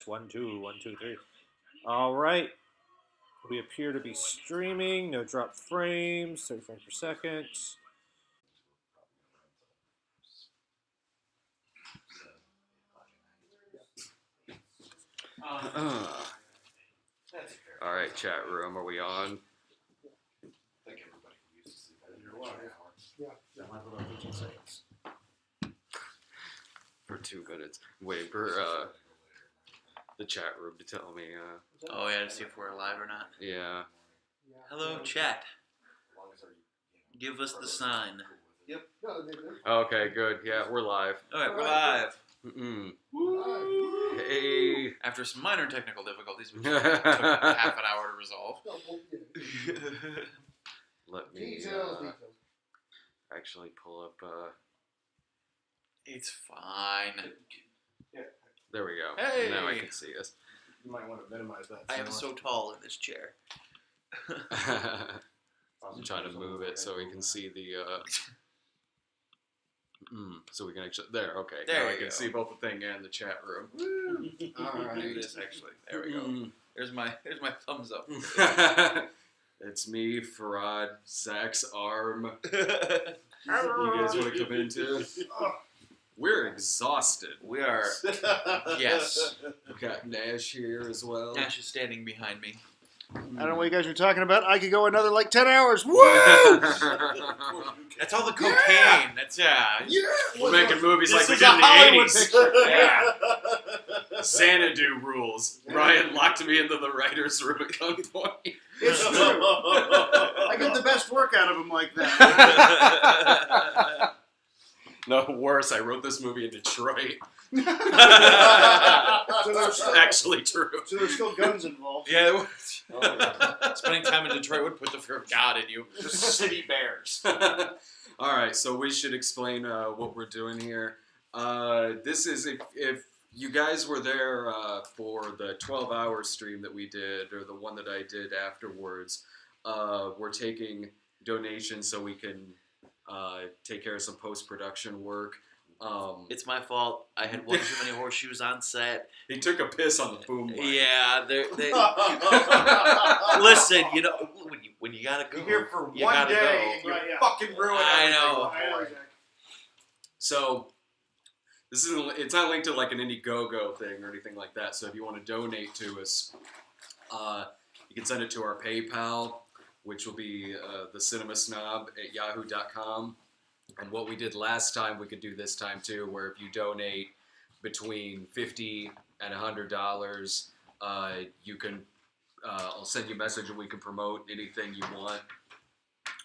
1, 2, 1, 2, 3. All right. We appear to be streaming. No drop frames. 30 frames per second. All right, chat room. Are we on? Yeah, might about 15 seconds. For 2 minutes. Wait for the chat room to tell me. Oh yeah, to see if we're live or not. Yeah. Hello, chat. Give us the sign. Yep. Okay, good. Yeah, we're live. All right, we're live. Hey. After some minor technical difficulties, which took half an hour to resolve. Let me actually pull up. It's fine. There we go. Hey. Now I can see us. You might want to minimize that. I am so tall in this chair. I'm trying to move it so we can see the. So we can actually. There, okay. There now I you can go. see both the thing and the chat room. Alright, do this actually. There we go. There's my thumbs up. It's me, Farad, Zach's arm. You guys want to come in too? We're exhausted. We are. Yes. We've got Nash here as well. Nash is standing behind me. I don't know what you guys are talking about. I could go another like 10 hours. Woo! That's all the cocaine. That's We're making movies like we is did in a the Hollywood 80s. picture. Yeah. Xanadu rules. Ryan locked me into the writer's room at gunpoint. It's true. I get the best work out of him like that. No, worse, I wrote this movie in Detroit. So there's Actually true. So there's still guns involved. Yeah. Spending time in Detroit would put the fear of God in you. Just city bears. All right, so we should explain what we're doing here. This is if you guys were there for the 12-hour stream that we did, or the one that I did afterwards. We're taking donations so we can take care of some post-production work. It's my fault. I had one too many horseshoes on set. He took a piss on the boom mic. Yeah, they listen. You know, when you gotta go, You're here for you one gotta day, go. and you fucking ruin I everything. know. So this isn't. It's not linked to like an Indiegogo thing or anything like that. So if you want to donate to us, you can send it to our PayPal, which will be thecinemasnob@yahoo.com. And what we did last time, we could do this time too, where if you donate between $50 and $100, you can, I'll send you a message and we can promote anything you want.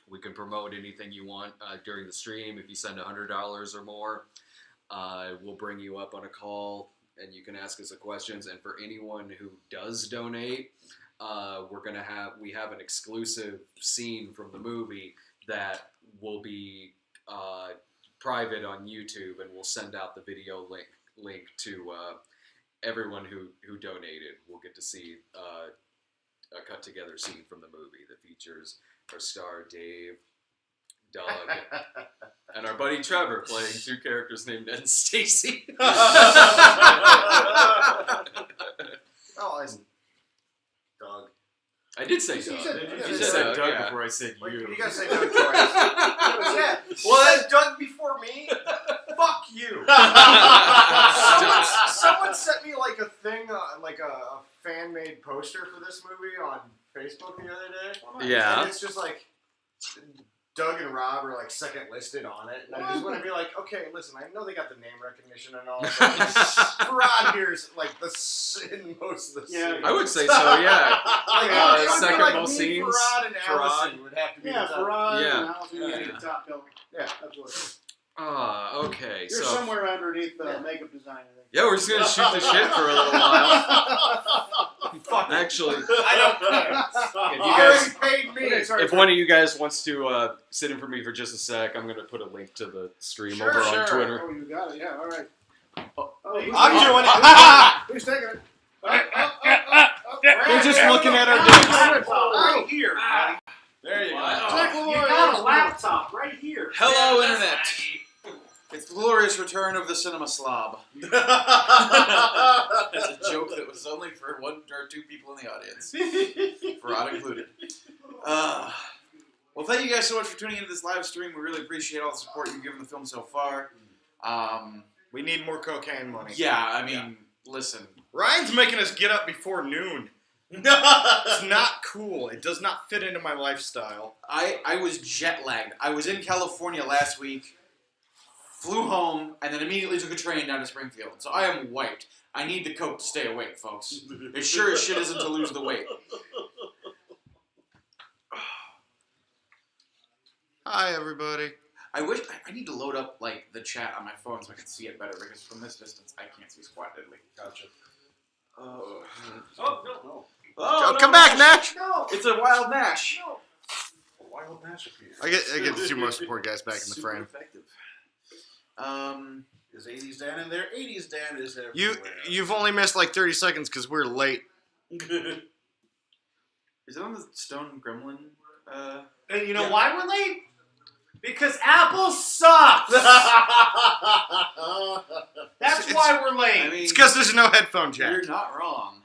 We can promote anything you want during the stream. If you send $100 or more, we'll bring you up on a call and you can ask us the questions. And for anyone who does donate, we have an exclusive scene from the movie that will be private on YouTube, and we'll send out the video link to everyone who donated. We'll get to see a cut together scene from the movie that features our star Dave, Doug, and our buddy Trevor playing two characters named Ned and Stacy. Oh, listen, Doug. I did say Doug. You said Doug yeah. before I said you. You gotta say Doug twice. Yeah. Well, then Doug before me? Fuck you. Someone sent me like a thing, like a fan-made poster for this movie on Facebook the other day. Yeah. And it's just like Doug and Rob are like second listed on it, and I just want to be like, okay, listen, I know they got the name recognition and all, but Farad here's like in most of the scenes. I would say so, yeah. Like, it would be second like most me, scenes. Farad and Allison would have to be the top. Farad Yeah. and Allison would be the top bill. Yeah. Absolutely. Okay. You're so somewhere underneath the makeup design, I think. yeah, we're just gonna shoot the shit for a little while. Fuck. Actually, I don't care. if you Already guys, paid me. if one of you guys wants to sit in for me for just a sec, I'm gonna put a link to the stream Sure, over on sure. Twitter. Oh, you got it. Yeah, all right. I'm doing it. Who's taking it? We're just looking at our dicks. Right here. There you go. You got a laptop right here. Hello, internet. It's the glorious return of the cinema slob. That's a joke that was only for 1 or 2 people in the audience. Farad included. Well, thank you guys so much for tuning into this live stream. We really appreciate all the support you've given the film so far. We need more cocaine money. Yeah, I mean, listen. Ryan's making us get up before noon. It's not cool. It does not fit into my lifestyle. I was jet lagged. I was in California last week, flew home, and then immediately took a train down to Springfield. So I am wiped. I need the coke to stay awake, folks. It sure as shit isn't to lose the weight. Hi, everybody. I wish I need to load up like the chat on my phone so I can see it better because from this distance I can't see squat diddly. Gotcha. Oh. No. Oh, Come back, Nash. No. It's a wild Nash. No. A wild masterpiece. I get the 2 most support guys back in the Super frame. effective. Is 80s Dan in there? 80s Dan is there. You've only missed like 30 seconds because we're late. Is it on the Stone Gremlin? And you know Yeah. why we're late? Because Apple sucks! That's why we're late. I mean, It's because there's no headphone jack. you're not wrong.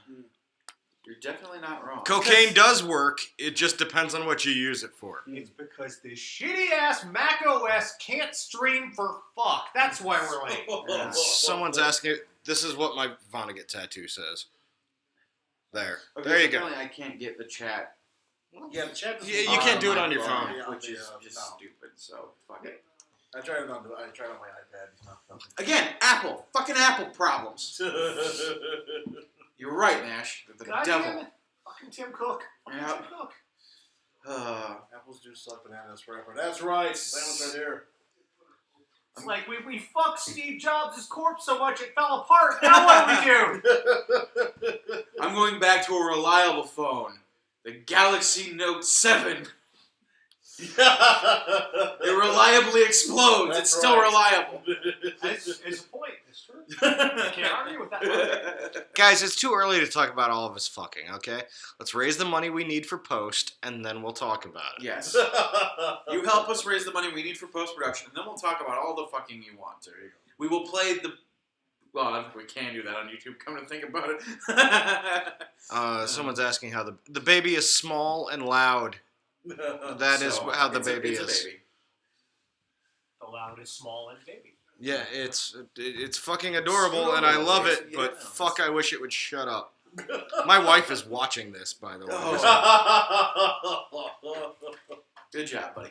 You're definitely not wrong. Cocaine does work. It just depends on what you use it for. It's because this shitty-ass Mac OS can't stream for fuck. That's why we're late. Yeah. Someone's asking. This is what my Vonnegut tattoo says. There. Okay, There so you go. apparently I can't get the chat. Yeah, the chat doesn't Yeah, you can't do it my on your phone. which is Yeah, just no. stupid. So fuck it. I tried it on my iPad. Nothing. Again, Apple. Fucking Apple problems. You're right, Nash. They're the God devil. damn it. Fucking Tim Cook. Fucking Yeah. Tim Cook. Apples do suck bananas forever. That's right. Silence right here. It's like we fucked Steve Jobs' corpse so much it fell apart. Now what do we do? I'm going back to a reliable phone. The Galaxy Note 7. It reliably explodes. That's It's still right. reliable. It's a point. It's true. I can't argue with that. Guys, it's too early to talk about all of us fucking, okay? Let's raise the money we need for post, and then we'll talk about it. Yes. You help us raise the money we need for post-production, and then we'll talk about all the fucking you want. There you go. We will play the... Well, I don't think we can do that on YouTube, come to think about it. Someone's asking how the baby is small and loud. That is So, how the it's baby it's is. A baby. The loud is small and baby. Yeah, it's fucking adorable, and I love it, but fuck, I wish it would shut up. My wife is watching this, by the way. Oh. Good job, buddy.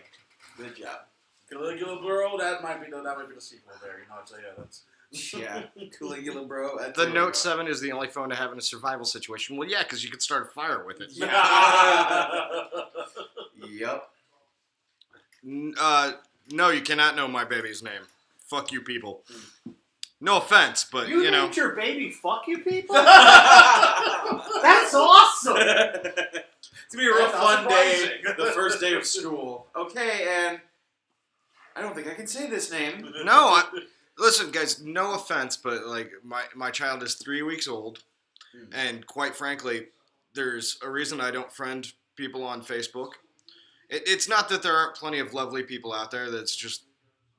Good job. Caligula Bro, that might be the sequel there. You know, I'll tell you that's. Yeah, Caligula, bro. That's The there we Note go. 7 is the only phone to have in a survival situation. Well, yeah, because you could start a fire with it. Yep. No, you cannot know my baby's name. Fuck you people. No offense, but, You you know. named your baby fuck you people? That's awesome! It's gonna be a real That's fun day. surprising. The first day of school. Okay, and I don't think I can say this name. No, listen, guys, no offense, but, like, my child is 3 weeks old, and quite frankly, there's a reason I don't friend people on Facebook. It's not that there aren't plenty of lovely people out there. That's just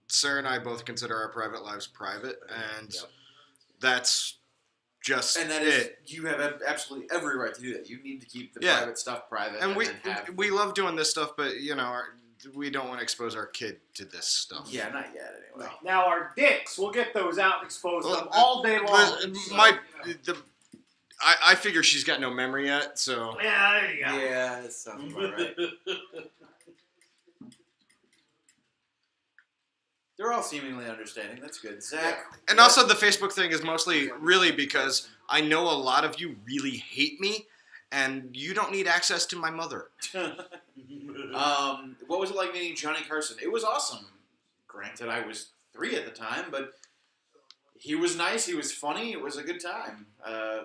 Sarah and I both consider our private lives private, and Yep. that's just And that is, it. you have absolutely every right to do that. You need to keep the Yeah. private stuff private. And then have, we love doing this stuff, but you know, we don't want to expose our kid to this stuff. Yeah, not yet anyway. Now our dicks, we'll get those out and expose Well, them all day long. I figure she's got no memory yet, so Yeah, there you go. Yeah, that sounds about right. They're all seemingly understanding. That's good. Zach. and also the Facebook thing is mostly really because I know a lot of you really hate me, and you don't need access to my mother. What was it like meeting Johnny Carson? It was awesome. Granted, I was 3 at the time, but he was nice. He was funny. It was a good time.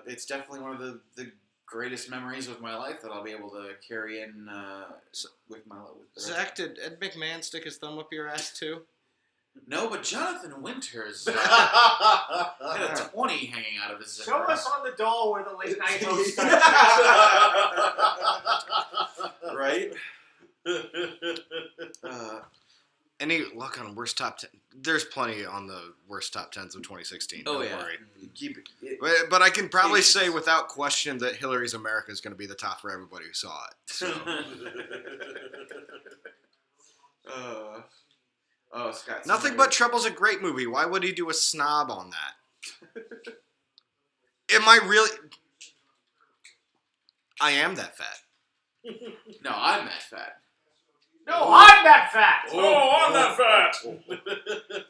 It's definitely one of the greatest memories of my life that I'll be able to carry in with my life. Zach, did Ed McMahon stick his thumb up your ass too? No, but Jonathan Winters had a 20 hanging out of his zipper. Show us on the doll where the late night host Right? Any luck on worst top 10? There's plenty on the worst top 10s of 2016. Oh, Don't yeah. worry. Keep it. But I can probably Patience. say without question that Hillary's America is going to be the top for everybody who saw it. So. Scott. Nothing But Trouble's a great movie. Why would he do a snob on that? Am I really... I am that fat. No, I'm that fat. No, I'm that fat. Oh, I'm not fat.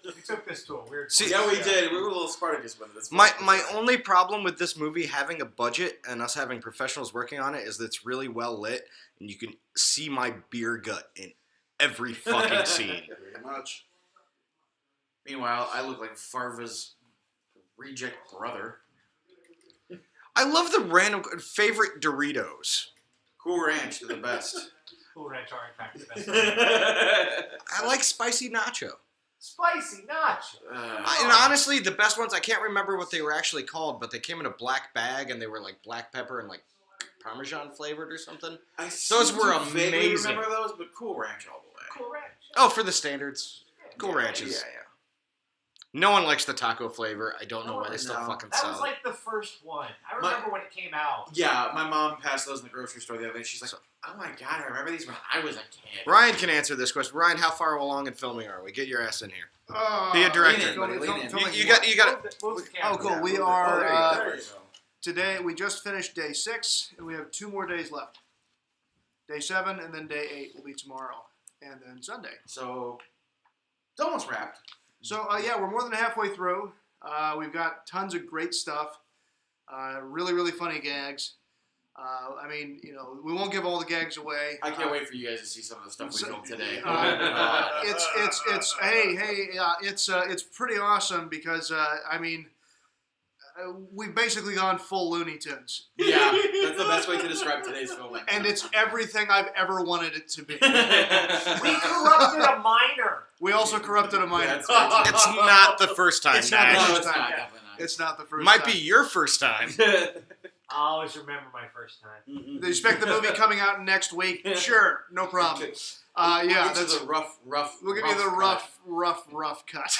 We took this to a weird. See, Yeah, we did. We were a little Spartacus with this. My only problem with this movie having a budget and us having professionals working on it is that it's really well lit and you can see my beer gut in every fucking scene. Very much. Meanwhile, I look like Farva's reject brother. I love the random favorite Doritos. Cool Ranch, they're the best. Cool Ranch are in fact the best. I like spicy nacho. Spicy nacho. And honestly, the best ones, I can't remember what they were actually called, but they came in a black bag and they were like black pepper and like Parmesan flavored or something. Those were vaguely amazing. remember those, but Cool Ranch all the way. Cool Ranch. Oh, for the standards. Cool Ranches. Yeah. No one likes the taco flavor. I don't know why they still No. fucking That sell was it. like the first one. I remember when it came out. Yeah, my mom passed those in the grocery store the other day. She's like, oh my god, I remember these when I was a kid. Ryan can answer this question. Ryan, how far along in filming are we? Get your ass in here. Be a director. Lean in, buddy, lean in. You got it. Move the Oh, camera. cool. We There are you go. today. We just finished day 6, and we have 2 more days left. Day 7, and then day 8 will be tomorrow, and then Sunday. So, it's almost wrapped. So yeah, we're more than halfway through. We've got tons of great stuff. Really, really funny gags. I mean, you know, we won't give all the gags away. I can't wait for you guys to see some of the stuff we filmed today. It's pretty awesome because I mean, we've basically gone full Looney Tunes. Yeah, that's the best way to describe today's filming. And it's everything I've ever wanted it to be. We corrupted a minor. We also corrupted a minor. That's good. It's not the first time, It's not the Nash. No, first it's time. not, definitely not. It's not the first Might time. be your first time. I always remember my first time. Do you expect the movie coming out next week? Sure, no problem. Yeah, We'll get that's. you the rough. We'll give you the rough cut.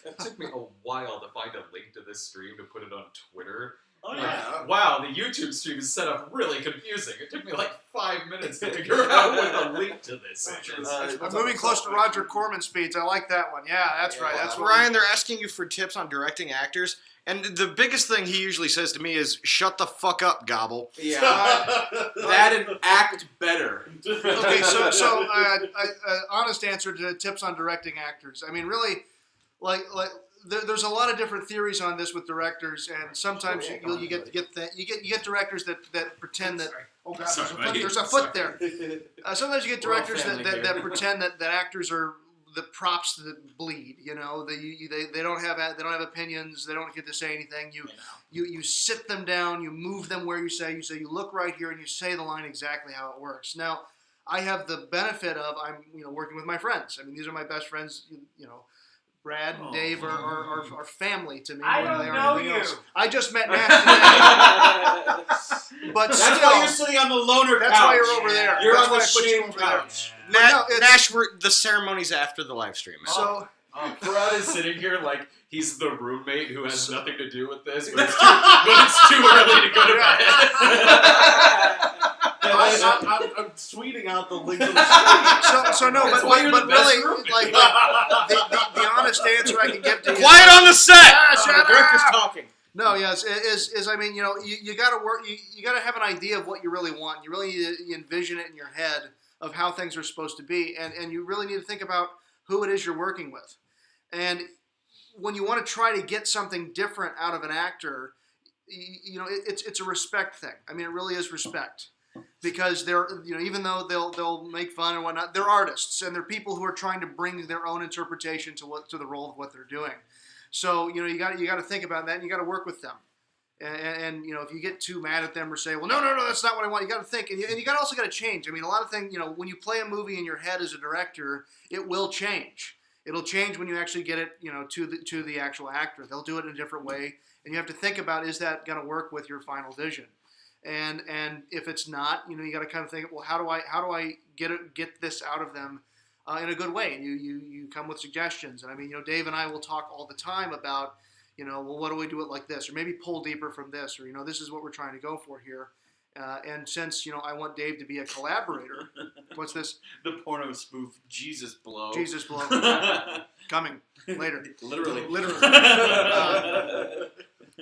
It took me a while to find a link to this stream to put it on Twitter. Oh, Like, yeah. wow, the YouTube stream is set up really confusing. It took me like 5 minutes to figure out what the link to this is. I'm moving close to Roger Corman speeds. I like that one. Yeah, that's right. That's what Ryan, they're asking you for tips on directing actors, and the biggest thing he usually says to me is, shut the fuck up, Gobble. Yeah. That and act better. Okay, so honest answer to tips on directing actors. I mean, really, like there's a lot of different theories on this with directors, and sometimes you get directors that pretend that God, there's a foot there. Sometimes you get directors that pretend that actors are the props that bleed. You know, they don't have opinions. They don't get to say anything. You sit them down. You move them where you say you look right here and you say the line exactly how it works. Now, I have the benefit of I'm working with my friends. I mean, these are my best friends. Brad and Dave are family to me. I more than don't they are know anything you. else. I just met Nash today. But That's still, why you're sitting on the loner couch. that's why you're over there. You're That's on why the I put you shame over there. couch. But no, it's- Nash, the ceremony's after the live stream. Man. So Farad is sitting here like he's the roommate who has nothing to do with this, but it's too early to go to bed. I'm tweeting out the link to the stream. so no, That's but why you're the best really, roommate. like the honest answer I can give to you. Quiet on the set! The director's talking. No, yes, is I mean, you got to work. You got to have an idea of what you really want. You really need to envision it in your head of how things are supposed to be, and you really need to think about who it is you're working with. And when you want to try to get something different out of an actor, it's a respect thing. I mean, it really is respect. Because they're, even though they'll make fun and whatnot, they're artists and they're people who are trying to bring their own interpretation to the role of what they're doing. So you got to think about that, and you got to work with them. And if you get too mad at them or say, well, no, that's not what I want, you got to think, and you also got to change. I mean, a lot of things, when you play a movie in your head as a director, it will change. It'll change when you actually get it, to the actual actor. They'll do it in a different way, and you have to think about, is that going to work with your final vision? And if it's not, you got to kind of think, well, how do I get this out of them in a good way, and you come with suggestions. And I mean, Dave and I will talk all the time about, well, what do we do it like this, or maybe pull deeper from this, or this is what we're trying to go for here. And since I want Dave to be a collaborator, what's this? The porno spoof Jesus Blow. Jesus Blow coming later. Literally.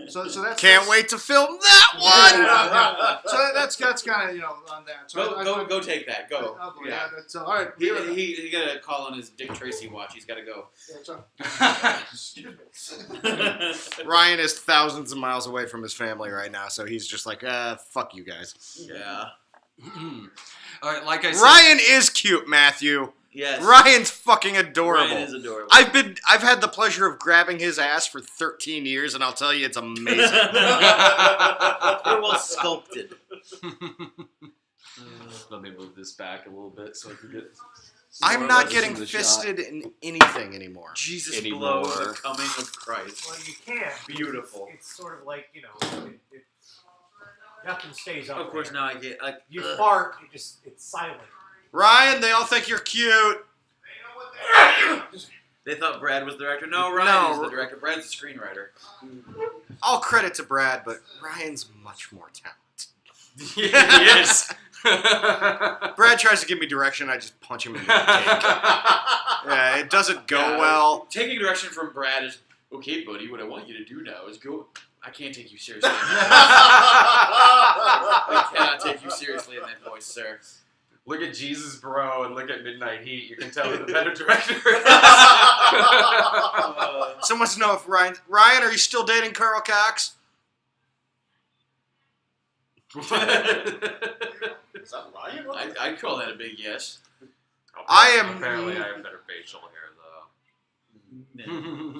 So that's Can't wait to film that one. So that's kind of on that. So Go take that. Go. Oh, boy, Yeah. that's all right. He got a call on his Dick Tracy watch. He's got to go. Ryan is thousands of miles away from his family right now, so he's just like, fuck you guys. Yeah. All right, like I said, Ryan is cute, Matthew. Yes. Ryan's fucking adorable. Ryan is adorable. I've had the pleasure of grabbing his ass for 13 years, and I'll tell you, it's amazing. They're well sculpted. Let me move this back a little bit so I can get. I'm more not of us getting in the fisted in anything anymore. Jesus Anymore. Blow, the coming of Christ. Well, you can. Beautiful. It's sort of like, nothing stays up Of course, there. now I get like You fart, it's silent. Ryan, they all think you're cute. They thought Brad was the director. No, Ryan is No. the director. Brad's the screenwriter. All credit to Brad, but Ryan's much more talented. Yes. Brad tries to give me direction, I just punch him in the dick. Yeah, it doesn't go well. Taking direction from Brad is, okay, buddy, what I want you to do now is go. I can't take you seriously. I cannot take you seriously in that voice, sir. Look at Jesus Bro and look at Midnight Heat. You can tell who the better director is. Someone wants to know if Ryan, are you still dating Carl Cox? Is that Ryan? I'd call that a big yes. I am- Apparently, I have better facial hair, though.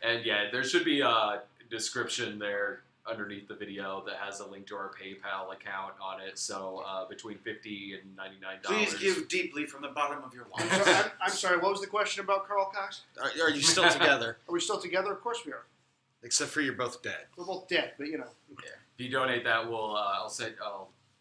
And yeah, there should be a description there underneath the video that has a link to our PayPal account on it. So between $50 and $99. Please give deeply from the bottom of your wallet. I'm sorry. What was the question about Carl Cox? Are you still together? Are we still together? Of course we are. Except for you're both dead. We're both dead, but If you donate that, I'll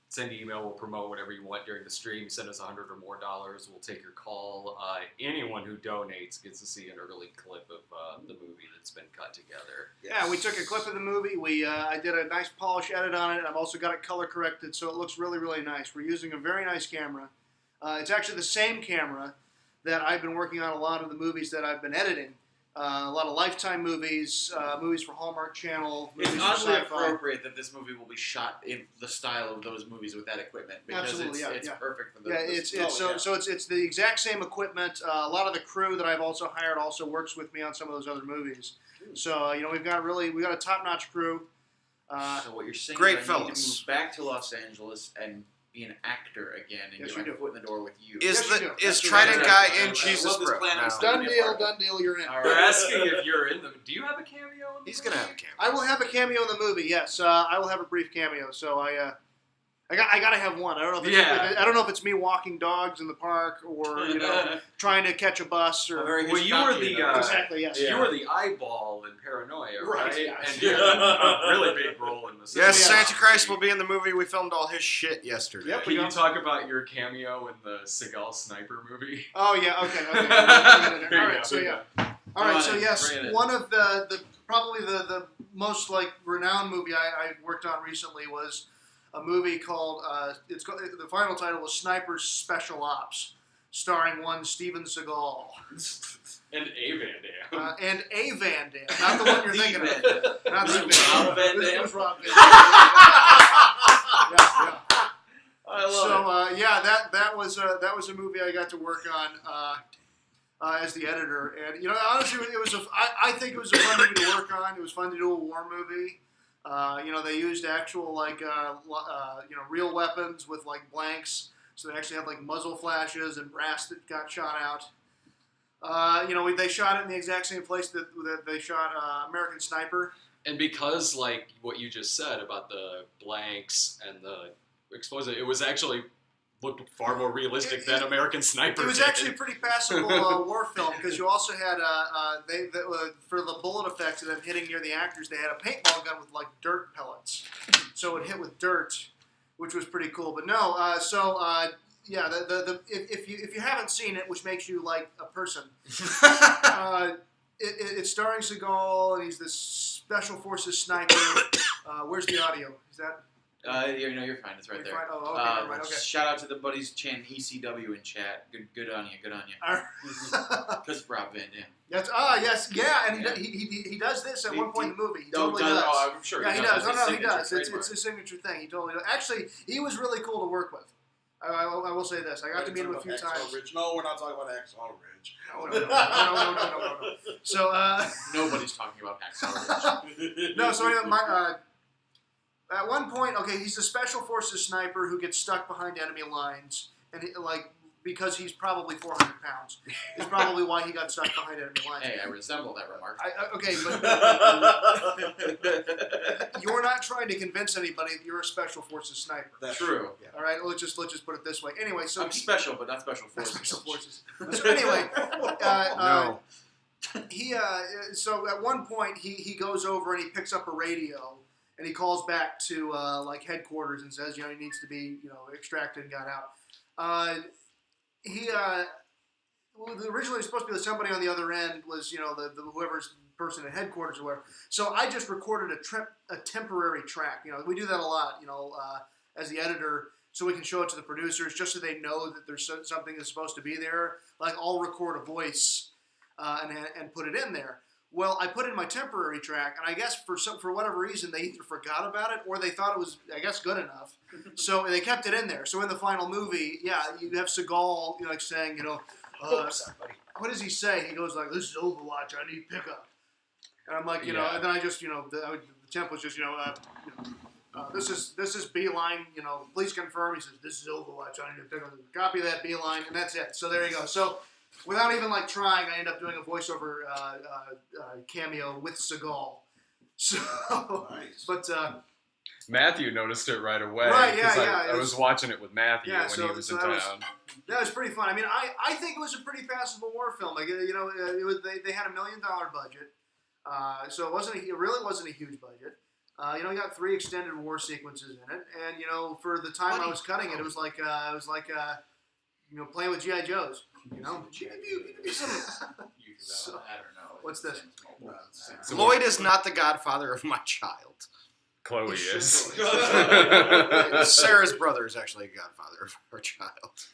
send you email. We'll promote whatever you want during the stream. Send us $100 or more. We'll take your call. Anyone who donates gets to see an early clip of the movie that's been cut together. Yeah, we took a clip of the movie. I did a nice polish edit on it. I've also got it color corrected, so it looks really, really nice. We're using a very nice camera. It's actually the same camera that I've been working on a lot of the movies that I've been editing. A lot of Lifetime movies, movies for Hallmark Channel, movies It's for oddly Sci-Fi. appropriate that this movie will be shot in the style of those movies with that equipment because Absolutely, it's yeah. perfect for the. Yeah, it's the exact same equipment. A lot of the crew that I've also hired also works with me on some of those other movies. So we've got a top-notch crew. So what you're saying Great is I need to fellas. move back to Los Angeles and be an actor again and Yes, get you my do. foot in the door with you. Is Yes, you do. is That's Trident right. Guy I in love Jesus this Bro? plan. I'm No. still- Done deal, you're in. All We're right. asking if you're in the. Do you have a cameo in the He's movie? gonna have a camera. I will have a cameo in the movie. Yes, I will have a brief cameo. So I gotta have one. I don't know if it's me walking dogs in the park or trying to catch a bus or Very Well, you were the exactly yes. you were the eyeball in Paranoia, right? Right, yeah. And you had a really big role in this. Yes, Yeah. Santa Christ will be in the movie. We filmed all his shit yesterday. Yep. Can you talk about your cameo in the Seagal sniper movie? Oh yeah. Okay. There you All right. go. So yeah. All Come right. on, So yes, bring it in. one of the probably the most renowned movie I worked on recently was a movie called the final title was Sniper's Special Ops, starring one Steven Seagal And A Van Dam. and a Van Damme, not the one you're thinking of, not the Rob Van This Dam? was Rob Van Damme. Yeah. I love So that was a movie I got to work on as the editor, and honestly it was I think it was a fun movie to work on. It was fun to do a war movie. They used actual real weapons with blanks, so they actually had muzzle flashes and brass that got shot out. They shot it in the exact same place that they shot American Sniper. And because, what you just said about the blanks and the explosive, it was actually looked far more realistic than American Sniper. It was did. actually a pretty passable war film because you also had for the bullet effects of them hitting near the actors, they had a paintball gun with dirt pellets, so it hit with dirt, which was pretty cool. But no, yeah, if you haven't seen it, which makes you like a person, it's starring Seagal, and he's this special forces sniper. Where's the audio? Is that? You're fine. It's right there. Fine? Oh, okay, never mind. Okay. Shout out to the buddies chanting ECW in chat. Good on you. Because Rob Van Dam. Yes, yeah, and he does this at one point in the movie. He totally does. Oh, I'm sure. Yeah, he does. He It's does. It's his signature thing. He totally does. Actually, he was really cool to work with. I will say this. I got to meet him a few times. Ridge. No, we're not talking about Hacksaw Ridge. No. So, Nobody's talking about Hacksaw Ridge. no. So anyway, at one point, okay, he's a special forces sniper who gets stuck behind enemy lines, and because he's probably 400 pounds, is probably why he got stuck behind enemy lines. Hey, I resemble that remark. Okay, but you're not trying to convince anybody that you're a special forces sniper. That's true. Yeah. All right, let's just put it this way. Anyway, so I'm special, but not special forces. Special forces. So anyway, No. So at one point he goes over and he picks up a radio and he calls back to headquarters and says, he needs to be extracted and got out. Originally was supposed to be somebody on the other end was the whoever's person at headquarters or whatever. So I just recorded a temporary track. We do that a lot. As the editor, so we can show it to the producers just so they know that there's something that's supposed to be there. Like I'll record a voice and put it in there. Well, I put in my temporary track, and I guess for whatever reason they either forgot about it or they thought it was good enough. So they kept it in there. So in the final movie, you have Seagal saying what does he say? He goes like, "This is Overwatch. I need pickup." And I'm like, and then I just the temp was just this is Beeline. Please confirm. He says, "This is Overwatch. I need to pick up copy of that Beeline," and that's it. So there you go. So. Without even trying, I end up doing a voiceover cameo with Seagal. So, Nice. But Matthew noticed it right away. Right, yeah, 'cause yeah, I was watching it with Matthew when he was in town. That was pretty fun. I mean, I think it was a pretty passable war film. Like it was they had $1 million budget, so it really wasn't a huge budget. You got 3 extended war sequences in it, and for the time I was cutting it, it was like playing with GI Joes. So, what's this? Lloyd is not the godfather of my child. Chloe is. Sarah's brother is actually a godfather of her child.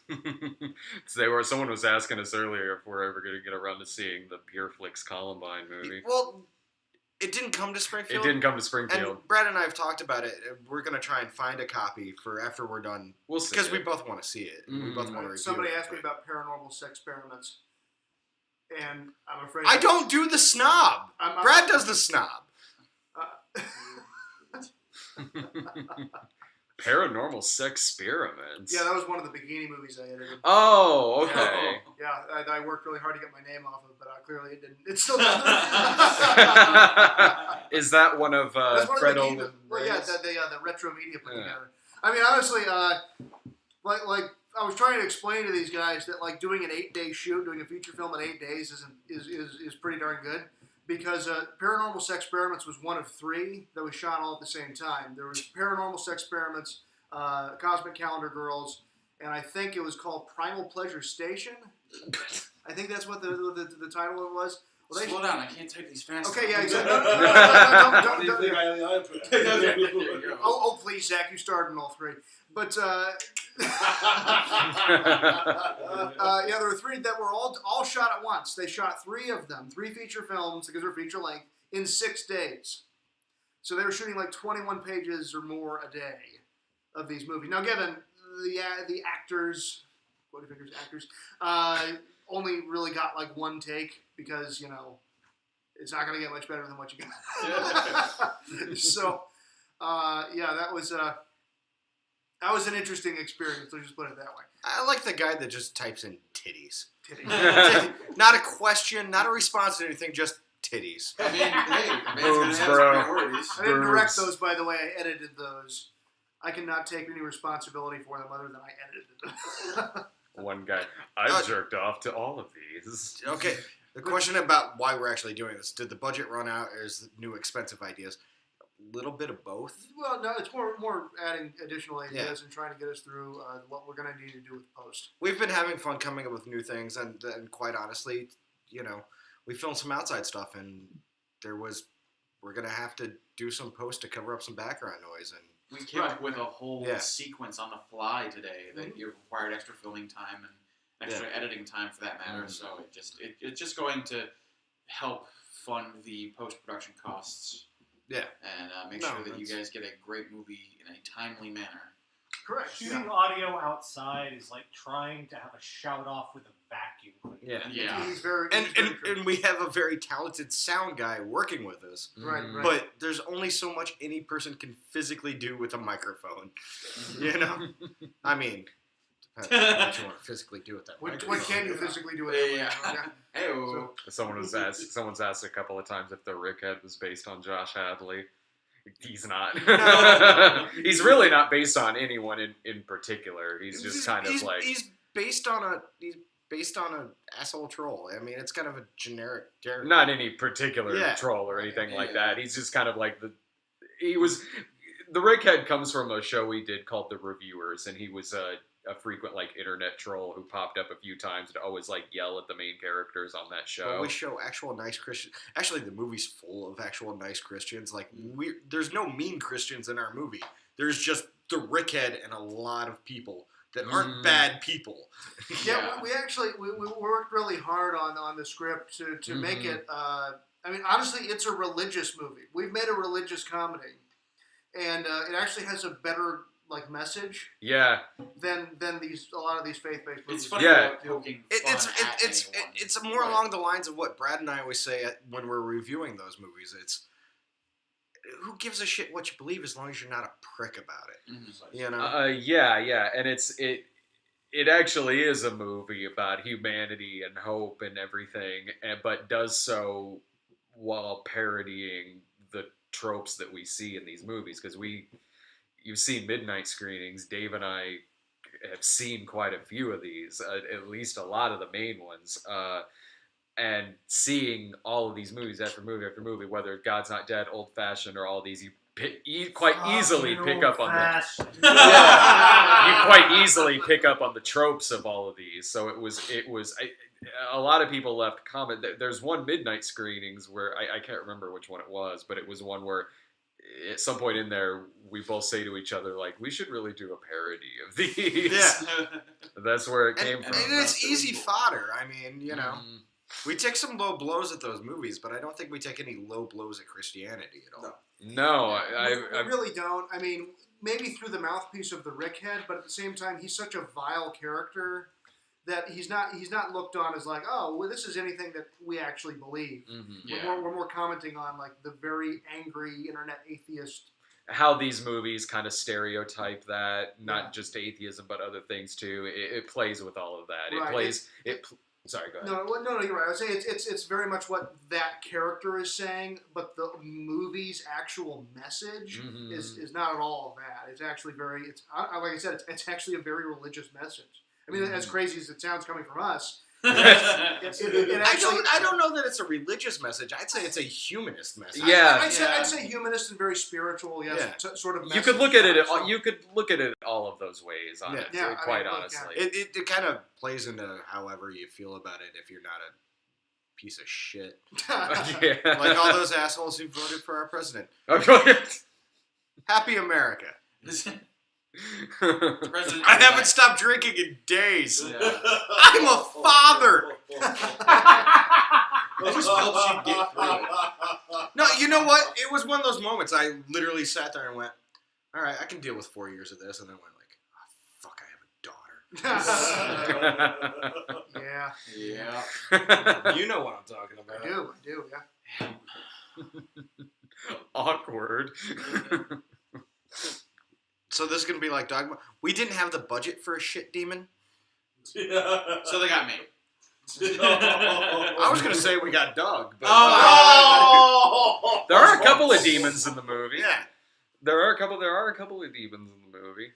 Someone was asking us earlier if we're ever going to get around to seeing the Pure Flix Columbine movie. Well, it didn't come to Springfield. It didn't come to Springfield. And Brad and I have talked about it. We're going to try and find a copy for after we're done. We'll see. Because we both want to see it. Mm-hmm. We both want to review Somebody it. asked me about paranormal sex experiments. And I'm afraid... I don't do the snob. Brad does the snob. Paranormal Sex Experiments. Yeah, that was one of the bikini movies I edited. Oh, okay. Yeah, I worked really hard to get my name off of it, but clearly it didn't. It still doesn't. Is that one of Fred Olin? Well, yeah, the retro media put together. I mean, honestly, like I was trying to explain to these guys that doing an 8-day shoot, doing a feature film in 8 days is pretty darn good. Because Paranormal Sex Experiments was one of 3 that was shot all at the same time. There was Paranormal Sex Experiments, Cosmic Calendar Girls, and I think it was called Primal Pleasure Station. I think that's what the title of it was. Well, Slow down, I can't type these fast. Okay, yeah, exactly. Oh, please, Zach, you starred in all 3. But there were 3 that were all shot at once. They shot 3 of them, 3 feature films because they're feature length in 6 days. So they were shooting 21 pages or more a day of these movies. Now, given the actors, only really got 1 take because it's not going to get much better than what you got. So that was an interesting experience. Let's just put it that way. I like the guy that just types in titties. Titties. Not a question, not a response to anything, just titties. I mean, hey, man's gonna Boobs, have bro. some priorities. I didn't direct those, by the way. I edited those. I cannot take any responsibility for them other than I edited them. One guy. I've jerked off to all of these. Okay. The question about why we're actually doing this. Did the budget run out or is new expensive ideas? little bit of both. Well, no, it's more adding additional ideas and trying to get us through what we're going to need to do with post. We've been having fun coming up with new things, and quite honestly, we filmed some outside stuff, and we're going to have to do some post to cover up some background noise. And we came up with a whole sequence on the fly today that required extra filming time and extra editing time for that matter. So it's just going to help fund the post-production costs. Yeah. And make sure that you guys get a great movie in a timely manner. Correct. Shooting audio outside is like trying to have a shout off with a vacuum cleaner. Yeah. He's very and we have a very talented sound guy working with us. Right. But there's only so much any person can physically do with a microphone. I mean, depends on what you want to physically do with that microphone. What can you physically do with it? Yeah. Hey-o. Someone's asked a couple of times if the Rickhead was based on Josh Hadley. He's not. He's really not based on anyone in particular. He's just he's based on an asshole troll. I mean, it's kind of a generic character. Not any particular troll or anything like that. He's just kind of like the Rickhead comes from a show we did called The Reviewers, and he was a frequent internet troll who popped up a few times to always yell at the main characters on that show. Well, we show actual nice Christians. Actually, the movie's full of actual nice Christians. There's no mean Christians in our movie. There's just the Rickhead and a lot of people that aren't bad people. Yeah, we actually we worked really hard on the script to make it. I mean, honestly, it's a religious movie. We've made a religious comedy, and it actually has a better message. Yeah. Than a lot of these faith-based movies. It's funny about poking it's more along the lines of what Brad and I always say when we're reviewing those movies. It's who gives a shit what you believe as long as you're not a prick about it. Mm-hmm. Yeah, and it actually is a movie about humanity and hope and everything, but does so while parodying the tropes that we see in these movies, because you've seen midnight screenings. Dave and I have seen quite a few of these, at least a lot of the main ones. And seeing all of these movies after movie after movie, whether God's Not Dead, Old Fashioned, or all these, you quite easily pick up on the you quite easily pick up on the tropes of all of these. So it was a lot of people left comment. There's one midnight screenings where I can't remember which one it was, but it was one where at some point in there, we both say to each other, we should really do a parody of these. Yeah. That's where it came from. And it's easy fodder. I mean, we take some low blows at those movies, but I don't think we take any low blows at Christianity at all. No, we really don't. I mean, maybe through the mouthpiece of the Rickhead, but at the same time, he's such a vile character that he's not looked on as this is anything that we actually believe. Mm-hmm. We're more commenting on the very angry internet atheist. How these movies kind of stereotype that, not just atheism, but other things too. It plays with all of that. Right. Sorry, go ahead. No, you're right. I was saying it's very much what that character is saying, but the movie's actual message is not at all that. It's actually like I said, it's actually a very religious message. I mean, as crazy as it sounds coming from us, I don't know that it's a religious message. I'd say it's a humanist message. Yeah, I'd say humanist and very spiritual. Yes, sort of. You could look at it. You could look at it all of those ways. Quite honestly, it kind of plays into however you feel about it. If you're not a piece of shit, like all those assholes who voted for our president. Happy America. I haven't stopped drinking in days. Yeah. I'm a father. It just helps you get through it. No, you know what? It was one of those moments. I literally sat there and went, "All right, I can deal with 4 years of this," and then went "Oh fuck, I have a daughter." Yeah. You know what I'm talking about. I do. Yeah. Awkward. So this is going to be like Dogma. We didn't have the budget for a shit demon. So they got me. I was going to say we got Doug. But there are a couple of demons in the movie. Yeah. There are a couple of demons in the movie.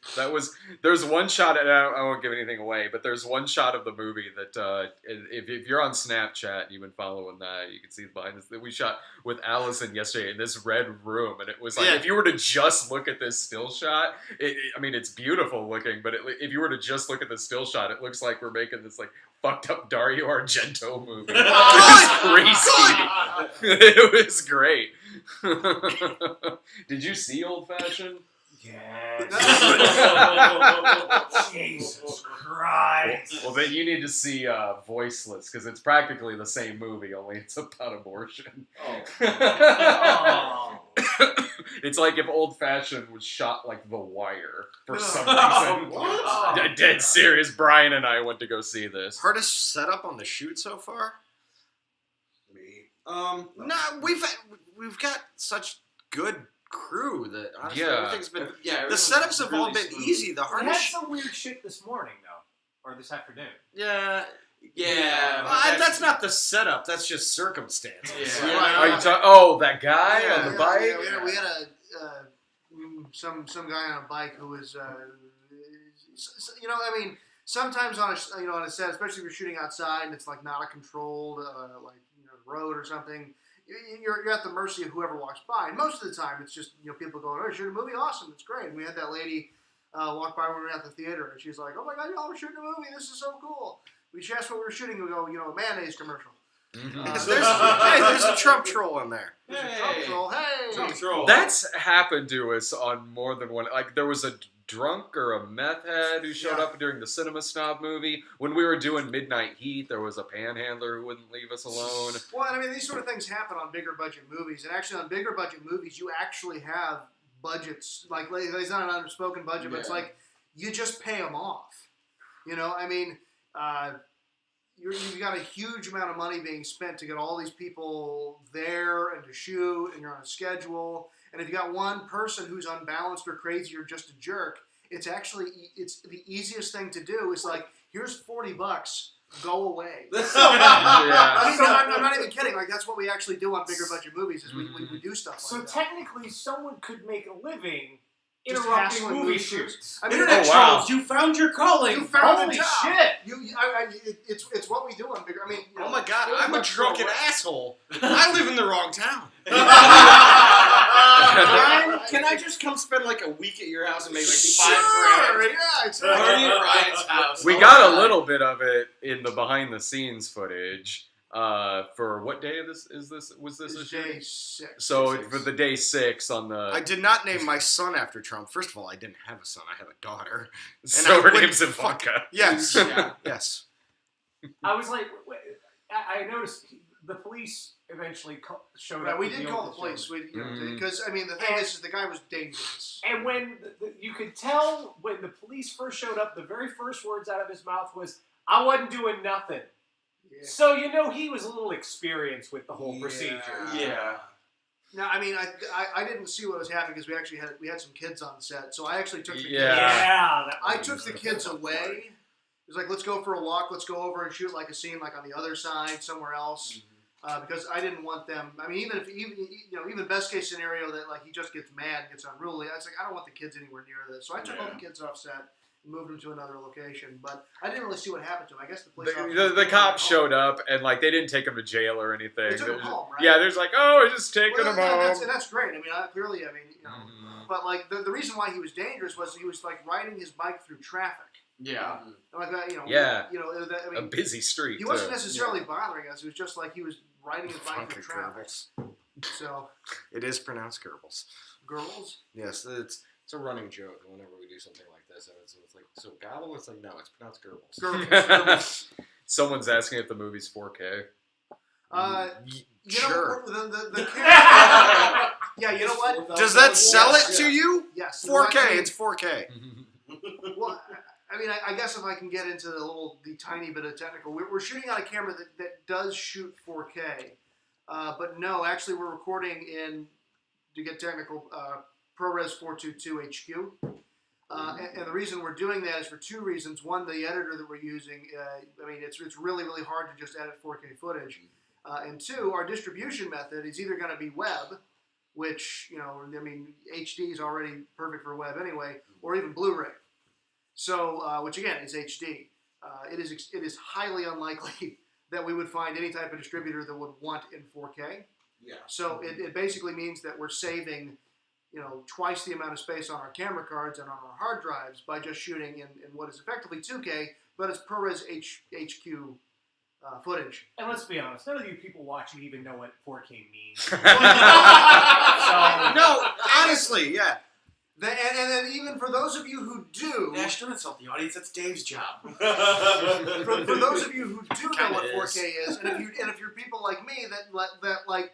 There's one shot, and I won't give anything away, but there's one shot of the movie that if you're on Snapchat and you've been following that, you can see behind this that we shot with Allison yesterday in this red room, and it was like if you were to just look at this still shot, I mean it's beautiful looking, but if you were to just look at the still shot, it looks like we're making this like fucked up Dario Argento movie. It was crazy. It was great. Did you see Old Fashioned? Yes. Jesus Christ. Well, then you need to see Voiceless, because it's practically the same movie, only it's about abortion. Oh. It's like if Old Fashioned was shot like The Wire for some reason. What? Dead serious. Brian and I went to go see this. Hardest setup on the shoot so far? Me. No, we've got such good crew that honestly everything's been. The setups have all been easy. The We had hardest. some weird shit this morning, though, or this afternoon. Yeah. Yeah. That's not the setup. That's just circumstances. Yeah. Are you talking? That guy on the bike? Yeah, we had some guy on a bike who was, I mean, sometimes on a set, especially if you're shooting outside and it's like not a controlled road or something, you're at the mercy of whoever walks by. And most of the time, it's just people going, "Oh, shoot a movie, awesome, it's great." And we had that lady walk by when we were at the theater, and she's like, "Oh my God, y'all are shooting a movie! This is so cool." She asked what we were shooting, and we go, a mayonnaise commercial. There's a Trump troll in there. Trump troll, hey! Trump troll. That's happened to us on more than one. Like there was a drunk or a meth head who showed up during the Cinema Snob movie. When we were doing Midnight Heat, there was a panhandler who wouldn't leave us alone. Well, I mean, these sort of things happen on bigger budget movies, and actually on bigger budget movies, you actually have budgets. Like it's not an unspoken budget, but it's like you just pay them off. I mean. You've got a huge amount of money being spent to get all these people there and to shoot, and you're on a schedule. And if you got one person who's unbalanced or crazy or just a jerk, it's the easiest thing to do. Is like, here's $40, go away. I'm not even kidding. Like that's what we actually do on bigger budget movies. Is we do stuff like that. So technically, someone could make a living Just interrupting hassling movie movie shoots. I mean, Internet trolls, you found your calling. You found Holy the job. shit! It's what we do on bigger. I mean, Oh my God, it was I'm a much drunken more- asshole. I live in the wrong town. Ryan, can I just come spend like a week at your house and make like $5 grand? Yeah, exactly. Party at Ryan's house. We got a little bit of it in the behind the scenes footage. For what day of this is this? Was this a It's shoot? day 6. So for the day 6 on the. I did not name my son after Trump. First of all, I didn't have a son. I have a daughter. so I her wouldn't name's fuck- Ivanka. Yes. Yeah. Yes. I was like, I noticed the police eventually showed Right, up. we with did the call the officer. police. Mhm. Because I mean, the thing is the guy was dangerous. And when you could tell when the police first showed up, the very first words out of his mouth was, "I wasn't doing nothing." Yeah. So he was a little experienced with the whole procedure. Yeah. Now, I mean, I didn't see what was happening because we had some kids on set, so I actually took the kids. Yeah. I took the kids away. It was like, let's go for a walk. Let's go over and shoot like a scene like on the other side somewhere else, because I didn't want them. I mean, even best case scenario that like he just gets mad, gets unruly. I was like, I don't want the kids anywhere near this. So I took all the kids off set and moved them to another location. But I didn't really see what happened to them. I guess the police officer. The cops showed up and like they didn't take him to jail or anything. They took him home, right? Yeah, there's like, oh, we're just taking him home. That's great. I mean, but like the reason why he was dangerous was he was like riding his bike through traffic. Yeah. Like that, Yeah. I mean, A busy street. he wasn't too. necessarily bothering us. It was just like he was riding his bike through traffic. So, It is pronounced Goebbels. girls. Yes, it's a running joke whenever we do something like this. And it's like, so gobble? It's like, no, it's pronounced Goebbels. Girls. Someone's asking if the movie's 4K. Sure. The camera. Yeah, you know what? Does that sell it to you? Yes. 4K, it's 4K. Well, I mean, I guess if I can get into the tiny bit of technical, we're shooting on a camera that does shoot 4K, but no, actually we're recording in, to get technical, ProRes 422 HQ. And the reason we're doing that is for two reasons. One, the editor that we're using, I mean, it's really, really hard to just edit 4K footage. And two, our distribution method is either going to be web, which, I mean, HD is already perfect for web anyway, or even Blu-ray. So, which again is HD. It is highly unlikely that we would find any type of distributor that would want in 4K. Yeah. So it basically means that we're saving, twice the amount of space on our camera cards and on our hard drives by just shooting in what is effectively 2K, but it's ProRes HQ footage. And let's be honest, none of you people watching even know what 4K means. So, No, honestly, yeah. And then even for those of you who do, Nash, don't insult the audience. That's Dave's job. for those of you who do know Kinda what is. 4K is, and if you're people like me that like,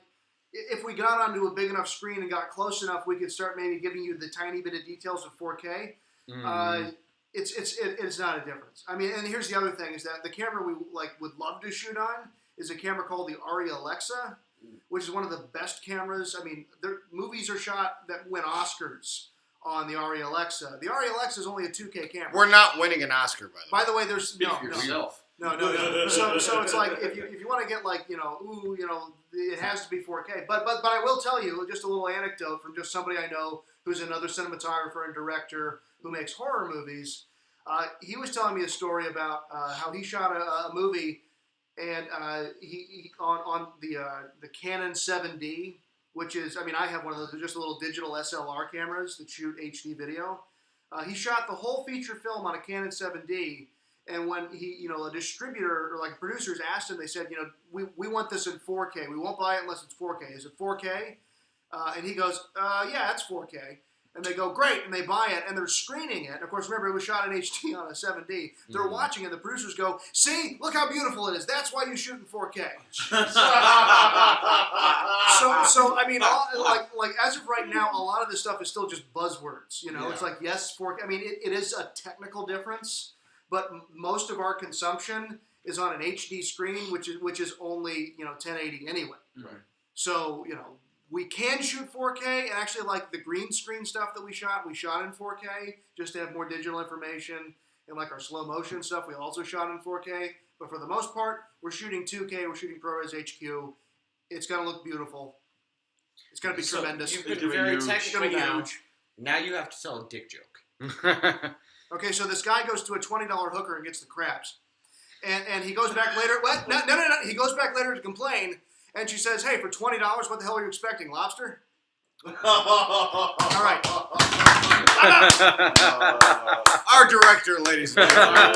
if we got onto a big enough screen and got close enough, we could start maybe giving you the tiny bit of details of 4K. It's not a difference. I mean, and here's the other thing: is that the camera we would love to shoot on is a camera called the Arri Alexa, which is one of the best cameras. I mean, their movies are shot that win Oscars on the Arri Alexa. The Arri Alexa is only a 2K camera. We're not winning an Oscar, by the way. By the way, there's Speak for yourself. no. So it's like if you want to get it has to be 4K. But I will tell you just a little anecdote from just somebody I know who's another cinematographer and director who makes horror movies. He was telling me a story about how he shot a movie and he on the Canon 7D, which is, I mean, I have one of those. They're just little digital SLR cameras that shoot HD video. He shot the whole feature film on a Canon 7D, and when a distributor or producers asked him, they said, we want this in 4K. We won't buy it unless it's 4K. Is it 4K? And he goes, yeah, it's 4K. And they go, great, and they buy it, and they're screening it. And of course, remember, it was shot in HD on a 7D. They're watching it, the producers go, see, look how beautiful it is. That's why you shoot in 4K. So I mean, like as of right now, a lot of this stuff is still just buzzwords. It's like, yes, 4K. I mean, it is a technical difference, but most of our consumption is on an HD screen, which is only 1080 anyway. Right. So we can shoot 4K, and actually, like the green screen stuff that we shot in 4K just to have more digital information, and like our slow motion stuff, we also shot in 4K. But for the most part, we're shooting 2K. We're shooting ProRes HQ. It's gonna look beautiful. It's gonna be tremendous. You've been very It's technical gonna be now. huge. Now you have to tell a dick joke. Okay, so this guy goes to a $20 hooker and gets the crabs, and he goes back later. What? No. He goes back later to complain. And she says, hey, for $20, what the hell are you expecting, lobster? All right. Our director, ladies and gentlemen.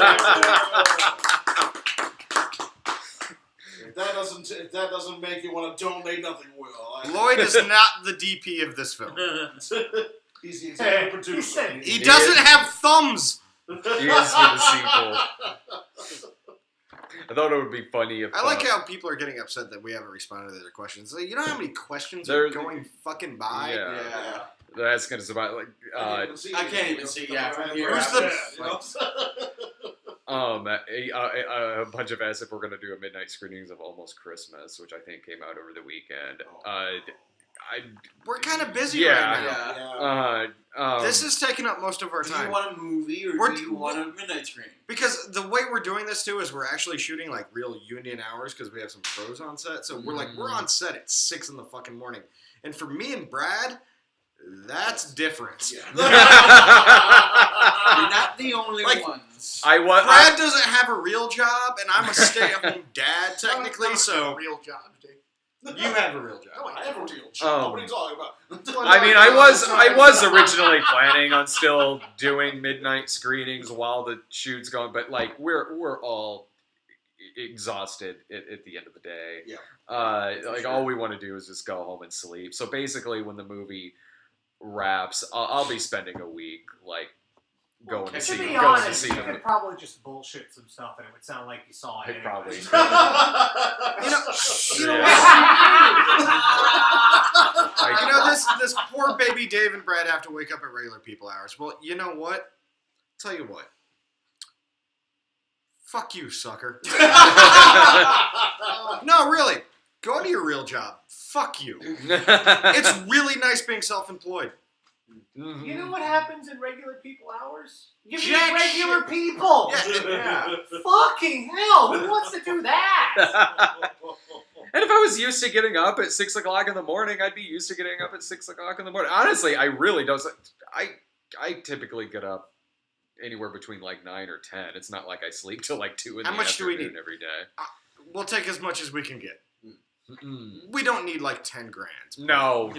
If that doesn't make you want to donate, nothing will. Lloyd is not the DP of this film. He's the executive producer. He doesn't have thumbs. He is for the sequel. I thought it would be funny if... I like how people are getting upset that we haven't responded to their questions. Like, you know how many questions are going fucking by? Yeah. That's going to survive. Like, I can't even see. Yeah, from here. Who's the... a bunch of us if we're going to do a midnight screenings of Almost Christmas, which I think came out over the weekend. We're kind of busy Yeah. right now. This is taking up most of our Do time. you want a movie or do you want a midnight screening? Because the way we're doing this too is we're actually shooting like real union hours because we have some pros on set. So we're on set at 6 in the fucking morning. And for me and Brad, that's different. Yeah. You're not the only ones. Brad doesn't have a real job, and I'm a stay-at-home dad technically. So real job, Dave. You have a real job. No, I have a real job. What are you talking about? I mean, I was originally planning on still doing midnight screenings while the shoot's going, but like we're all exhausted at the end of the day. Yeah. All we want to do is just go home and sleep. So basically, when the movie wraps, I'll be spending a week going to see To be going honest, to see you the could probably just bullshit some stuff and it would sound like you saw it. I probably this poor baby Dave and Brad have to wake up at regular people hours. Well, you know what? Tell you what. Fuck you, sucker. No, really. Go to your real job. Fuck you. It's really nice being self-employed. You know what happens in regular people hours? You meet Jack regular shit. people. Yeah. Fucking hell! Who wants to do that? And if I was used to getting up at 6 o'clock in the morning, I'd be used to getting up at 6 o'clock in the morning. Honestly, I really don't. I typically get up anywhere between like 9 or 10. It's not like I sleep till like 2 in How the much do we afternoon need? every day. We'll take as much as we can get. Mm-mm. We don't need like 10 grand. No.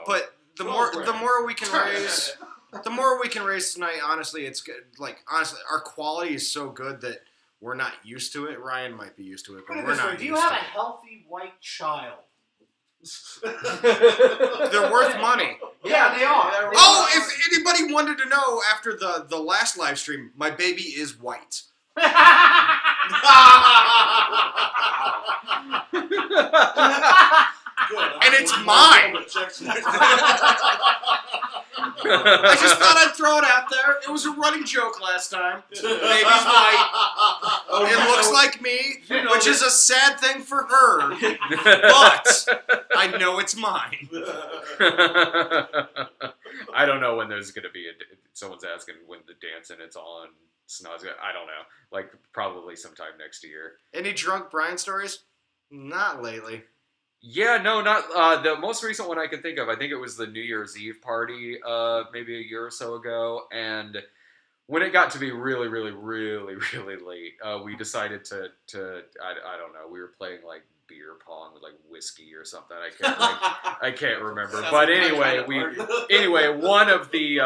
But the more we can raise, the more we can raise tonight. Honestly, it's good. Like honestly, our quality is so good that we're not used to it. Ryan might be used to it, Put but it we're this way, not do used you have to a it. healthy white child? They're worth money. Yeah, they are. Oh, if anybody wanted to know after the last live stream, my baby is white. And it's mine. I just thought I'd throw it out there. It was a running joke last time. Baby's white. It looks like me, which is a sad thing for her. But I know it's mine. I don't know when there's going to be someone's asking when the dance and it's on. Snozz. I don't know. Like, probably sometime next year. Any drunk Brian stories? Not lately. Yeah, no, not the most recent one I can think of. I think it was the New Year's Eve party, maybe a year or so ago. And when it got to be really, really, really, really late, we decided to I don't know. We were playing like beer pong with like whiskey or something. I can't remember. But anyway, one of the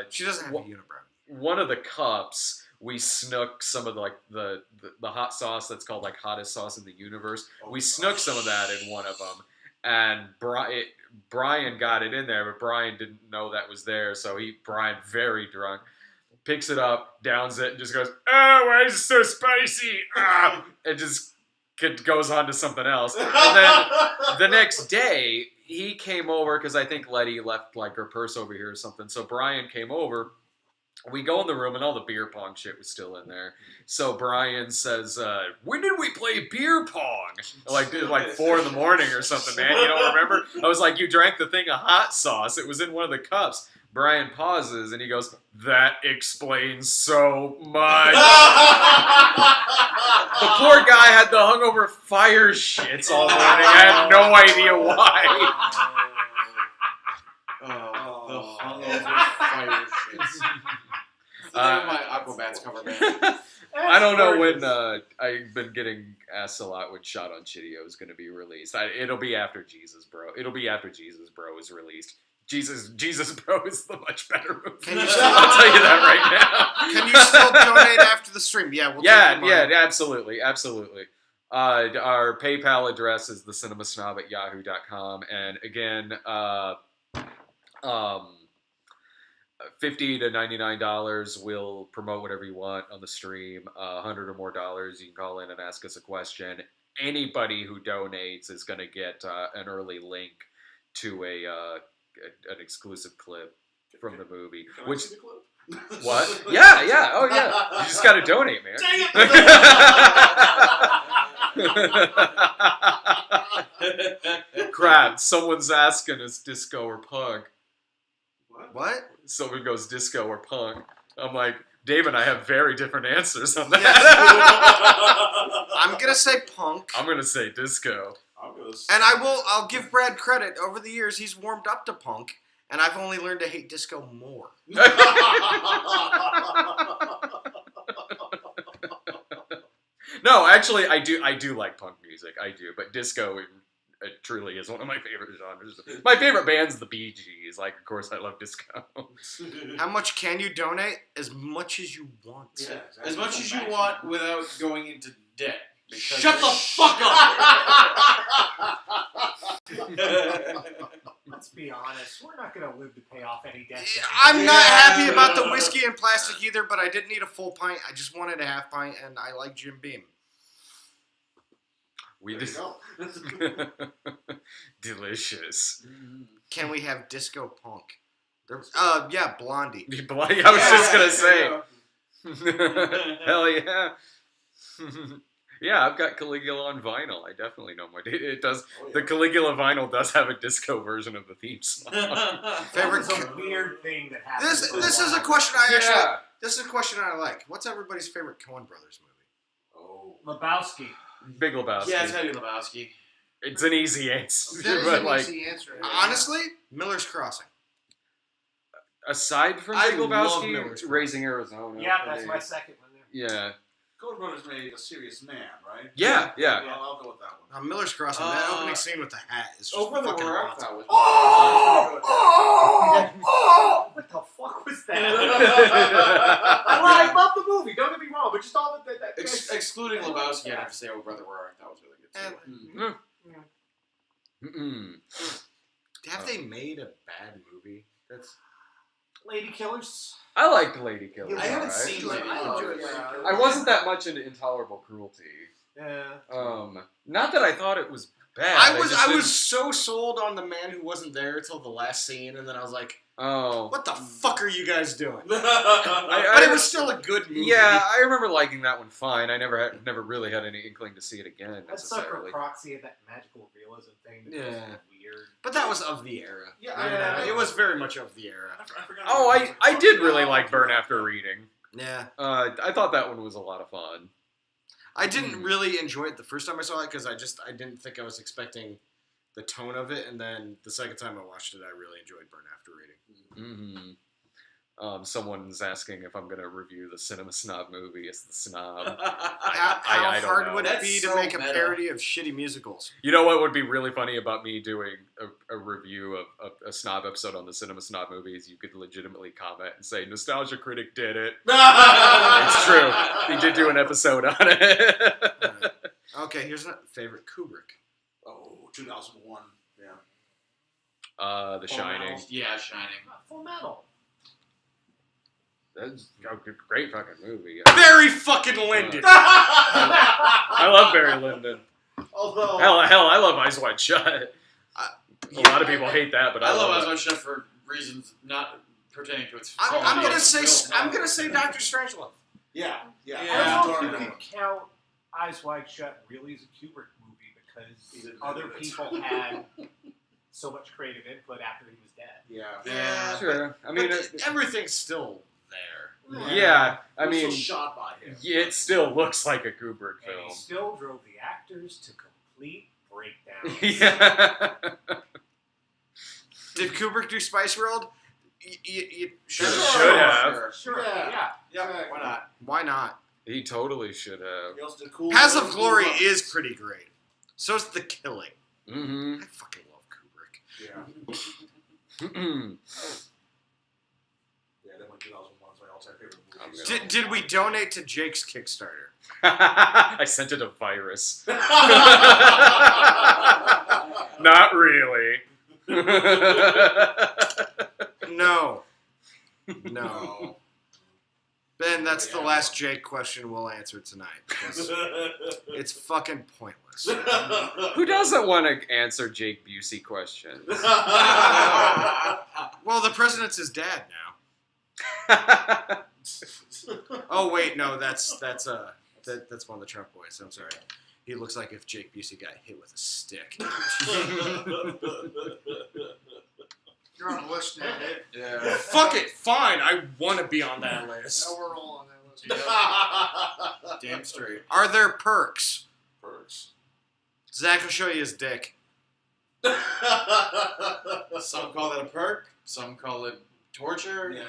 She doesn't have a unibrow. one of the cups. We snook some of the hot sauce that's called like hottest sauce in the universe. We snook some of that in one of them, and Brian got it in there, but Brian didn't know that was there. So Brian, very drunk, picks it up, downs it, and just goes, "Oh, why is it so spicy?" And just goes on to something else. And then the next day, he came over because I think Letty left like her purse over here or something. So Brian came over. We go in the room and all the beer pong shit was still in there. So Brian says, "When did we play beer pong?" Like 4 in the morning or something, man. You don't remember? I was like, "You drank the thing of hot sauce. It was in one of the cups." Brian pauses and he goes, "That explains so much." The poor guy had the hungover fire shits all morning. I had no idea why. The hungover fire shits. My Aquabats cover band. I don't know when I've been getting asked a lot when Shot on Chitio is going to be released. It'll be after Jesus Bro. It'll be after Jesus Bro is released. Jesus Bro is the much better movie. I'll tell you that right now. Can you still donate after the stream? Yeah, we'll take your money. absolutely. Our PayPal address is thecinemasnob@yahoo.com, and again, $50 to $99 will promote whatever you want on the stream. $100 or more, you can call in and ask us a question. Anybody who donates is going to get an early link to an exclusive clip from the movie. Can I see the clip? What? Yeah. Oh yeah. You just got to donate, man. Dang it! Crap! Someone's asking us disco or punk. What? Someone goes disco or punk. I'm like, Dave and I have very different answers on that. I'm gonna say punk. I'm gonna say disco. And I'll give Brad credit. Over the years, he's warmed up to punk, and I've only learned to hate disco more. No, actually, I do like punk music. I do, but disco it truly is one of my favorite genres. My favorite band's the Bee Gees. Like, of course, I love disco. How much can you donate? As much as you want. Yeah, as much as you want without going into debt. Shut the fuck up! Let's be honest. We're not going to live to pay off any debt. I'm not happy about the whiskey and plastic either, but I didn't need a full pint. I just wanted a half pint, and I like Jim Beam. We just delicious. Can we have disco punk? Yeah, Blondie. I was just gonna say. Hell yeah. Yeah, I've got Caligula on vinyl. I definitely know my. It does. The Caligula vinyl does have a disco version of the theme song. Favorite. It's a weird thing that happens. This is a question I actually. This is a question I like. What's everybody's favorite Coen Brothers movie? Lebowski. Big Lebowski. Yeah, Teddy Lebowski. It's an easy answer, That is but an like easy answer. Honestly, Miller's Crossing. aside from I Big love Lebowski, Miller's Crossing. Raising Arizona. Yeah, for that's me. my second one there. Yeah, Coen Brothers made A Serious Man, right? yeah. I'll go with that one. Miller's Crossing. That opening scene with the hat is just Over the fucking Rock, awesome. that was. What the fuck was that? I love the movie. Don't get me wrong, but just all that. Excluding Lebowski, I'd have to say Oh Brother Where Art Thou was really good too. Have they made a bad movie? That's Lady Killers. I liked Lady Killers. I haven't alright. seen Lady Killers. I wasn't that much into Intolerable Cruelty. Yeah. Not that I thought it was bad. I was just didn't- so sold on the man who wasn't there until the last scene, and then I was like, Oh. "What the fuck are you guys doing?" But I it was still a good movie. Yeah, I remember liking that one fine. I never really had any inkling to see it again That sucker necessarily. proxy of that magical realism thing. That Yeah. was weird. But that was of the era. Yeah. It was very much of the era. I forgot Oh, about I did really like Burn After Reading. Yeah. I thought that one was a lot of fun. I didn't really enjoy it the first time I saw it because I didn't think I was expecting the tone of it, and then the second time I watched it, I really enjoyed Burn After Reading. Someone's asking if I'm going to review the Cinema Snob movie as the snob. How I don't hard know. would it That's be to so make a meta. parody of shitty musicals? You know what would be really funny about me doing a review of a snob episode on the Cinema Snob movies? You could legitimately comment and say, Nostalgia Critic did it. It's true. He did do an episode on it. Right. Okay, here's my favorite Kubrick. Oh, 2001. Yeah. The Shining. Yeah, Shining. Full Metal. That's a great fucking movie. Barry fucking Lyndon. I love Barry Lyndon. Although Hell, I love Eyes Wide Shut. A lot of people hate that, but I love it. Eyes Wide Shut for reasons not pertaining to its. I'm quality gonna as a say film. I'm gonna say Dr. Strangelove. yeah. Yeah. I don't know if you Dark can Knight. count Eyes Wide Shut really as a Kubrick movie He because didn't other do it. people had so much creative input after he was dead. Yeah. Yeah. Sure. I mean, But everything's still there. yeah. I Also mean, shot by him. it still looks like a Kubrick And film. he still drove the actors to complete breakdown. Yeah. Did Kubrick do Spice World? Should have. Sure. Yeah. Yeah. Why not? Why not? He totally should have. He also did Cool Paths Runnings, of Cool Glory Runnings. is pretty great. So's The Killing. Mm-hmm. I fucking love Kubrick. Yeah. Yeah, that went 2001. So my all-time favorite I'm movie. gonna- Did we donate to Jake's Kickstarter? I sent it a virus. Not really. No. No. Ben, that's the last Jake question we'll answer tonight because it's fucking pointless. Who doesn't want to answer Jake Busey questions? Well, the president's his dad now. Oh wait, no, that's one of the Trump boys. I'm sorry. He looks like if Jake Busey got hit with a stick. You're on the list now, Dave. Yeah. Fuck it, fine. I want to be on that list. Now we're all on that list. Damn straight. Are there perks? Perks. Zach will show you his dick. Some call it a perk. Some call it torture. Yeah.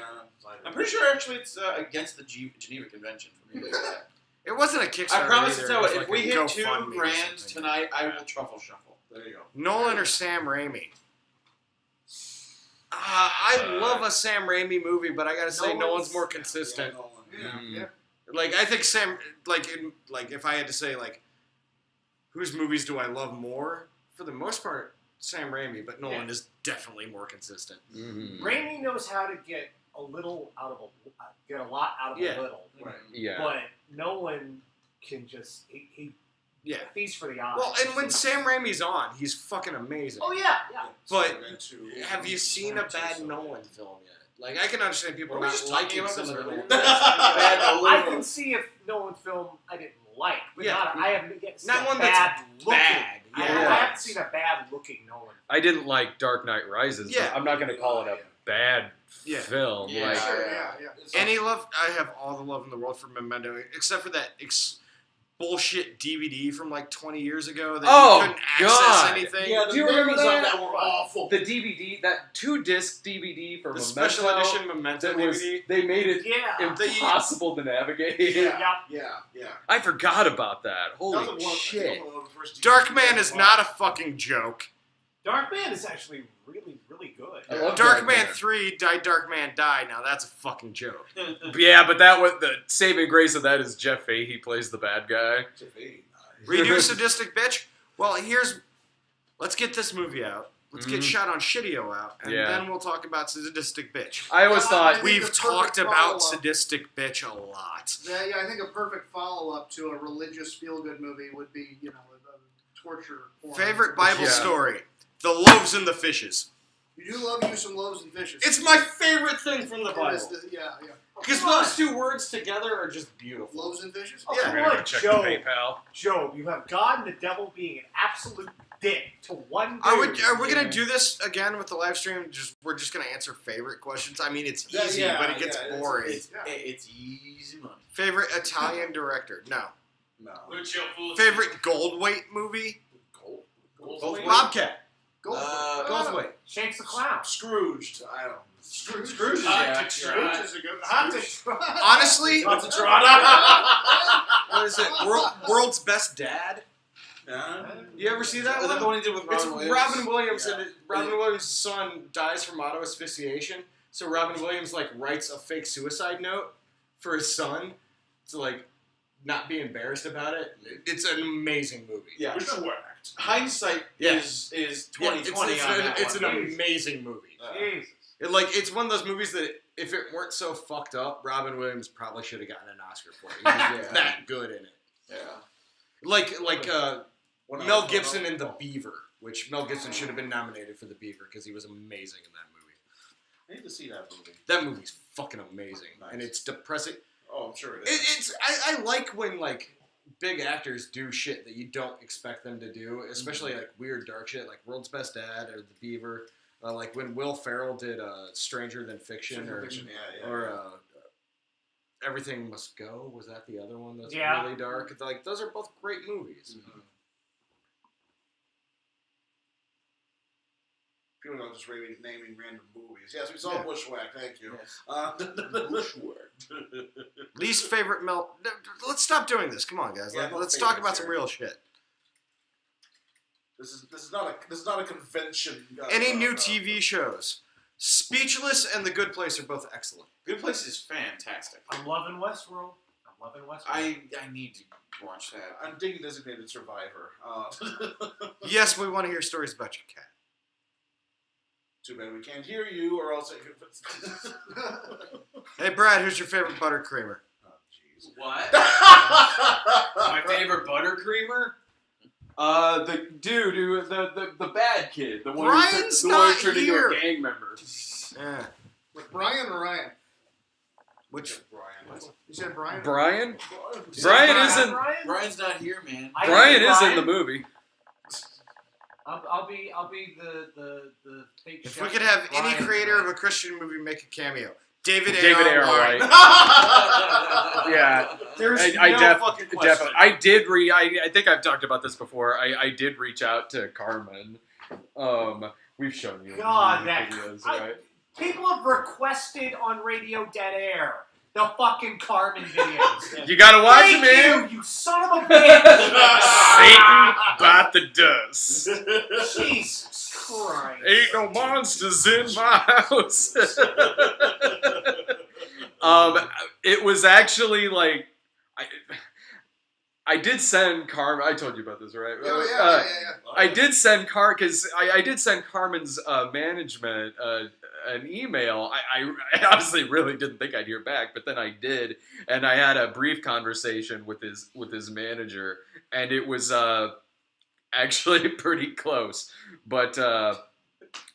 I'm pretty sure actually it's against the Geneva Convention for me to do that. It wasn't a Kickstarter. I promise either. to tell It was you, like if we a hit GoFundMe or $2,000 something. tonight, I will truffle shuffle. There you go. Nolan or Sam Raimi? I love a Sam Raimi movie, but I gotta say, Nolan's more consistent. Yeah, Nolan. Yeah. Like I think Sam, if I had to say whose movies do I love more? For the most part, Sam Raimi, but Nolan Yeah. is definitely more consistent. Mhm. Raimi knows how to get a little out of get a lot out of Yeah. a little. Right. Yeah. But Nolan can just he Yeah. feasts for the eyes. Well, and when Sam Raimi's on, he's fucking amazing. Oh yeah, yeah. But Spider-Man 2. have you seen a bad Nolan film yet? Like, I can understand people Were we not just talking liking about some this of earlier? the I can see if Nolan film I didn't like, but Yeah. I haven't yet seen Not a one bad that's looking. bad. I Yeah. haven't seen a bad looking Nolan. I didn't like Dark Knight Rises. Yeah. But I'm not going to call it a bad Yeah. film. Yeah. Like, Sure, yeah. Any love? I have all the love in the world for Memento, except for that bullshit DVD from like 20 years ago that Oh, you couldn't access God. anything. Yeah, the Do you remember memories of that? that were awful. The DVD, that 2-disc DVD from The Memento, special edition Memento that was, DVD. they made it Yeah. impossible to navigate. Yeah. I forgot about that. That Holy was one of shit. the first Darkman is DVDs. not a fucking joke. Darkman is actually really, really good. I love Darkman Darkman. 3, Darkman Die. Now that's a fucking joke. Yeah, but that was the saving grace of that is Jeff Fahey plays the bad guy. Redo Sadistic Bitch? Well, let's get this movie out. Let's get Mhm. Shot on Shitio out, and Yeah. then we'll talk about Sadistic Bitch. I always I thought think We've the perfect talked about follow-up- Sadistic Bitch a lot. Yeah, I think a perfect follow-up to a religious feel-good movie would be, a torture porn. Favorite Bible Yeah. story: The Loaves and the Fishes. You do love you some loaves and fishes. It's my favorite thing from the It is Bible. yeah. Because those two words together are just beautiful. Loaves and fishes? Oh, Yeah. come I'm gonna on, check Job. the PayPal. Job, you have God and the devil being an absolute dick to one Are we dude. gonna do this again with the live stream? We're just gonna answer favorite questions. I mean, it's easy, but it gets boring. It's easy money. Favorite Italian director? No. No. Favorite Goldweight movie? Goldweight? Bobcat. Goldweight. Shanks the Clown. Scrooged. I don't know. Scrooge, Scrooge yeah. is a good. Hot to try. Honestly, Hot to try. what is it? World's Best Dad. You ever see that Is that one? the one he did with It's Robin Williams? Robin Williams, Yeah. and Robin Williams' son dies from auto asphyxiation. So Robin Williams writes a fake suicide note for his son to not be embarrassed about it. It's an amazing movie. Yeah. Which worked. Hindsight Yeah. is 2020 it's on an, that it's one. an amazing movie. Jesus. It's one of those movies that if it weren't so fucked up, Robin Williams probably should have gotten an Oscar for it. He was Yeah. that good in it. Yeah. When I Mel was Gibson growing in up. The Beaver, which Mel Gibson should have been nominated for The Beaver because he was amazing in that movie. I need to see that movie. That movie's fucking amazing, and Nice. it's depressing. Oh, I'm sure it is. I like when big actors do shit that you don't expect them to do, especially weird dark shit like World's Best Dad or The Beaver, like when Will Ferrell did Stranger Than Fiction or Everything Must Go. Was that the other one that's really dark? Those are both great movies. Mm-hmm. People are just really naming random movies. Yes, we saw Yeah. Bushwhack. Thank you. Yes. Bushwhack. Least favorite Mel. Let's stop doing this. Come on, guys. Yeah, no Let's talk favorites about some here. real shit. This is not a convention. Any new TV shows? Speechless and The Good Place are both excellent. Good Place is fantastic. I'm loving Westworld. I need to watch that. I'm digging Designated Survivor. Yes, we want to hear stories about your cat. Too bad we can't hear you, or else. Hey, Brad, who's your favorite buttercreamer? Oh, jeez. What? My favorite buttercreamer? The dude who the bad kid, the one Brian's who not turned here. into a gang member. Yeah. With Brian or Ryan? Which? Brian. You said Brian? Brian? Is Brian that isn't. Brian's not here, man. Brian is in the movie. I'll be the fake If chef we could have any Brian creator of tonight. a Christian movie make a cameo, David David A.R. A.R. White. White. Yeah. There's I no fucking question. definitely. I did I think I've talked about this before. I did reach out to Carmen. We've shown you God, the that videos, I- right? People have requested on Radio Dead Air the fucking Carmen videos. You gotta watch Thank them, man. you son of a bitch! Satan bite the dust. Jesus Christ. Ain't no monsters in my house. It was actually I did send Carmen. I told you about this, right? Yeah. I did send I did send Carmen's management an email. I honestly really didn't think I'd hear back, but then I did, and I had a brief conversation with his manager, and it was actually pretty close, but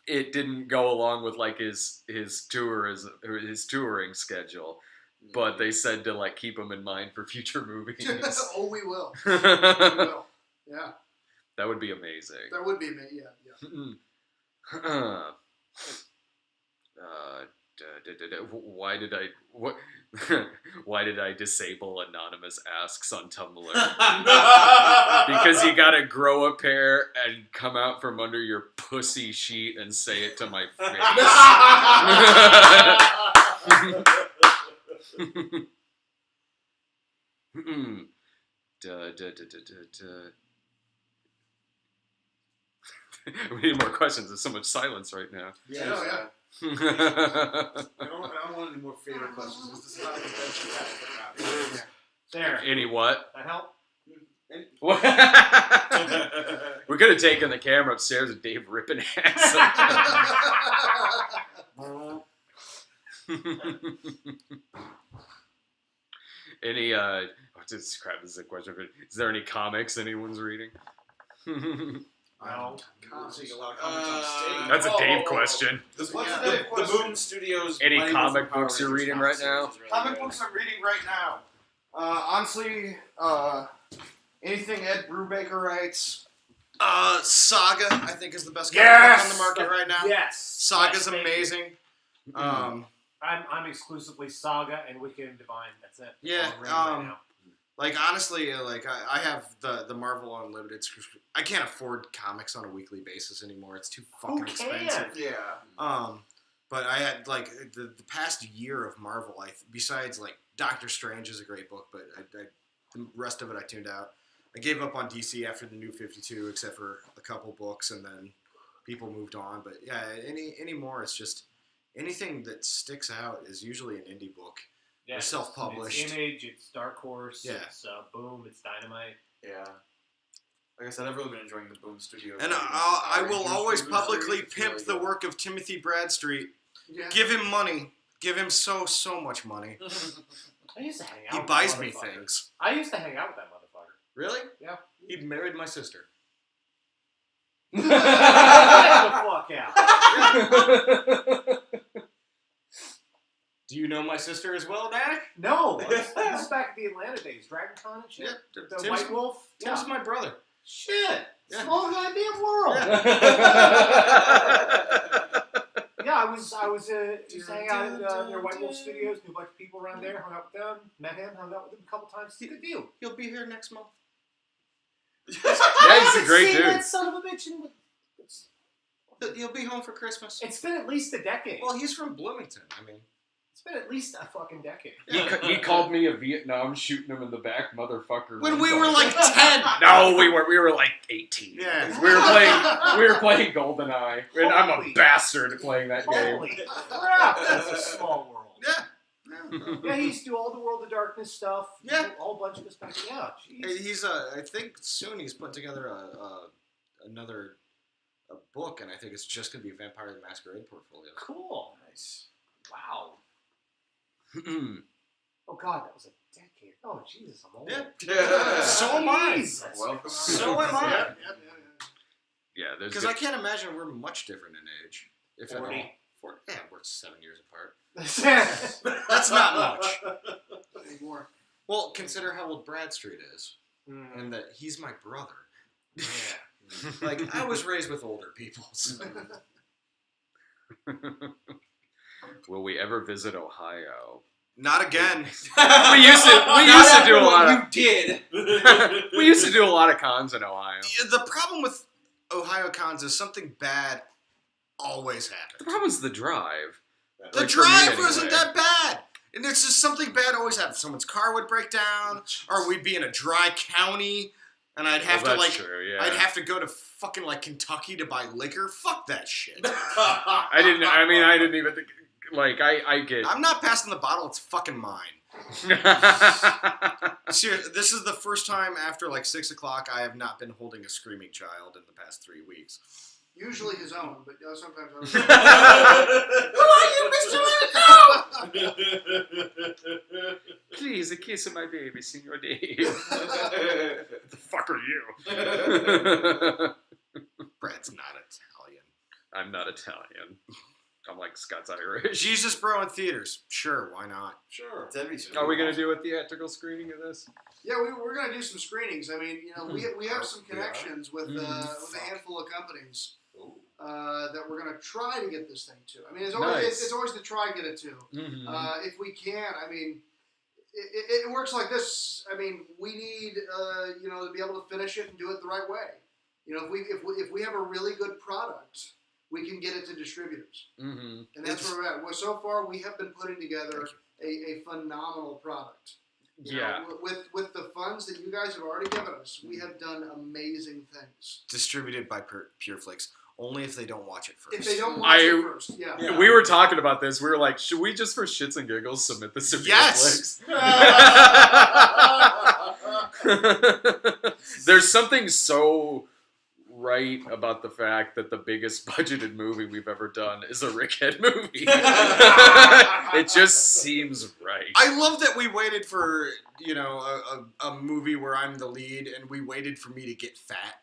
it didn't go along with his touring schedule. But they said to keep him in mind for future movies. Oh, we will. We will. Yeah. That would be amazing. That would be me. Yeah. Why did I what? Why did I disable anonymous asks on Tumblr? Because you gotta grow a pair and come out from under your pussy sheet and say it to my face. We need more questions. There's so much silence right now. Yeah. Yeah. I don't want any more favorite questions. This is not a convention. There. Any what? That help? We could have taken the camera upstairs and Dave ripping ass. Any just crap, this is a question, but is there any comics anyone's reading? No. Seeing a lot of comments on stage. That's a Dave question. The Dave question? Boom Studios. Any Mighty comic Morphin Power books you're Rangers reading comic right now? series is really Comic good. books I'm reading right now. Honestly, anything Ed Brubaker writes. Saga, I think, is the best Yes! comic book on the market right now. Yes. Saga's Yes, thank you. amazing. I'm exclusively Saga and Wicked and Divine. That's it. That's Yeah, all I'm reading right now. Like, honestly, like, I have the Marvel Unlimited subscription. I can't afford comics on a weekly basis anymore. It's too fucking Who can? expensive. Yeah. But I had, like, the past year of Marvel, besides, like, Doctor Strange is a great book, but the rest of it I tuned out. I gave up on DC after the New 52, except for a couple books, and then people moved on. But, yeah, anymore, it's just anything that sticks out is usually an indie book. Yeah, They're self-published. It's Image, it's Dark Horse, Yeah. it's Boom, it's Dynamite. Yeah. Like I said, I've really been enjoying the Boom Studios. And lately. I will Rangers always reboot publicly series, it's pimp really the good. work of Timothy Bradstreet. Yeah. Give him money. Give him so much money. I used to hang out He with buys that me motherfucker. things. I used to hang out with that motherfucker. Really? Yeah. He married my sister. Get the fuck out. Do you know my sister as well, Dak? No, this is back in the Atlanta days. Dragon Con and shit. Yeah. The Tim's, White Wolf. Tim's Yeah. my brother. Shit. Yeah. Small goddamn world. Yeah, I was used to hang out at near White Wolf Studios, knew a bunch of people around there, hung out with them, met him, hung out with him a couple times. It's a good view. He'll be here next month. Yeah, he's a great seen dude. that son of a bitch He'll be home for Christmas. it's been at least a decade. Well, he's from Bloomington. I mean, It's been at least a fucking decade. He called me a Vietnam shooting him in the back motherfucker. when one we time. were like 10. No, we were like 18. Yeah. We were playing GoldenEye, and I'm a Holy- bastard at playing that game. Holy crap, that's a small world. Yeah. Yeah, he used to do all the World of Darkness stuff. Yeah. A whole bunch of this back. Yeah, jeez. He's I think soon he's putting together another book, and I think it's just gonna be a Vampire the Masquerade portfolio. Cool. Nice. Wow. Oh God, that was a decade. Oh Jesus, I'm old. Yeah. So am I. Jesus. Welcome. So am I. Yeah, there's Because I can't imagine we're much different in age, if at all. 40. Yeah, we're 7 years apart. That's not much. Anymore. Well, consider how old Bradstreet is, Mm, and that he's my brother. yeah. Like, I was raised with older people. So. Will we ever visit Ohio? Not again. We used to do a lot of You did. we used to do a lot of cons in Ohio. The problem with Ohio cons is something bad always The happens. problem is the drive. The Like, for me drive anyway. wasn't that bad. And it's just something bad always happens. Someone's car would break down, or we'd be in a dry county, and I'd have Well, to that's like, true, yeah. I'd have to go to fucking like Kentucky to buy liquor. Fuck that shit. I didn't even think. Like I get. I'm not passing the bottle. It's fucking mine. Seriously, this is the first time after like 6 o'clock I have not been holding a screaming child in the past 3 weeks. Usually his own, but sometimes others. Please, a kiss of my baby, Senor Dave. What the fuck are you? Brad's not Italian. I'm not Italian. I'm like Scots Irish. Jesus Bro in theaters. Sure, why not? Sure. That'd be sweet. Are we gonna do a theatrical screening of this? Yeah, we're gonna do some screenings. I mean, we have some connections with a handful of companies. that we're going to try to get this thing to. I mean, it's always Nice. it's always to try and get it to. Mm-hmm. If we can, I mean, it works like this. I mean, we need to be able to finish it and do it the right way. You know, if we have a really good product, we can get it to distributors, Mm-hmm. and that's where we're at. Well, so far we have been putting together a phenomenal product. You know, with the funds that you guys have already given us, we have done amazing things. Distributed by Pureflix. Only if they don't watch it first. If they don't watch it first, Yeah. We were talking about this. We were like, should we just for shits and giggles submit this to Yes! Netflix? There's something so right about the fact that the biggest budgeted movie we've ever done is a Rickhead movie. It just seems right. I love that we waited for, a movie where I'm the lead, and we waited for me to get fat.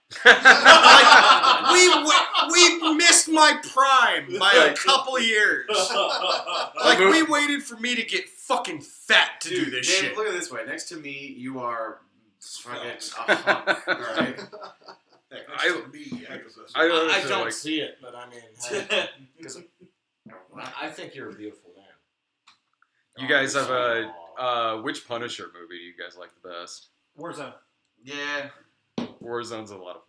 We missed my prime by a couple years. We waited for me to get fucking fat to do this Dave, shit. look at it this way. Next to me, you are fucking a hunk, alright? I don't like, see it, but I mean, I think you're a beautiful man. you guys have which Punisher movie do you guys like the best? Warzone. Yeah. Warzone's a lot of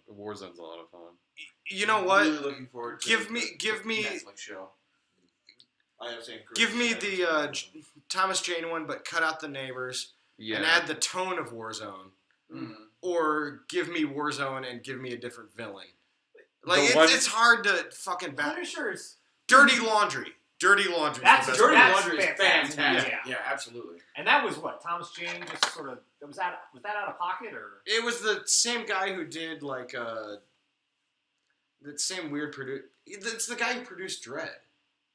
fun. You know what? Really looking forward to Give me Netflix show. I have seen Chris. Give me the Thomas Jane one, but cut out the neighbors Yeah. and add the tone of Warzone. Mm. Or give me Warzone and give me a different villain. It's hard to fucking balance. Punisher's. Dirty Laundry. Dirty Laundry. That's the best Dirty one. That's Laundry is fantastic. fantastic. Yeah. Yeah, absolutely. And that was what Thomas Jane just sort of was that out of pocket or? It was the same guy who did that same weird produce. It's the guy who produced Dread.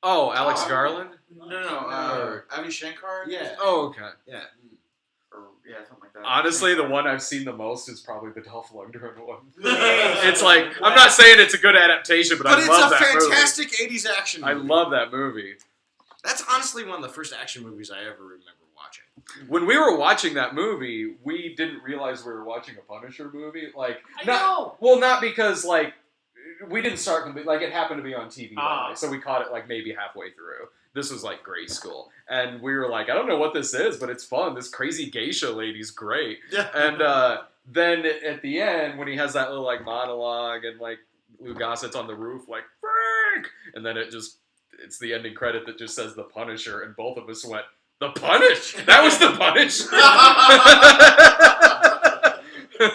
Oh, Alex Garland? No. Avi Shankar? Yeah. Oh, okay. Yeah. Or, something like that. Honestly, the one I've seen the most is probably the Dolph Lundgren one. Yeah. It's like, I'm not saying it's a good adaptation, but I But love it's a that fantastic 80s action movie. I movie. love that movie. That's honestly one of the first action movies I ever remember watching. When we were watching that movie, we didn't realize we were watching a Punisher movie. I know. Well, not because, we didn't start, it happened to be on TV that way, so we caught it, maybe halfway through. This was, grade school. And we were like, I don't know what this is, but it's fun. This crazy geisha lady's great. Yeah. And then at the end, when he has that little, monologue, and, Lou Gossett's on the roof, Frank! And then it's the ending credit that just says The Punisher, and both of us went, The Punish? That was The Punish? No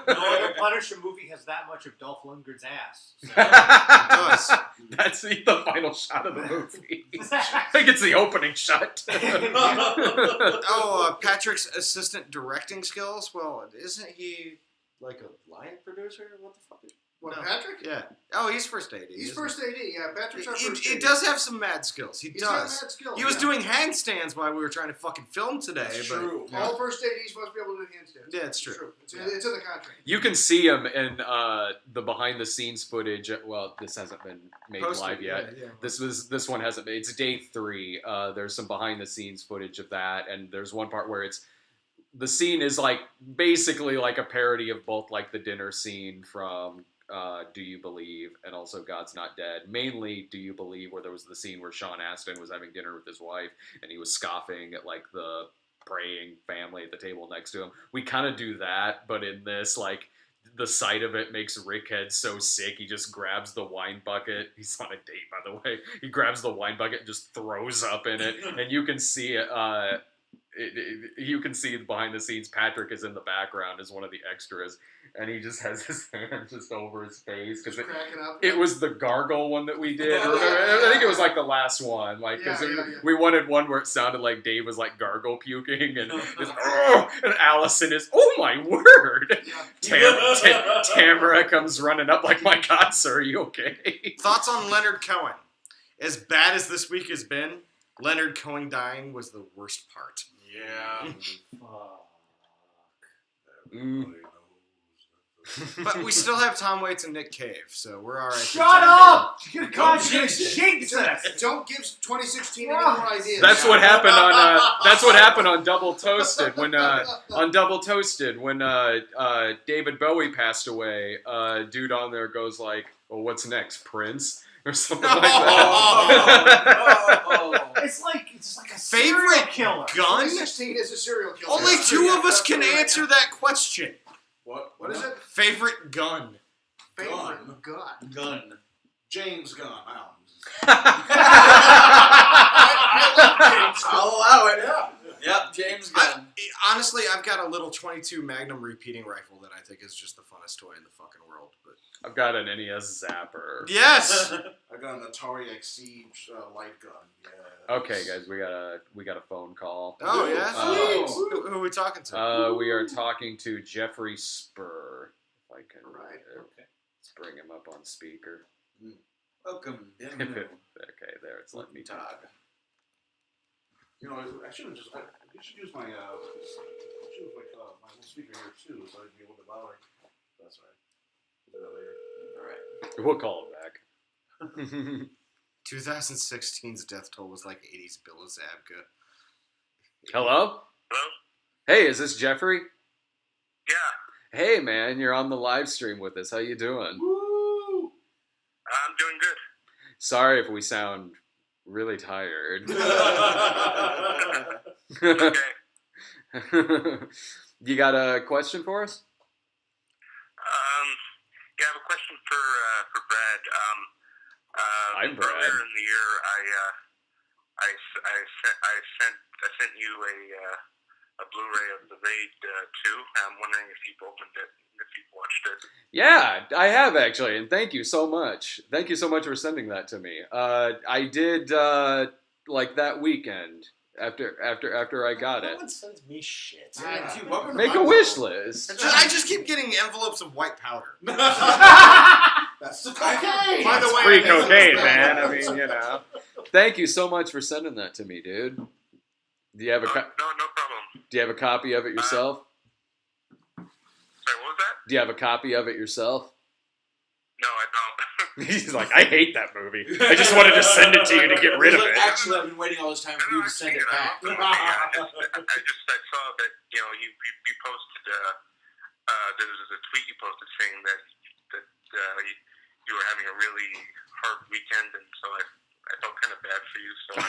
other Punisher movie has that much of Dolph Lundgren's ass. So. That's the final shot of the movie. I think it's the opening shot. Patrick's assistant directing skills? Well, isn't he a line producer? What the fuck? What, No. Patrick? Yeah. Oh, he's first AD. He's first AD. Yeah, Patrick's our first He AD. does have some mad skills. He He's got does. mad skills. He was yeah. doing handstands while we were trying to fucking film today. That's but true. All first ADs must be able to do handstands. Yeah, it's true. It's in the contract. You can see him in the behind the scenes footage. Well, this hasn't been made Posted, live yet. yeah. This one hasn't been. It's day 3. There's some behind the scenes footage of that, and there's one part where the scene is basically a parody of both the dinner scene from Do You Believe and also God's Not Dead. Mainly Do You Believe, where there was the scene where Sean Astin was having dinner with his wife and he was scoffing at the praying family at the table next to him. We kind of do that, but in this the sight of it makes Rickhead so sick, he just grabs the wine bucket. He's on a date, by the way. He grabs the wine bucket and just throws up in it, and you can see it. You can see behind the scenes, Patrick is in the background as one of the extras, and he just has his hand just over his face because Cracking up. it was the gargle one that we did. I think it was the last one, because Yeah. we wanted one where it sounded like Dave was gargle puking, and and Allison is, oh my word. Yeah. Tamara comes running up like, my God, sir, are you okay? Thoughts on Leonard Cohen? As bad as this week has been, Leonard Cohen dying was the worst part. Yeah. But we still have Tom Waits and Nick Cave, so we're all right. Shut up! Good God, jinx us! Don't give 2016 any more ideas. That's what happened on. That's what happened on Double Toasted when David Bowie passed away. Dude on there goes well, what's next, Prince or something like that. It's like a Favorite serial killer. gun? 2016 is a serial killer. Only Yeah. two of us can Right now. answer that question. What What is it? Favorite gun? Favorite gun. Gun. James Gunn. I'll allow it. Yeah. Yep, James Gunn. Honestly, I've got a little .22 Magnum repeating rifle that I think is just the funnest toy in the fucking world. But I've got an NES Zapper. yes, I got an Atari XC light gun. Yeah. Okay, guys, we got a phone call. oh yeah. Sweet. Who are we talking to? We are talking to Jeffrey Spur. If I can, Right. let's bring him up on speaker. Welcome. Okay, there. It's letting me talk. You know, I should have just. I should use my. My little speaker here too, so it'd be a little bit louder. That's all right. We'll do that later. All right. We'll call him back. 2016's death toll was like 80s Bill Zabka. Hello? Hello? Hey, is this Jeffrey? Yeah, Hey, man, you're on the live stream with us. How you doing? Woo! I'm doing good. Sorry if we sound really tired. Okay. You got a question for us? Yeah, I have a question for Brad. I'm Brad. Earlier in the year, I sent you a Blu-ray of The Raid 2. I'm wondering if you've opened it, if you've watched it. Yeah, I have actually, and thank you so much. Thank you so much for sending that to me. I did like that weekend after I got No it. one sends me shit. Yeah, dude, welcome to Make my a wish world. list. I just keep getting envelopes of white powder. That's the cocaine. By the way, Free that's- cocaine, man. I mean, you know. Thank you so much for sending that to me, dude. Do you have a No problem. Do you have a copy of it yourself? Sorry, what was that? Do you have a copy of it yourself? No, I don't. He's like, I hate that movie. I just wanted to send it to you to get rid of He's like, it. Actually, I've been waiting all this time for you to I've send seen it back. I saw that you posted there was a tweet you posted saying that you were having a really hard weekend, and so I felt kind of bad for you, so I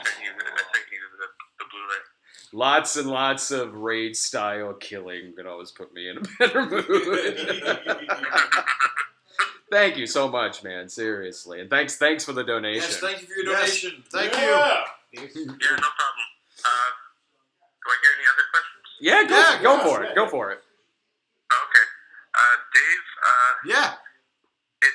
sent you the Blu-ray. Lots and lots of raid style killing can always put me in a better mood. Thank you so much, man. Seriously, and thanks for the donation. Yes, thank you for your Yes. donation. Thank Yeah. Uh, Yeah, no problem. Do I get any other questions? Yeah, go for it. yeah. Go for it. Okay. Dave, Yeah. it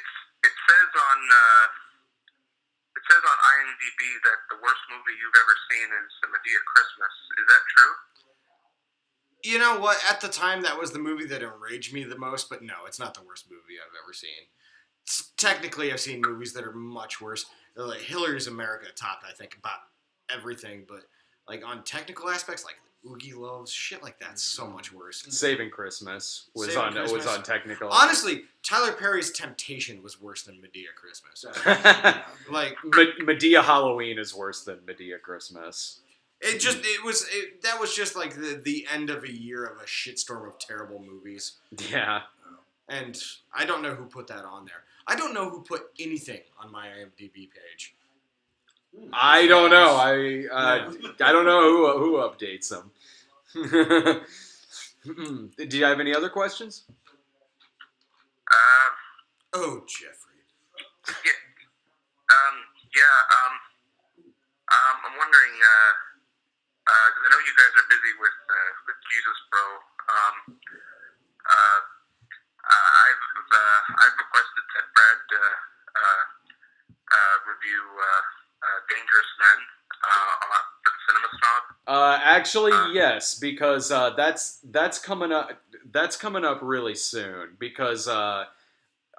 says on IMDb that the worst movie you've ever seen is The Medea Christmas. Is that true? You know what? At the time, that was the movie that enraged me the most, but no, it's not the worst movie I've ever seen. Technically, I've seen movies that are much worse. Like Hillary's America topped, I think, about everything, but like on technical aspects, like Oogie Loves, shit like that's so much worse. Saving Christmas was Saving on Christmas. was on technical. Honestly, Tyler Perry's Temptation was worse than Medea Christmas. Like Medea Halloween is worse than Medea Christmas. that was just like the end of a year of a shitstorm of terrible movies. Yeah. And I don't know who put that on there. I don't know who put anything on my IMDb page. I don't know. I don't know who updates them. Do you have any other questions? Oh, Jeffrey. I'm wondering, because I know you guys are busy with Jesus Bro. I've requested that Brad review Dangerous Men for the Cinema Snob. Actually, yes, because that's coming up. That's coming up really soon because on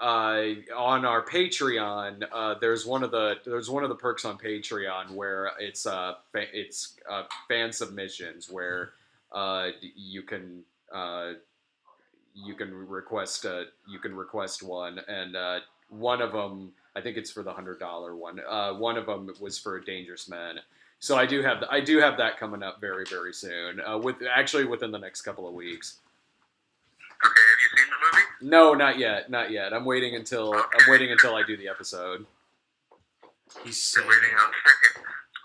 our Patreon, there's one of the perks on Patreon where it's fan submissions where you can request one, and one of them, I think it's for the $100 one. One of them was for Dangerous Men. So I do have that coming up very, very soon. Within the next couple of weeks. Okay, have you seen the the movie? No, not yet. Not yet. I'm waiting until I do the episode. He's You're waiting on it's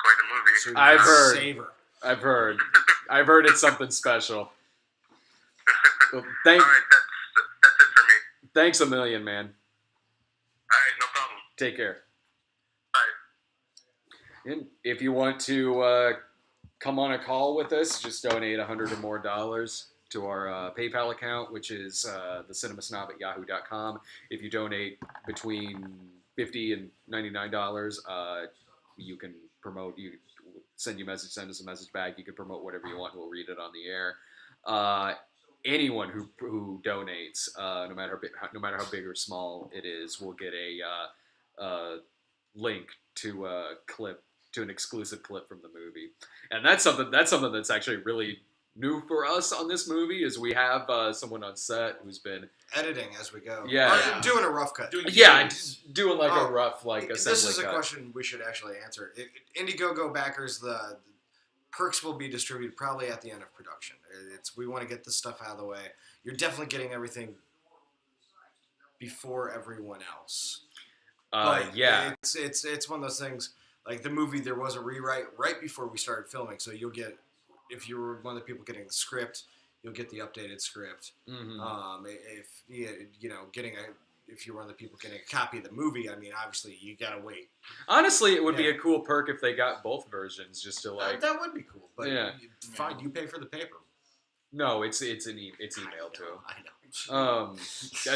quite a movie. So I've heard. Savor. I've heard it's something special. Well, All right, that's it for me. thanks a million, man. All right, no problem. Take care. Bye. And if you want to come on a call with us, just donate $100 or more to our PayPal account, which is thecinemasnob@yahoo.com. If you donate between $50 and $99, you can promote. You send us a message back. You can promote whatever you want. We'll read it on the air. Anyone who donates, no matter how big or small it is, will get a link to a clip, to an exclusive clip from the movie. And that's something that's actually really new for us on this movie, is we have someone on set who's been Editing as we go. Yeah. Or doing a rough cut. doing like a rough assembly This is a cut. question we should actually answer. Indiegogo backers, the perks will be distributed probably at the end of production. We want to get this stuff out of the way. You're definitely getting everything before everyone else. But Yeah. it's one of those things. Like the movie, there was a rewrite right before we started filming, so you'll get, if you were one of the people getting the script, you'll get the updated script. Mm-hmm. If you're one of the people getting a copy of the movie, I mean, obviously you gotta wait. Honestly, it would be a cool perk if they got both versions, just to like. That would be cool, but Yeah. fine, you pay for the paper. No, it's emailed to them. I know.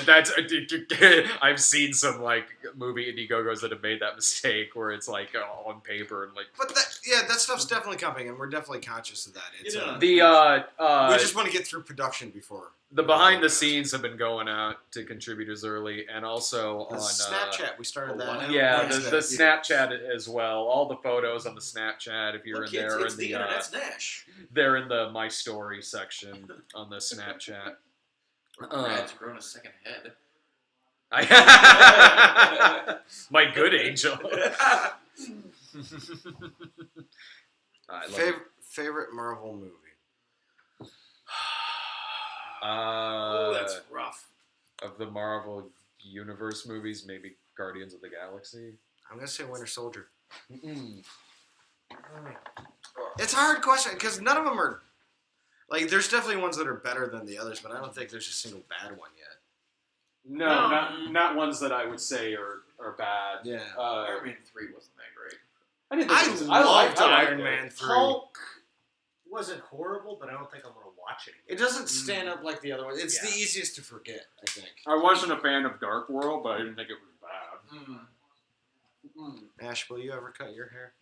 That's I've seen some like movie Indiegogos that have made that mistake where it's like on paper and like. But that stuff's definitely coming, and we're definitely conscious of that. It's The we just want to get through production before. the behind the scenes have been going out to contributors early, and also The on Snapchat, we started that. Yeah, Wednesday. the Snapchat as well. All the photos on the Snapchat, if you're Look, in there, it's the internet's Nash. they're in the My Story section on the Snapchat. Brad's grown a second head. My good angel. I love it. Favorite Marvel movie? Oh, that's rough. Of the Marvel Universe movies, maybe Guardians of the Galaxy. I'm gonna say Winter Soldier. Mm-mm. It's a hard question because none of them are like. There's definitely ones that are better than the others, but I don't think there's a single bad one yet. No, not ones that I would say are bad. Yeah. Iron Man 3 wasn't that great. I didn't think it was, I liked loved it. Iron Man 3. Hulk wasn't horrible, but I don't think I'm going to watch it. It doesn't stand up like the other ones. It's Yeah. the easiest to forget, I think. I wasn't a fan of Dark World, but I didn't think it was bad. Ash, will you ever cut your hair?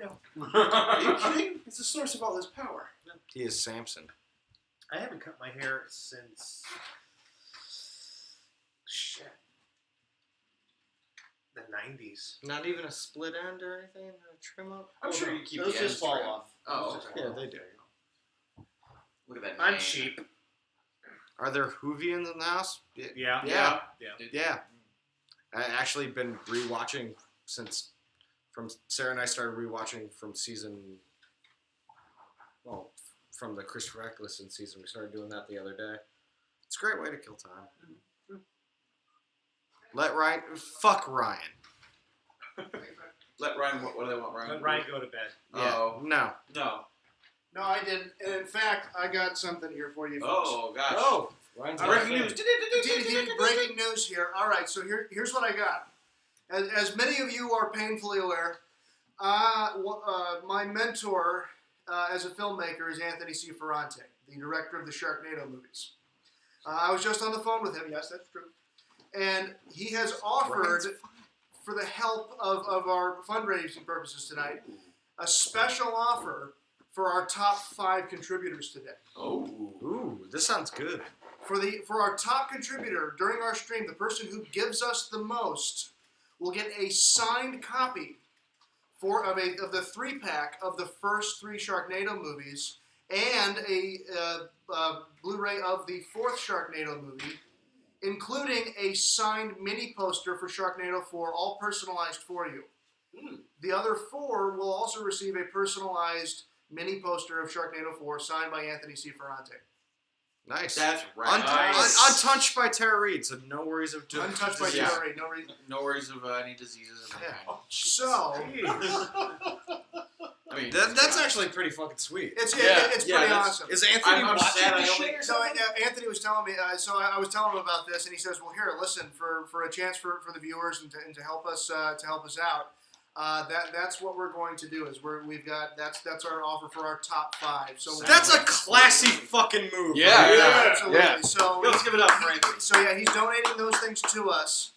Are you kidding? It's the source of all his power. He is Samson. I haven't cut my hair since the 90s. Not even a split end or anything? A trim up? I'm sure you keep Those the just ends fall trimmed. off. Oh, Those just okay. fall Yeah, they off. do. Look at that. I'm name. cheap. Are there Whovians in the house? Yeah. Yeah. Did- Yeah. I've actually been rewatching from Sarah and I started rewatching from from the Christopher Eccleston season. We started doing that the other day. It's a great way to kill time. Fuck Ryan. Let Ryan. What do they want Ryan? Let to Ryan do? go to bed. Yeah. Oh. No. No. No, I didn't. And in fact, I got something here for you. folks. Oh gosh. Oh. Ryan's Breaking got a news. Breaking news here. All right, so here's what I got. As many of you are painfully aware, my mentor as a filmmaker is Anthony C. Ferrante, the director of the Sharknado movies. I was just on the phone with him. Yes, that's true. And he has offered, for the help of our fundraising purposes tonight, a special offer for our top 5 contributors today. Oh. Ooh, this sounds good. For our top contributor during our stream, the person who gives us the most will get a signed copy of the 3-pack of the first 3 Sharknado movies and a Blu-ray of the 4th Sharknado movie, including a signed mini poster for Sharknado 4, all personalized for you. The other 4 will also receive a personalized mini poster of Sharknado 4 signed by Anthony C. Ferrante. Nice. That's right. Untouched by Tara Reid, so no worries of Untouched by Yeah. Tara Reid, no reason. No worries of any diseases of any Yeah. kind. So I mean, That's actually pretty fucking sweet. it's Yeah, pretty that's- awesome. Is Anthony I'm watching sad I this only- shit or So something? Anthony was telling me. So I was telling him about this, and he says, "Well, here, listen, for a chance for the viewers and to help us out, that's what we're going to do. Is we've got that's our offer for our top 5. So That's a classy fucking move. Yeah. right? absolutely. Yeah. So let's give it up for Anthony. So yeah, he's donating those things to us.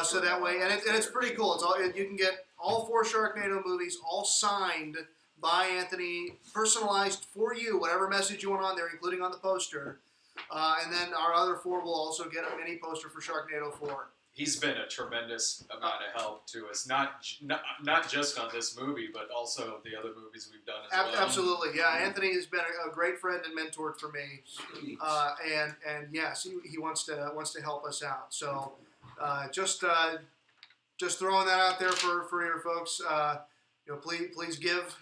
So that way, and it's pretty cool. It's all you can get all 4 Sharknado movies, all signed by Anthony, personalized for you, whatever message you want on there, including on the poster. And then our other 4 will also get a mini poster for Sharknado 4. He's been a tremendous amount of help to us, not just on this movie, but also the other movies we've done as well. Absolutely, yeah. Anthony has been a great friend and mentor for me, and yes, he wants to help us out. So just throwing that out there for your folks. Please give,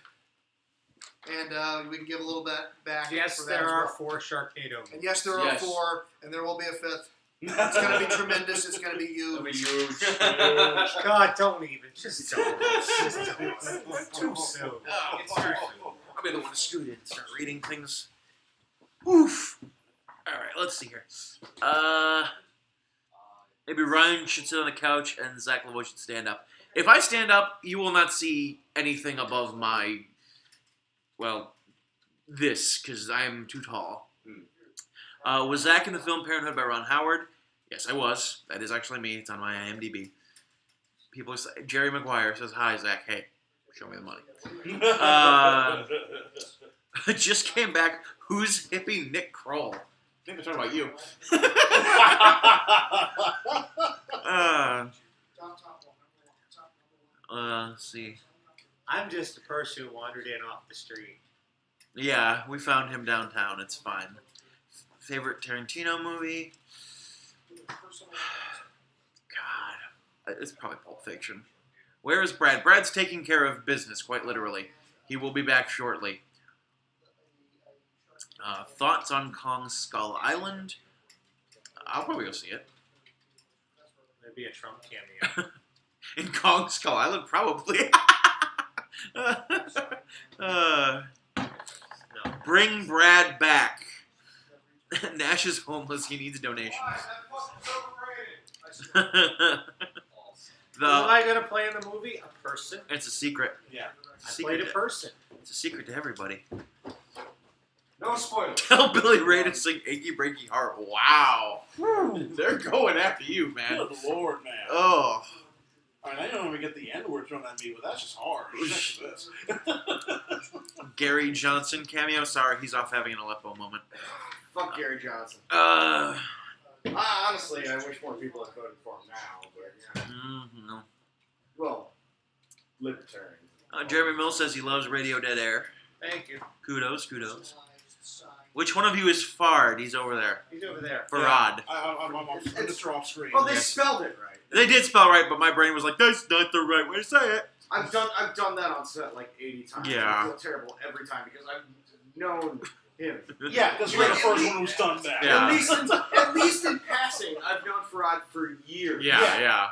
and we can give a little bit back. Yes, for that there as are well. 4 Sharknado. And yes, there are Yes. 4, and there will be a 5th. It's going to be tremendous. It's going to be It'll be huge. huge. God, don't even. Just don't. It's too soon. It's too soon. I'll be the one to scoot in and start reading things. Oof. All right, let's see here. Maybe Ryan should sit on the couch and Zach Lavoie should stand up. If I stand up, you will not see anything above my, this, because I'm too tall. Was Zach in the film Parenthood by Ron Howard? Yes, I was. That is actually me. It's on my IMDb. People say, Jerry Maguire says, "Hi, Zach. Hey, show me the money." Just came back. Who's hippie Nick Kroll? I think they're talking about you. Let's see. I'm just a person who wandered in off the street. Yeah, we found him downtown. It's fine. Favorite Tarantino movie? God, it's probably Pulp Fiction. Where is Brad? Brad's taking care of business, quite literally. He will be back shortly. Thoughts on Kong Skull Island? I'll probably go see it. Maybe a Trump cameo. In Kong Skull Island, probably. Bring Brad back. Nash is homeless. He needs donations. Who am I going to play in the movie? A person. It's a secret. Yeah. I Secret played a person. It's a secret to everybody. No spoilers. Tell Billy Ray to sing Achy Breaky Heart. Wow. They're going after you, man. Good Lord, man. Oh. I mean, I don't even get the N word thrown at me, but that's just harsh. That's Gary Johnson cameo. Sorry, he's off having an Aleppo moment. Fuck Gary Johnson. Honestly, I wish more people had voted for him now, but No. well, libertarian. Jeremy Mills says he loves Radio Dead Air. Thank you. Kudos. Which one of you is Fard? He's over there. He's over there. Farad. I'm just off screen. Well, they spelled it right. They did spell right, but my brain was like, that's not the right way to say it. I've done that on set like 80 times. Yeah. I feel terrible every time because I've known him. Yeah, because you're the first one who's done that. Yeah. At least in passing, I've known Farad for years. Yeah.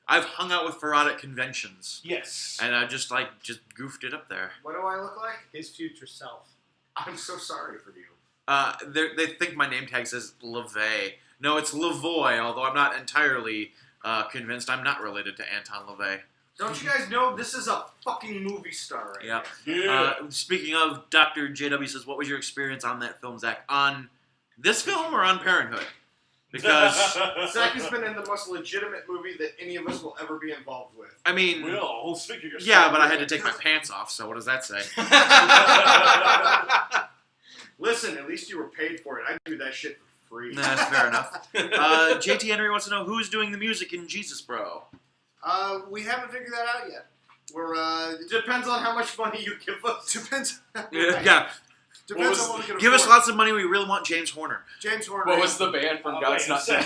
I've hung out with Farad at conventions. Yes. And I just goofed it up there. What do I look like? His future self. I'm so sorry for you. They think my name tag says LaVey. No, it's Lavoie, although I'm not entirely convinced I'm not related to Anton LaVey. Don't you guys know this is a fucking movie star right Yeah. Yeah. Speaking of, Dr. JW says, what was your experience on that film, Zach? On this film or on Parenthood? Because, Zach has been in the most legitimate movie that any of us will ever be involved with. I mean, Will, speak of yourself. yeah, but I had to take my pants off, so what does that say? Listen, at least you were paid for it. I do that shit for free. That's fair enough. JT Henry wants to know, who's doing the music in Jesus Bro? We haven't figured that out yet. We're It depends on how much money you give us. depends. Yeah. Depends on what we can Give us afford. lots of money, we really want James Horner. James Horner. What was the band from God's Not Dead?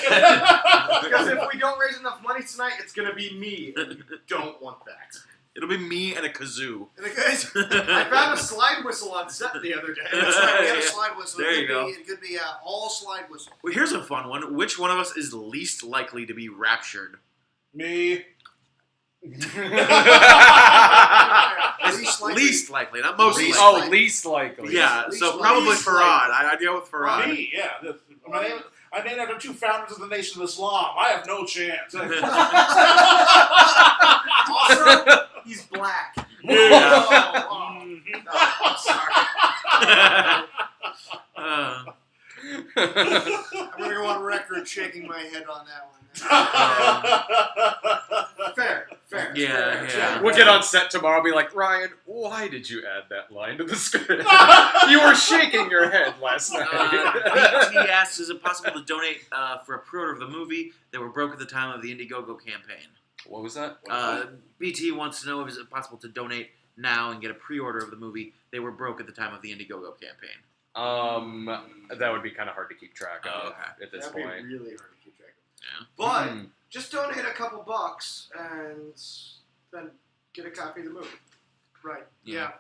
Because if we don't raise enough money tonight, it's going to be me. And you don't want that. It'll be me and a kazoo. And the guys, I found a slide whistle on set the other day. that's right, we have a slide whistle. There you go. It could be all slide whistle. Well, here's a fun one. Which one of us is least likely to be raptured? Me. Least likely, not most Least likely. likely. least likely. Yeah, Least so likely. probably Least Farad. I'd go with Farad. Me, yeah. I'm named after 2 founders of the Nation of Islam. I have no chance. Also, he's black. I'm gonna go on record shaking my head on that one. Fair. Yeah. We'll get on set tomorrow and be like, Ryan, why did you add that line to the script? You were shaking your head last night. BT asks, is it possible to donate for a pre-order of the movie? They were broke at the time of the Indiegogo campaign. What was that? BT wants to know if it's possible to donate now and get a pre-order of the movie. They were broke at the time of the Indiegogo campaign. That would be kind of hard to keep track of at this That'd point. be really hard to keep track of. Yeah. But Mhm. just donate a couple bucks and then get a copy of the movie. Right. Yeah.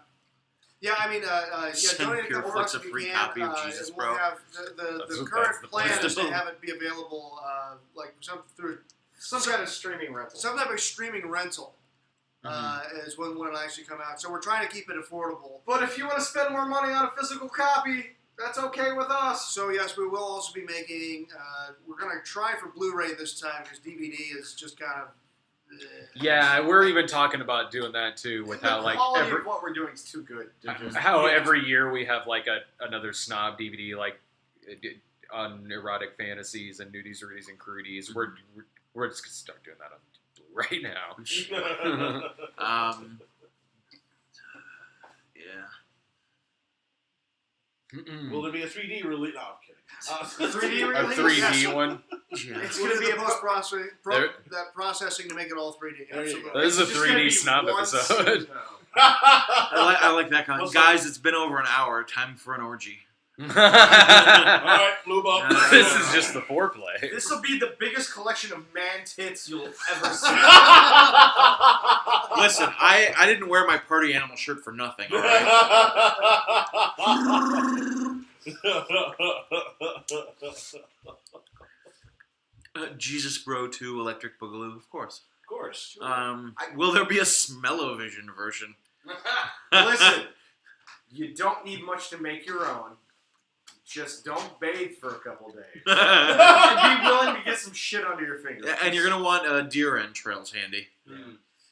Yeah, I mean, Send donate a Pure couple Flix bucks a if free you can. copy of Jesus, and we'll bro. have the That's current the plan plan. is to have it be available, through Some kind of streaming rental. some type of streaming rental. Is when it'll actually come out. So we're trying to keep it affordable. But if you want to spend more money on a physical copy, that's okay with us. So yes, we will also be making. We're gonna try for Blu-ray this time because DVD is just kind of. Yeah, we're even talking about doing that too, with how the like quality every of what we're doing is too good. To just, how every year we have like another snob DVD like on erotic fantasies and nudies, rudies, and crudies. We're just gonna start doing that on Blu-ray now. Yeah. Will there be a 3D release? No, I'm kidding. 3D A release? 3D one. Yeah. It's We're going to be a post processing There- that processing to make it all 3D. There you Absolutely. go. This is a It's just gonna 3D be snob one episode. scene, though. I like that kind. What's Guys, it's been over an hour. Time for an orgy. All right, lube up. This is just the foreplay. This will be the biggest collection of man tits you'll ever see. Listen, I didn't wear my party animal shirt for nothing. All right. Jesus Bro 2 Electric Boogaloo, of course. Of course. Will there be a Smell-O-Vision version? Listen, you don't need much to make your own. Just don't bathe for a couple days. And be willing to get some shit under your fingers. And you're gonna want deer entrails handy.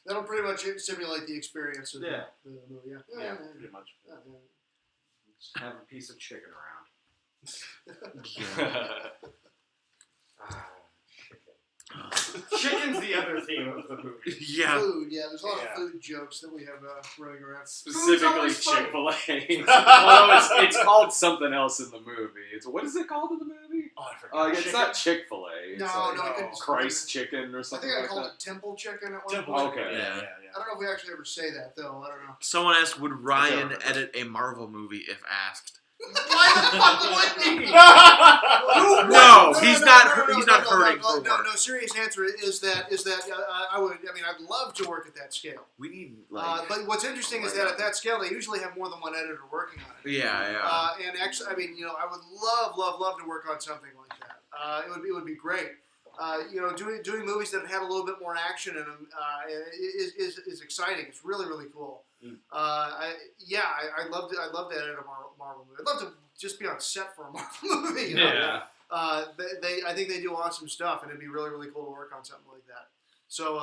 That'll pretty much simulate the experience of the movie. Yeah. Pretty much. Just have a piece of chicken around. Chicken's the other theme of the movie. Yeah. Food, there's a lot Yeah. of food jokes that we have running around. Specifically always fun. Chick-fil-A. Although it's called something else in the movie. What is it called in the movie? Oh, I forgot. It's not Chick-fil-A. It's No, like no, I couldn't. Christ chicken or I something think I like called that. it temple chicken at one Temple point. Okay. Yeah. I don't know if we actually ever say that though. I don't know. Someone asked, would Ryan over. edit a Marvel movie if asked? Why the fuck would he? No, he's not hurting for No, work. serious answer is that I would. I mean, I'd love to work at that scale. We need like But what's interesting is that at that scale, they usually have more than one editor working on it. yeah. And actually, I mean, I would love to work on something like that. It would be great. Doing movies that had a little bit more action in them is exciting. It's really cool. I'd love to edit a Marvel movie. I'd love to just be on set for a Marvel movie. Yeah. I think they do awesome stuff, and it'd be really cool to work on something like that. So,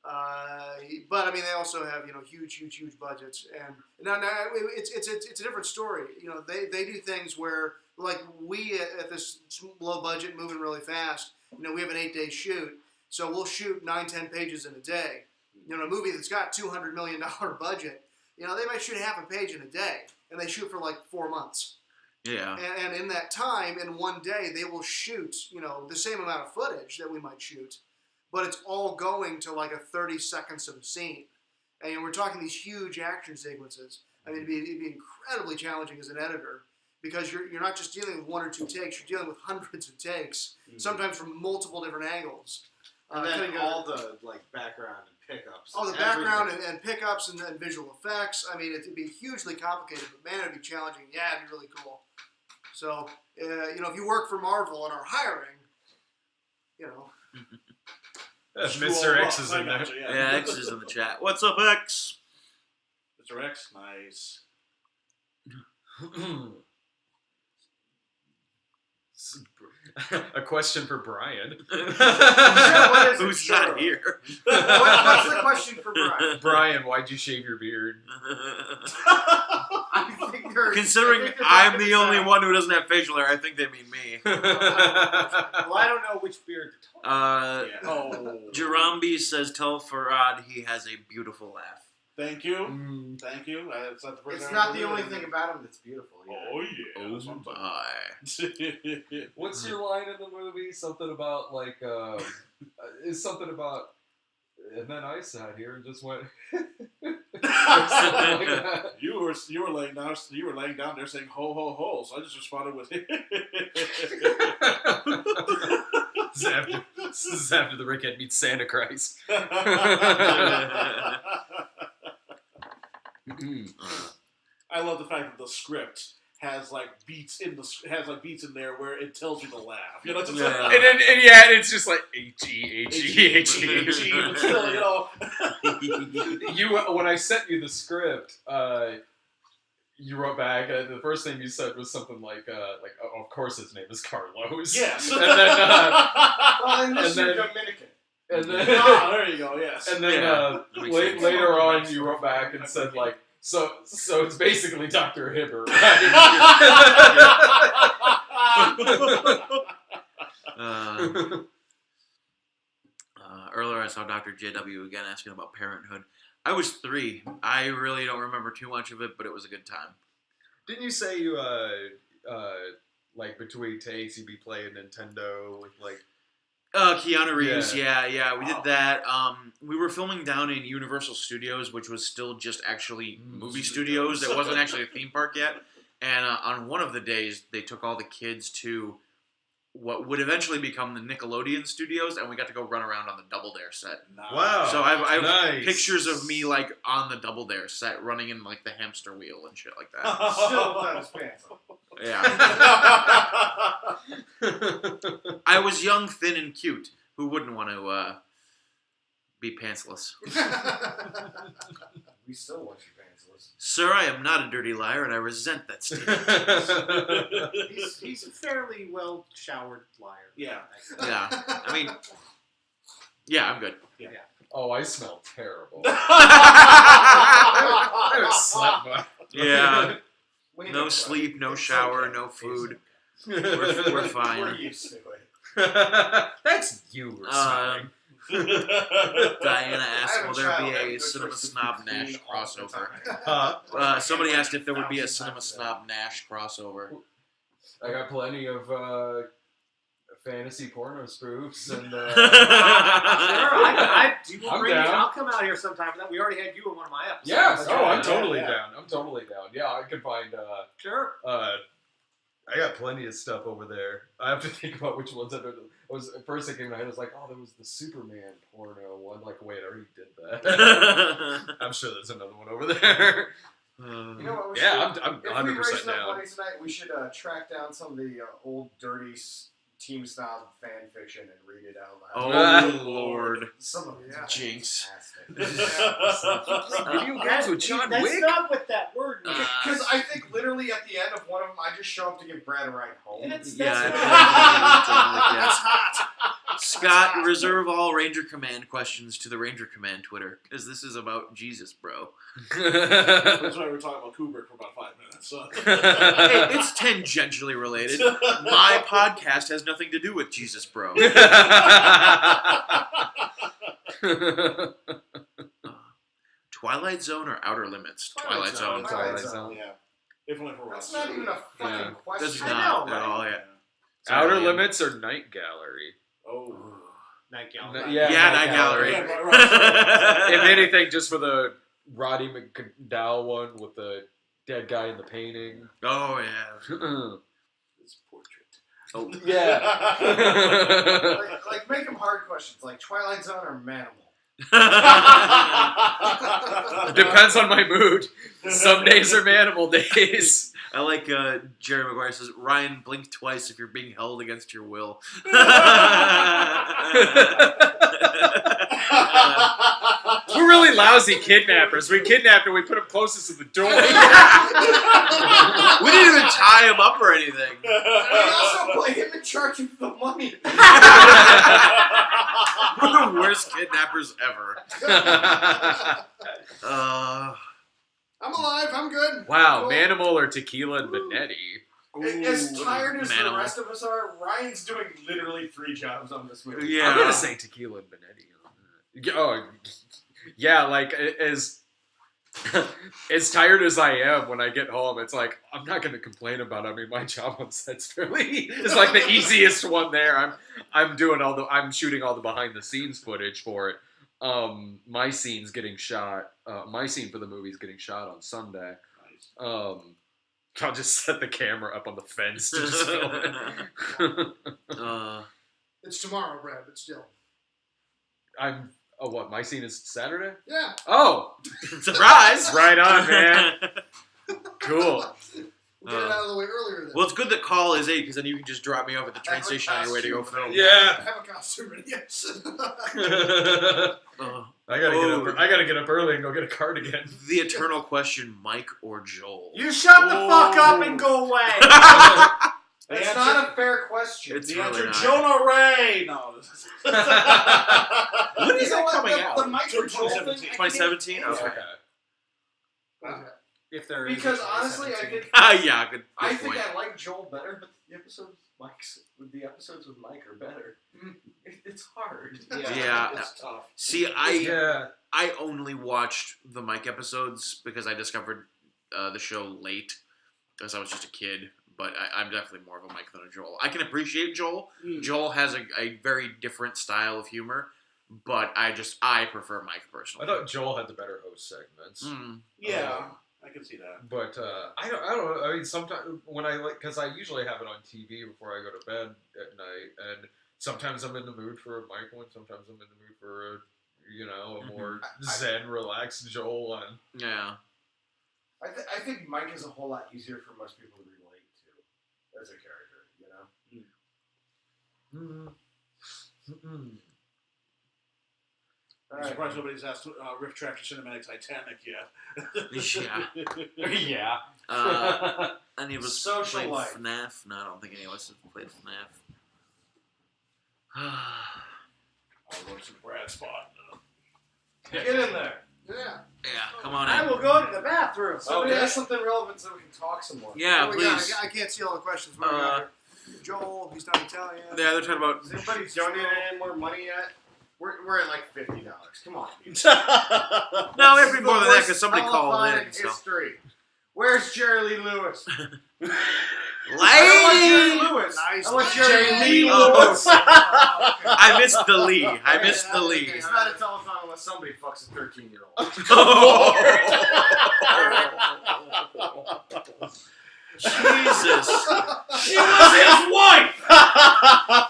but I mean, they also have huge budgets, and now it's a different story. They do things where like we at this low budget, moving really fast. We have an 8-day shoot, so we'll shoot 9-10 pages in a day. A movie that's got $200 million budget, they might shoot half a page in a day, and they shoot for like 4 months. Yeah. And in that time, in one day, they will shoot, the same amount of footage that we might shoot, but it's all going to like a 30 seconds of a scene. And we're talking these huge action sequences. I mean, it'd be incredibly challenging as an editor because you're not just dealing with 1 or 2 takes, you're dealing with hundreds of takes, sometimes from multiple different angles. And then all the like background and pickups. Oh, the Everything. background and pickups and visual effects. I mean, it'd be hugely complicated, but man, it'd be challenging. Yeah, it'd be really cool. So, if you work for Marvel and are hiring, Mr. X is in there. Gotcha, Yeah, X is in the chat. What's up, X? Mr. X, nice. A question for Brian. What is it? Who's Sure. not here? What's the question for Brian? Brian, why'd you shave your beard? I think Considering I'm the only one who doesn't have facial hair, I think they mean me. Well, I don't know which beard to talk Oh. Jarambi says, tell Farad he has a beautiful laugh. Thank you. Thank you. It's not the first It's time not I've the heard only it. thing about him that's beautiful. Oh, yeah. That's what I'm talking My. about. What's your line in the movie? Something about like is something about. And then I sat here and just went. You were laying down there saying ho ho ho, so I just responded with This is after the Rickhead meets Santa Christ. I love the fact that the script has beats in there where it tells you to laugh. You know, it's just Yeah. And then it's just like H-E. but still, When I sent you the script, you wrote back. The first thing you said was something like, oh, of course his name is Carlos. yes. And then, Well, and this And is then- Dominican. and then, There you go. Yes. and then Yeah, that makes sense. later on, you wrote back and said like, so it's basically Dr. Hibbert, right? Earlier I saw Dr. JW again asking about Parenthood. I was 3. I really don't remember too much of it, but it was a good time. Didn't you say you like between takes you'd be playing Nintendo with like Keanu Reeves, yeah, we Wow. did that. We were filming down in Universal Studios, which was still just actually movie studios. It wasn't actually a theme park yet. And on one of the days, they took all the kids to what would eventually become the Nickelodeon studios, and we got to go run around on the Double Dare set. Wow. So I've nice. pictures of me like on the Double Dare set, running in like the hamster wheel and shit like that. Still without his pants on. Yeah, I was young, thin, and cute. Who wouldn't want to be pantsless? We still want you pantsless. Sir, I am not a dirty liar, and I resent that statement. He's a fairly well showered liar. Yeah. Yeah, I mean, yeah, I'm good. Oh, I smell terrible. I haven't slept much. Yeah, We no know, sleep, no it's shower, okay. no food. It's- We're We're fine. used to it. That's you were smelling. Diana asked, I have will a there child, be I have a no Cinema choice to Snob clean Nash all the crossover? time. Somebody asked if there would be a Cinema Snob Nash crossover. I got plenty of fantasy porno spoofs and. Sure, I'm down. I'll come out here sometime. We already had you in one of my episodes. Yes. Oh, I'm Yeah, totally yeah. down. I'm totally down. Yeah, I can find. Sure. I got plenty of stuff over there. I have to think about which ones I was. First thing came to my head was like, oh, there was the Superman porno one. Like, wait, I already did that. I'm sure there's another one over there. You know what? We Yeah, should, I'm if we 100% raise enough down. money tonight, we should track down some of the old dirty Team Snob fan fiction and read it out loud. Oh, Lord. Some of it's Jinx. fantastic. Video games with John That's Wick? not what that word means. Because I think literally at the end of one of them, I just show up to give Brad a ride home. That's Yeah, not- that's hot. Scott, reserve all Ranger Command questions to the Ranger Command Twitter, because this is about Jesus, bro. That's why we're talking about Kubrick for about 5 minutes. So. Hey, it's tangentially related. My podcast has nothing to do with Jesus, bro. Twilight Zone or Outer Limits? Twilight Zone. Twilight Zone. Yeah. If only for That's Ross. not even a fucking Yeah. question. That's I not know, at right? all, yeah. Outer Sorry, Ian. Limits or Night Gallery? Oh. Night Yeah, Gallery. Night Gallery. Yeah, right. If anything, just for the Roddy McDowell one with the dead guy in the painting. Oh, yeah. This portrait. Oh, Yeah. Like make them hard questions, like Twilight Zone or Manimal. It depends on my mood. Some days are Manimal days. I like Jerry Maguire says, Ryan, blink twice if you're being held against your will. We're really lousy kidnappers. We kidnapped him. We put him closest to the door. We didn't even tie him up or anything. We also put him in charge of the money. We're the worst kidnappers ever. I'm alive. I'm good. Wow, Cool. Manimal or Tequila and Benetti. As tired as the Manimal. rest of us are, Ryan's doing literally 3 jobs on this movie. Yeah. I'm gonna say Tequila and Benetti. Oh, yeah, like as tired as I am when I get home, it's like I'm not gonna complain about it. I mean, my job on set's fairly it's like the easiest one there. I'm shooting all the behind the scenes footage for it. My scene's getting shot. My scene for the movie's getting shot on Sunday. I'll just set the camera up on the fence to just film it. It's tomorrow, Brad, but still. What? My scene is Saturday? Yeah. Oh, Surprise! right on, man. Cool. We'll get it out of the way earlier then. Well, it's good that call is 8 because then you can just drop me off at the train station on your way to go film. Yeah. Have a costume ready. Yes. I gotta get up early and go get a cardigan. The eternal question: Mike or Joel? You shut the fuck up and go away. That's not a fair question. It's The really answer, not. Jonah Ray. No. When is that coming out? The Mike or Joel thing, 2017. Okay. If there is Because a honestly, I 2017. think Yeah, good I point. think I like Joel better, but the episodes with Mike are better. It's hard. Yeah. It's tough. See, Yeah. I only watched the Mike episodes because I discovered the show late because I was just a kid. But I'm definitely more of a Mike than a Joel. I can appreciate Joel. Joel has a very different style of humor, but I prefer Mike personally. I thought Joel had the better host segments. Yeah, I can see that. But I don't know. I mean, sometimes when because I usually have it on TV before I go to bed at night, and sometimes I'm in the mood for a Mike one, sometimes I'm in the mood for a more zen, relaxed Joel one. Yeah. I think Mike is a whole lot easier for most people to relate to as a character, I'm surprised nobody's asked Riff Tractor Cinematic Titanic yet. Yeah. Any of us Social played life. FNAF? No, I don't think any of us have played FNAF. I'll go to Brad's spot. Get in there. Yeah. Yeah, come on I in. will go to the bathroom. Somebody has something relevant so we can talk some more. Yeah, What do we got? please. I can't see all the questions. What do we got here? Joel, he's not Italian. Yeah, they're talking about. Has anybody donated any more money yet? We're at like $50. Come on. No, it'd be more than that because somebody called in. telephonic So. history. Where's Jerry Lee Lewis? I Lady! don't want Jerry Lewis. Nice. I want Jerry Lee Oh. Lewis. Okay. I missed the Lee. I missed the Lee. It's not a telethon unless somebody fucks a 13-year-old. Jesus. She was his wife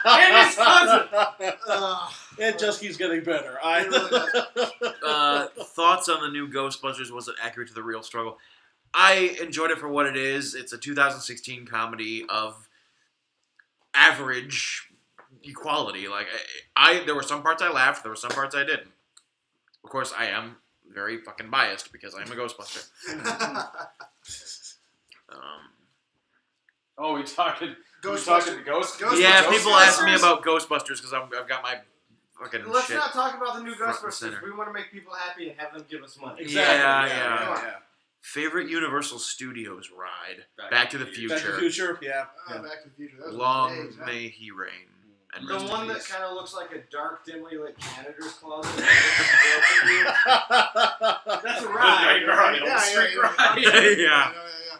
and his cousin. It just keeps getting better. It really does. Thoughts on the new Ghostbusters? Was it accurate to the real struggle? I enjoyed it for what it is. It's a 2016 comedy of average equality. Like there were some parts I laughed, there were some parts I didn't. Of course, I am very fucking biased because I am a Ghostbuster. Oh, we talking Ghostbusters. to Ghost? Yeah, Ghostbusters? people ask me about Ghostbusters because I've got my fucking Let's shit. not talk about the new front and Ghostbusters. center. We want to make people happy and have them give us money. Yeah. Favorite Universal Studios ride? Back to the Future. Back to the Future, yeah. Back to the Future. That was Long days, huh? may he reign. And The rest in one that peace. kind of looks like a dark, dimly lit janitor's closet. That's a ride. Yeah.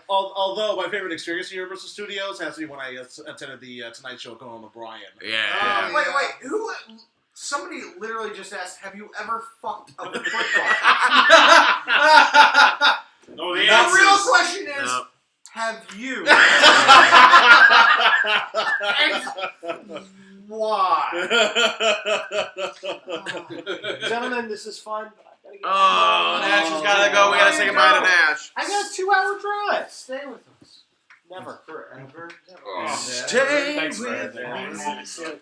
Although my favorite experience at Universal Studios has to be when I attended the Tonight Show with Conan O'Brien. Yeah. Wait. Who? Somebody literally just asked, "Have you ever fucked up a football?" Oh, The real question is, No. have you? And Why? Gentlemen, this is fun, but I gotta get Oh, Nash has got to go. We got to say goodbye to Nash. I got a 2-hour drive. Stay with us. Never. Forever. Stay Thanks, with man. me. So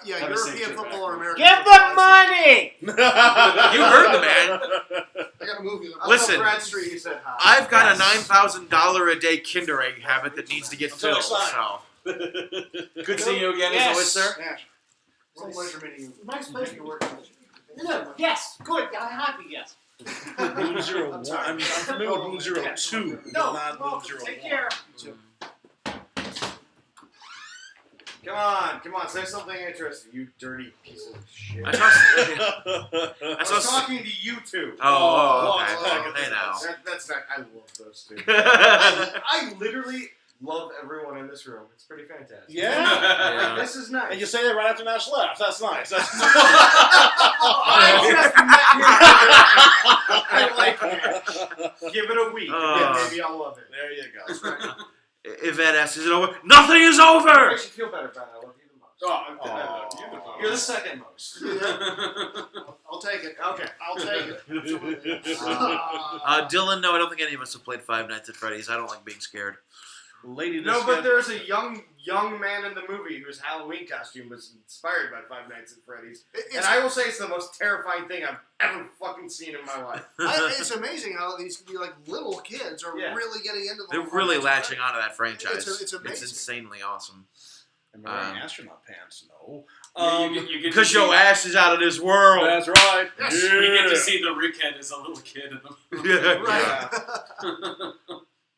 yeah, Have a safe European trip football or back. American. Give football, the money! You heard the man. I got a movie. Listen, Bradstreet, he said hi. I've got a $9,000 a day Kinder Egg habit that needs to get Until filled. next time. So good seeing you again, as always, sir. Nash, what a pleasure meeting you. Nice pleasure. You're working with you. No, yes, good. I'm happy, yes. Moon 01. I mean, I'm familiar with Moon 02, but No, not Moon welcome. 01. Take care. Come on, say something interesting, you dirty piece of shit. I saw. I I was saw. talking to you two. Oh, okay. Oh, Hey now. That's not. I love those two. I literally love everyone in this room. It's pretty fantastic. Yeah? Yeah. This is nice. And you say that right after Nash left. That's nice. That's I just met I like it. Give it a week. Yeah, maybe I'll love it. There you go. Yvette asks, "Is it over?" Nothing is over. Makes you feel better, Ben. I love you the most. Oh, You're the second most. I'll take it. Okay. I'll take it. Absolutely. Dylan, no, I don't think any of us have played Five Nights at Freddy's. I don't like being scared. Lady No, but there's a young man in the movie whose Halloween costume was inspired by Five Nights at Freddy's. And I will say it's the most terrifying thing I've ever fucking seen in my life. It's amazing how these like little kids are Yeah. really getting into the They're whole really franchise. latching onto that franchise. It's amazing. It's insanely awesome. Am I wearing astronaut pants? No. You get to Because see- your ass is out of this world. That's right. Yes. You get to see the Rickhead as a little kid in the Yeah. Right.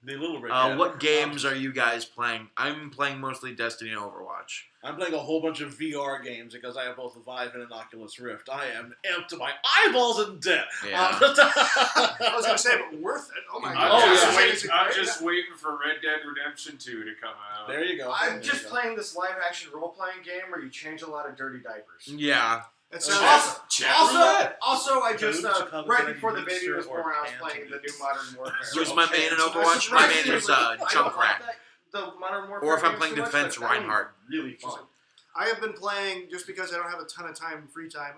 The little red. What games are you guys playing? I'm playing mostly Destiny and Overwatch. I'm playing a whole bunch of VR games because I have both a Vive and an Oculus Rift. I am amped to my eyeballs in debt. Yeah. I was gonna say, but worth it. Oh my I'm, god. just, yeah. waiting, I'm just waiting for Red Dead Redemption 2 to come out. There you go. I'm There just you go. playing this live action role playing game where you change a lot of dirty diapers. Yeah. It Also, sounds also, I just Chicago right Freddy before the baby mixer was born, or I was playing the new Modern Warfare. Who's my main in Overwatch? My main is Junkrat. The Modern Warfare. Or if I'm games playing too much, Defense, but that Reinhardt. one's Really fun. I have been playing just because I don't have a ton of time, free time.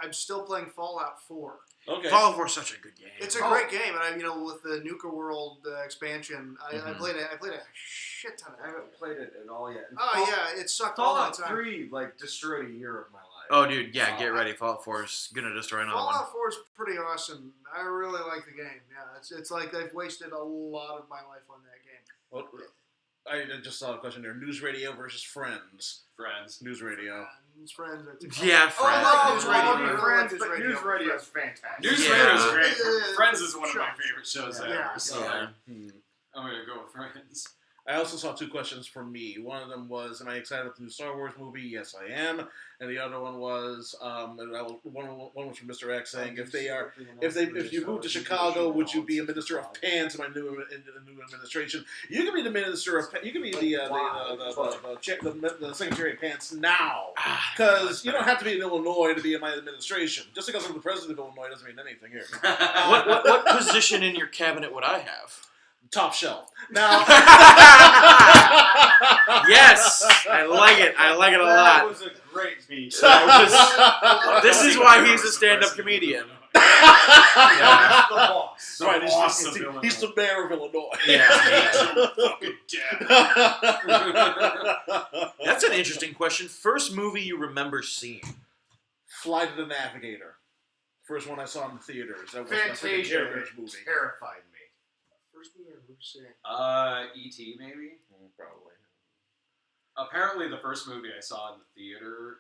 I'm still playing Fallout 4. Okay. Fallout 4 is such a good game. It's a great game, and with the Nuka World expansion, I Mhm. played a shit ton I of it. haven't played it at all yet. Oh yeah, it sucked all Fallout the time. 3 destroyed a year of my life. Oh, dude, yeah, get ready. Fallout 4 is gonna destroy another one. Fallout 4 is pretty awesome. I really like the game. Yeah, it's like they've wasted a lot of my life on that game. Well, I just saw a question there. News radio versus Friends. Friends. News radio. Friends, I think. Yeah, Oh, I like News Friends. Radio. I News like Friends, News but Radio. News Radio is fantastic. News Yeah. Radio is great. Yeah. Friends is one of my Sure. favorite shows Yeah. ever. So Yeah. I'm gonna go with Friends. I also saw two questions from me. One of them was, "Am I excited about the new Star Wars movie?" Yes, I am. And the other one was, one was from Mr. X saying, "If you move to Chicago, would you be a minister of pants in the new administration?" You can be the minister of, you can be the secretary of pants now, because you don't have to be in Illinois to be in my administration. Just because I'm the president of Illinois doesn't mean anything here. What position in your cabinet would I have? Top shelf. Now, Yes, I like it. I like it a That lot. was a great beat. This is why he's a stand-up comedian. That's the boss. The right, boss of he's the mayor of Illinois. Yeah. fucking dead. That's an interesting question. First movie you remember seeing? Flight of the Navigator. First one I saw in the theaters. That was my freaking Fantasia Heritage movie. terrified me. First movie I've ever seen. E.T. maybe? Probably. Apparently the first movie I saw in the theater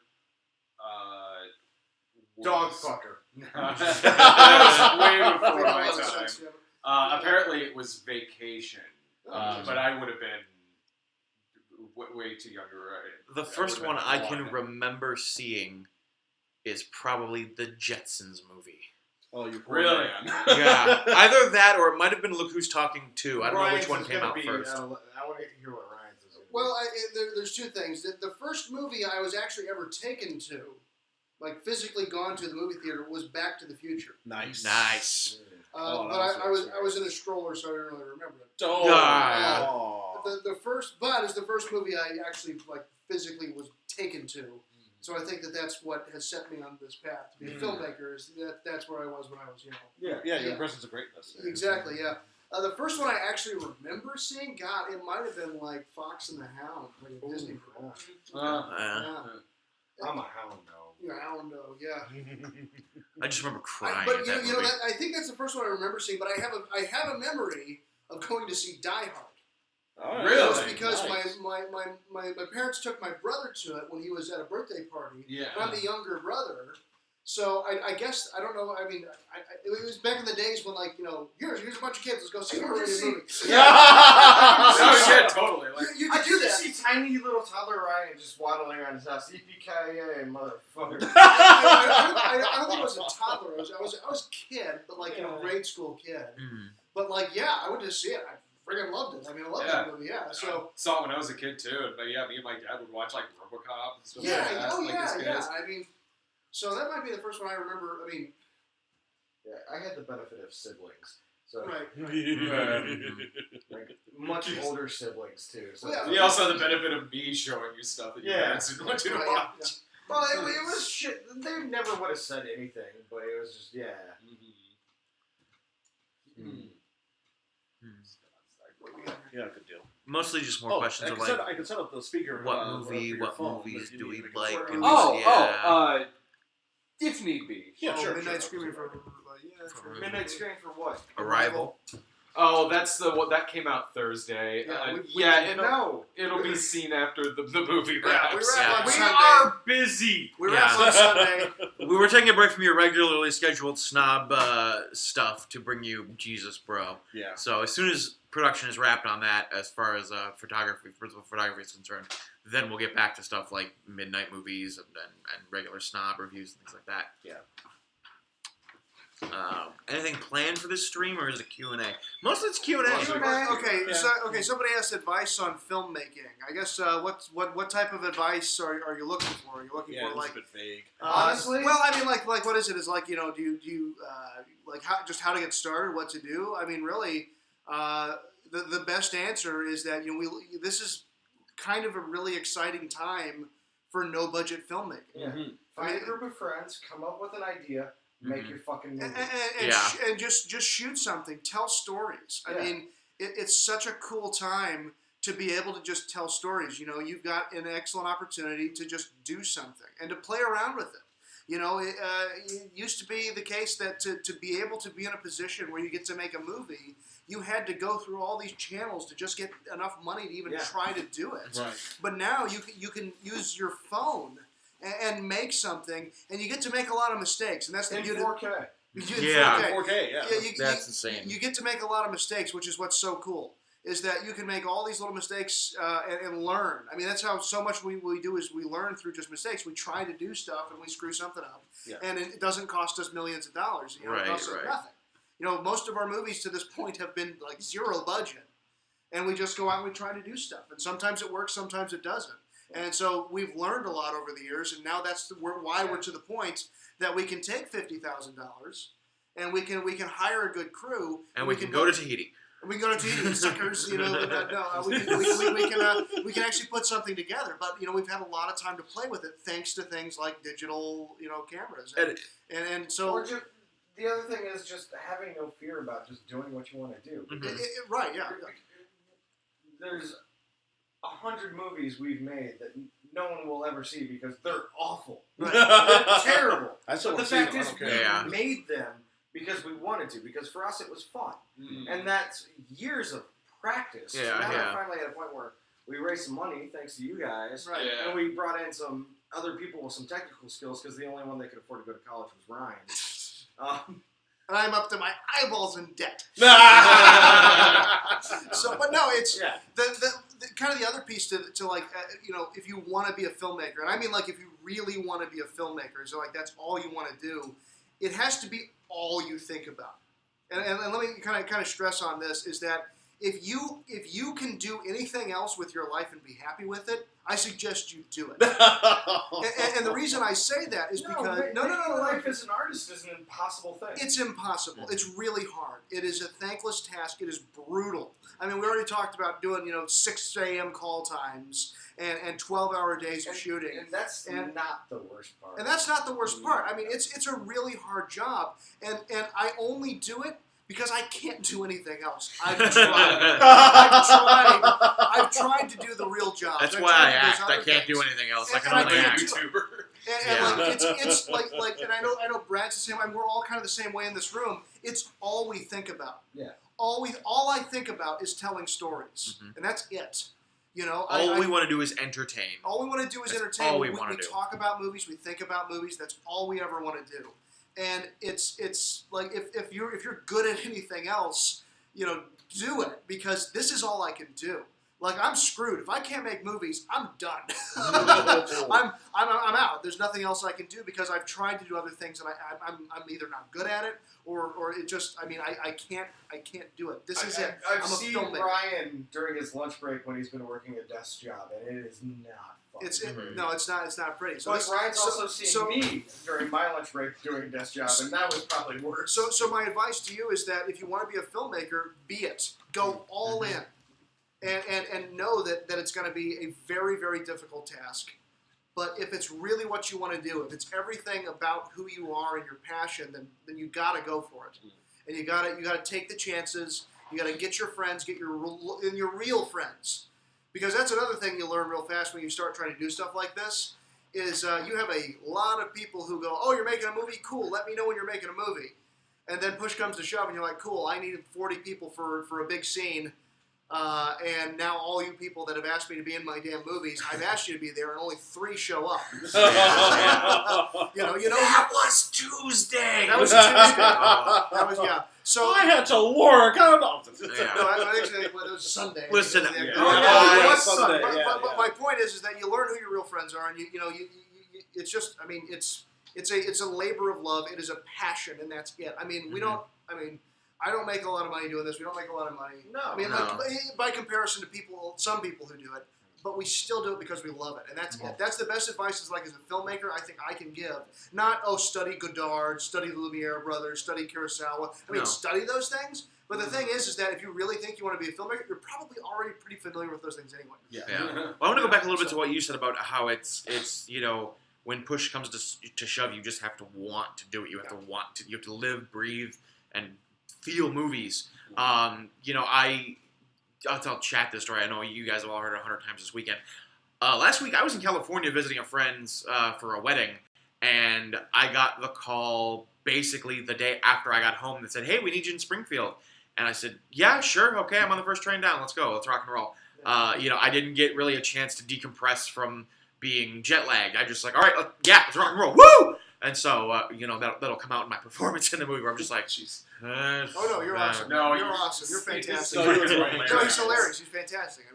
was... Dogfucker. That was way I before think a my lot of time. sense, yeah. Apparently it was Vacation. Oh, But I would have been way too younger. The first one I can remember seeing is probably the Jetsons movie. Oh, you poor Really? man. Yeah. Either that or it might have been Look Who's Talking 2. I don't know Ryan's which one is came gonna out be, first. I want to hear what Ryan's is. Well, there's two things. The first movie I was actually ever taken to, like physically gone to the movie theater, was Back to the Future. Nice. Nice. Oh, But that was I was in a stroller, so I don't really remember it. Oh. God. Oh. The first movie I actually physically was taken to. So I think that's what has set me on this path to be a filmmaker. Is that's where I was when I was, Yeah, your impressions of greatness. Exactly, yeah. The first one I actually remember seeing, God, it might have been like Fox and the Hound, like a Disney film. Yeah. I'm a hound dog. You're a hound dog, yeah. I just remember crying But at you that know, movie. I think that's the first one I remember seeing. But I have a memory of going to see Die Hard. Oh, Really? It was because Nice. my parents took my brother to it when he was at a birthday party. Yeah. And I'm the younger brother. So I guess, I don't know, I mean, it was back in the days when, like, here's a bunch of kids, let's go see a movie. Oh, yeah, totally. Like, You I could do just that. see tiny little toddler Ryan just waddling around his house. Yippee-ki-yay, motherfucker. I don't think I was a toddler. I was a kid, but like grade school kid. But like, yeah, I went to see it. I friggin' loved it. I mean, I loved that movie. Yeah. So saw it when I was a kid too. But yeah, me and my dad would watch like RoboCop and stuff yeah, like that. like, as kids. I mean, so that might be the first one I remember. I mean, Yeah, I had the benefit of siblings. So, right. like, much older siblings, too. So, Yeah. You also had the benefit of me showing you stuff that you Yeah. parents didn't want you to Right, watch. Well, it was shit. They never would have said anything, but it was just, yeah. Yeah, good deal. Mostly just more questions I of can like, set, I can set up the speaker. what for movie, your what phone, movies but you do need we to make it like? work. And If need be. Yeah, sure. Midnight sure. Screaming for sure. Midnight Scream for what? Arrival. Oh, that's the one that came out Thursday. No. It'll be seen after the movie Yeah, wraps. we wrap on We Sunday. are busy. We wrap Yeah. on Sunday. We were taking a break from your regularly scheduled snob stuff to bring you Jesus Bro. Yeah. So as soon as production is wrapped on that, as far as principal photography is concerned, then we'll get back to stuff like midnight movies and regular snob reviews and things like that. Yeah. Anything planned for this stream, or is it Q&A? Mostly it's Q&A. Okay, Yeah. so somebody asked advice on filmmaking. I guess what type of advice are you looking for? Are you looking Yeah, for it's like a bit vague. Honestly? Well, I mean, like what is it? Is like do you like how to get started, what to do? I mean, really, the best answer is that this is kind of a really exciting time for no budget filmmaking. Yeah. Find a group of friends, come up with an idea, make your fucking movie. And just shoot something, tell stories. I mean, it's such a cool time to be able to just tell stories. You've got an excellent opportunity to just do something and to play around with it. It used to be the case that to be able to be in a position where you get to make a movie, you had to go through all these channels to just get enough money to even try to do it. Right. But now you can use your phone and make something, and you get to make a lot of mistakes, and that's the In beauty. 4K. Yeah. 4K, yeah. That's insane. You get to make a lot of mistakes, which is what's so cool. Is that you can make all these little mistakes and learn. I mean, that's how so much we do is we learn through just mistakes. We try to do stuff and we screw something up, and it doesn't cost us millions of dollars. It costs us nothing. Most of our movies to this point have been like zero budget, and we just go out and we try to do stuff. And sometimes it works, sometimes it doesn't. And so we've learned a lot over the years, and now that's why we're to the point that we can take $50,000 and we can hire a good crew, and we can go to Tahiti. We go to TV, suckers. We can actually put something together. But we've had a lot of time to play with it, thanks to things like digital, cameras. And so Or just, the other thing is just having no fear about just doing what you want to do. right, yeah. There's 100 movies we've made that no one will ever see because they're awful. Right. They're terrible. I still But the wanna see fact them, I is, don't we care. made them because we wanted to. Because for us, it was fun, and that's years of practice. Yeah, now yeah. we're finally at a point where we raised some money thanks to you guys, Right. Yeah. and we brought in some other people with some technical skills because the only one that could afford to go to college was Ryan. And I'm up to my eyeballs in debt. So, but no, it's the kind of the other piece to like, if you want to be a filmmaker, and I mean like if you really want to be a filmmaker, so like that's all you want to do, it has to be all you think about. And let me kind of stress on this is that if you can do anything else with your life and be happy with it, I suggest you do it. and the reason I say that is because life as an artist is an impossible thing. It's impossible. It's really hard. It is a thankless task. It is brutal. I mean, we already talked about doing 6 a.m. call times and 12-hour days of shooting. And that's not the worst part. And that's not the worst part. I mean, it's a really hard job, and I only do it because I can't do anything else. I've tried to do the real job. That's why I act. I can't do anything else. I can only act. It's like, and I know Brad's the same way. We're all kind of the same way in this room. It's all we think about. Yeah. All I think about is telling stories, and that's it. All we want to do is entertain. All we want to do is entertain. All we we talk about movies. We think about movies. That's all we ever want to do. And it's like if you're good at anything else, do it, because this is all I can do. Like, I'm screwed. If I can't make movies, I'm done. I'm out. There's nothing else I can do because I've tried to do other things and I'm either not good at it or it just, I can't do it. This is it. I've seen Ryan during his lunch break when he's been working a desk job, and it is not fun. No, it's not pretty. So but Ryan's also seen me during my lunch break doing a desk job, and that was probably worse. So my advice to you is that if you want to be a filmmaker, be it. Go all in. And know that it's going to be a very, very difficult task. But if it's really what you want to do, if it's everything about who you are and your passion, then you got to go for it. And you got to take the chances. You got to get your friends, get your real friends, because that's another thing you learn real fast when you start trying to do stuff like this. Is you have a lot of people who go, "Oh, you're making a movie? Cool. Let me know when you're making a movie." And then push comes to shove, and you're like, "Cool. I needed 40 people for a big scene." And now all you people that have asked me to be in my damn movies, I've asked you to be there, and only 3 show up. That was Tuesday. That was Tuesday. Yeah. So I had to work. I don't know. No, actually, it was Sunday. Listen, it was Sunday. Sunday. But my point is that you learn who your real friends are, and you it's just, it's a labor of love. It is a passion, and that's it. I don't make a lot of money doing this. We don't make a lot of money. No. Like, by comparison to some people who do it, but we still do it because we love it, and that's it. That's the best advice. Is like, as a filmmaker, I think I can give. Not study Godard, study the Lumiere brothers, study Kurosawa. Study those things. But the thing is that if you really think you want to be a filmmaker, you're probably already pretty familiar with those things anyway. Yeah. Well, I want to go back a little bit to what you said about how it's when push comes to shove, you just have to want to do it. You have to want to. You have to live, breathe, and feel movies. I'll chat this story. I know you guys have all heard it 100 times this weekend. Last week I was in California visiting a friend's for a wedding, and I got the call basically the day after I got home that said, "Hey, we need you in Springfield." And I said, "Yeah, sure, okay, I'm on the first train down. Let's go. Let's rock and roll." I didn't get really a chance to decompress from being jet lagged. I just like, all right, let's rock and roll. Woo! And so, that'll come out in my performance in the movie where I'm just like, jeez. Oh, no, you're awesome. No, you're awesome. You're fantastic. No, he's hilarious. He's fantastic.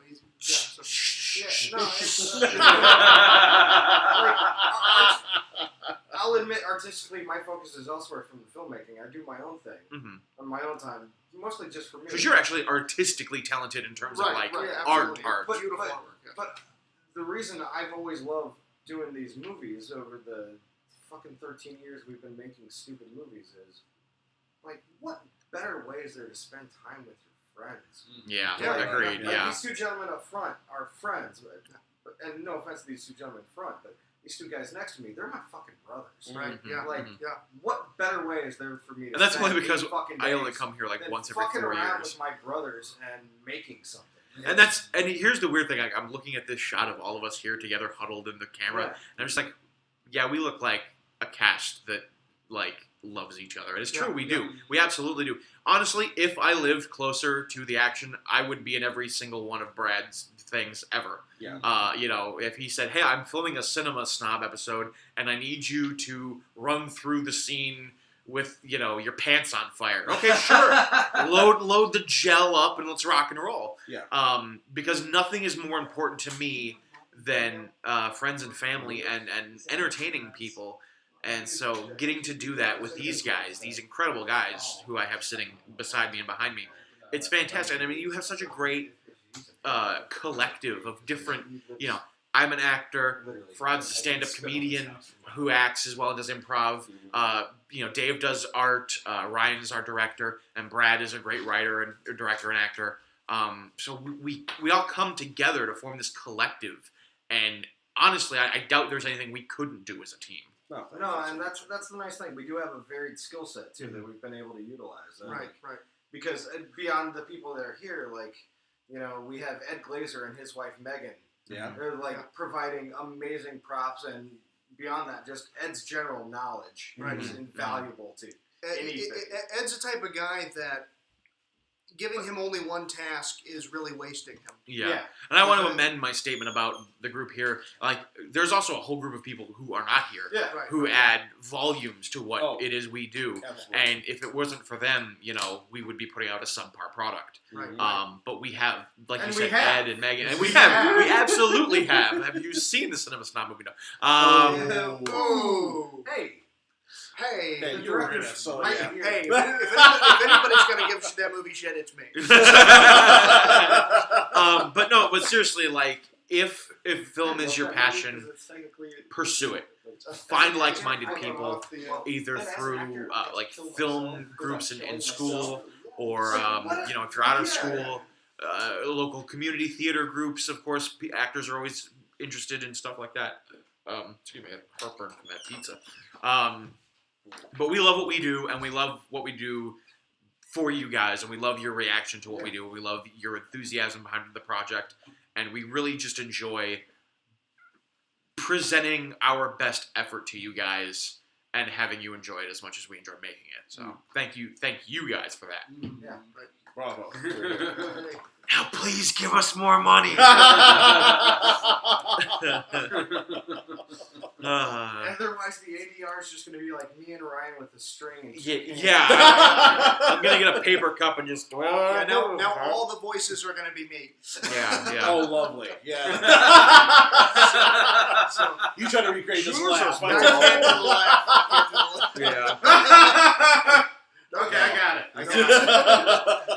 I'll admit, artistically, my focus is elsewhere from the filmmaking. I do my own thing on my own time, mostly just for me. Because you're actually artistically talented in terms of art. But beautiful artwork. But the reason I've always loved doing these movies over the fucking 13 years we've been making stupid movies is, like, what better way is there to spend time with your friends? Yeah, Like, agreed. These 2 gentlemen up front are friends, and no offense to these 2 gentlemen in front, but these 2 guys next to me, they're my fucking brothers. Right? What better way is there for me to And that's spend only because 8 fucking I only days come here like than once every 4 fucking around years. with my brothers and making something. And here's the weird thing. I'm looking at this shot of all of us here together, huddled in the camera, and I'm just like, yeah, we look like a cast that loves each other. And it's true, we do. We absolutely do. Honestly, if I lived closer to the action, I would be in every single one of Brad's things ever. Yeah. If he said, "Hey, I'm filming a Cinema Snob episode, and I need you to run through the scene with, your pants on fire." Okay, sure. load the gel up and let's rock and roll. Yeah. Because nothing is more important to me than friends and family and entertaining people. And so getting to do that with these guys, these incredible guys who I have sitting beside me and behind me, it's fantastic. And I mean, you have such a great collective of different, I'm an actor, Farad's a stand-up comedian who acts as well and does improv. Dave does art, Ryan is our director, and Brad is a great writer and director and actor. So we all come together to form this collective, and honestly, I doubt there's anything we couldn't do as a team. No, and that's the nice thing. We do have a varied skill set too that we've been able to utilize. Right. Because beyond the people that are here, we have Ed Glazer and his wife Megan. Yeah. They're providing amazing props, and beyond that, just Ed's general knowledge is invaluable to anything. Ed's the type of guy that giving him only one task is really wasting him. Yeah. And I want to amend my statement about the group here. There's also a whole group of people who are not here who add volumes to what it is we do. Absolutely. And if it wasn't for them, we would be putting out a subpar product. Right. But we have, like And you we said, have. Ed and Megan. And we absolutely have. Have you seen the Cinema Snob movie? No. Hey, Hey, the you were in director's it, so right yeah. here. Hey, if anybody's going to give that movie shit, it's me. But seriously, if film is your passion, pursue it. Find like-minded people, either through film groups in school, or if you're out of school, local community theater groups. Of course, actors are always interested in stuff like that. Excuse me, I had heartburn from that pizza. But we love what we do, and we love what we do for you guys, and we love your reaction to what we do. We love your enthusiasm behind the project, and we really just enjoy presenting our best effort to you guys and having you enjoy it as much as we enjoy making it. So thank you guys for that. Yeah. Bravo. Now please give us more money. Otherwise, the ADR is just going to be like me and Ryan with a string. And I'm going to get a paper cup and just... Now all the voices are going to be me. Yeah. Oh, lovely. Yeah. So, you try to recreate this laugh. I can't do the laugh. Yeah. Okay, I got it.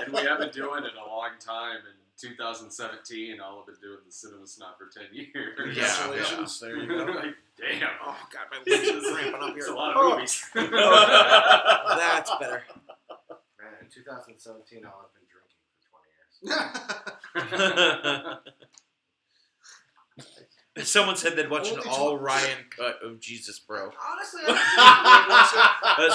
And we have been doing it a long time. In 2017, I'll have been doing the Cinema Snob for 10 years. Congratulations. There you go. Like, damn. Oh, God, my lips are cramping up here. It's a lot of movies. That's better. Man, in 2017, I'll have been drinking for 20 years. Someone said they'd watch an all Ryan cut of Jesus, Bro. Honestly,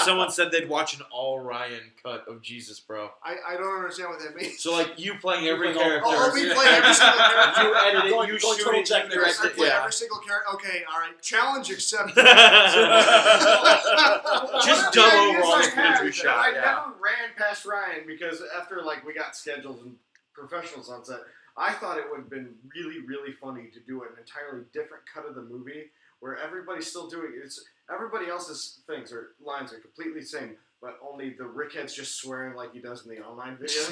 Someone said they'd watch an all Ryan cut of Jesus, Bro. I don't understand what that means. So, you playing every character. Oh, we play every single character. You edit it, Going- you going shoot total it, Jack you Nicholson. direct it. I play Yeah. every single character. Okay, all right. Challenge accepted. Just the double ideas roll I the had, footage we shot. I Yeah. never ran past Ryan because after we got schedules and professionals on set, I thought it would have been really, really funny to do an entirely different cut of the movie where everybody's still doing everybody else's things or lines are completely the same, but only the Rickhead's just swearing like he does in the online videos.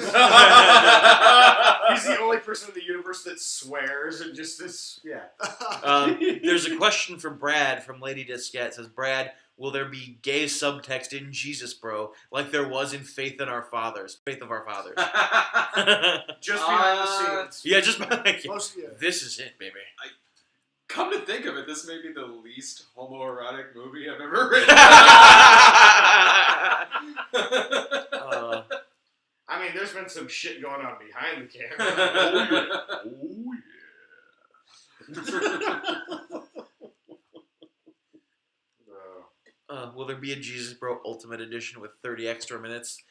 He's the only person in the universe that swears and just this, There's a question from Brad from Lady Diskette. It says, Brad, will there be gay subtext in Jesus, Bro, like there was in Faith of Our Fathers? just behind the scenes. Yeah, just This is it, baby. Come to think of it, this may be the least homoerotic movie I've ever written. I mean, there's been some shit going on behind the camera. Will there be a Jesus Bro Ultimate Edition with 30 extra minutes?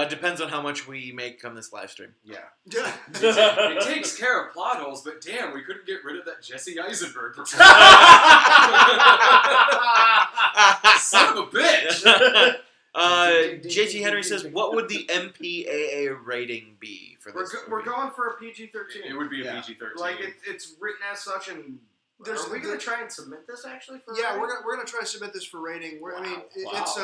Depends on how much we make on this live stream. Yeah. It takes care of plot holes, but damn, we couldn't get rid of that Jesse Eisenberg performance. Son of a bitch! JT Henry says, what would the MPAA rating be for this We're movie? going for a PG-13. It would be a PG-13. It's written as such, and are we going to try and submit this actually for? Yeah, rating? we're gonna try to submit this for rating. Wow. It's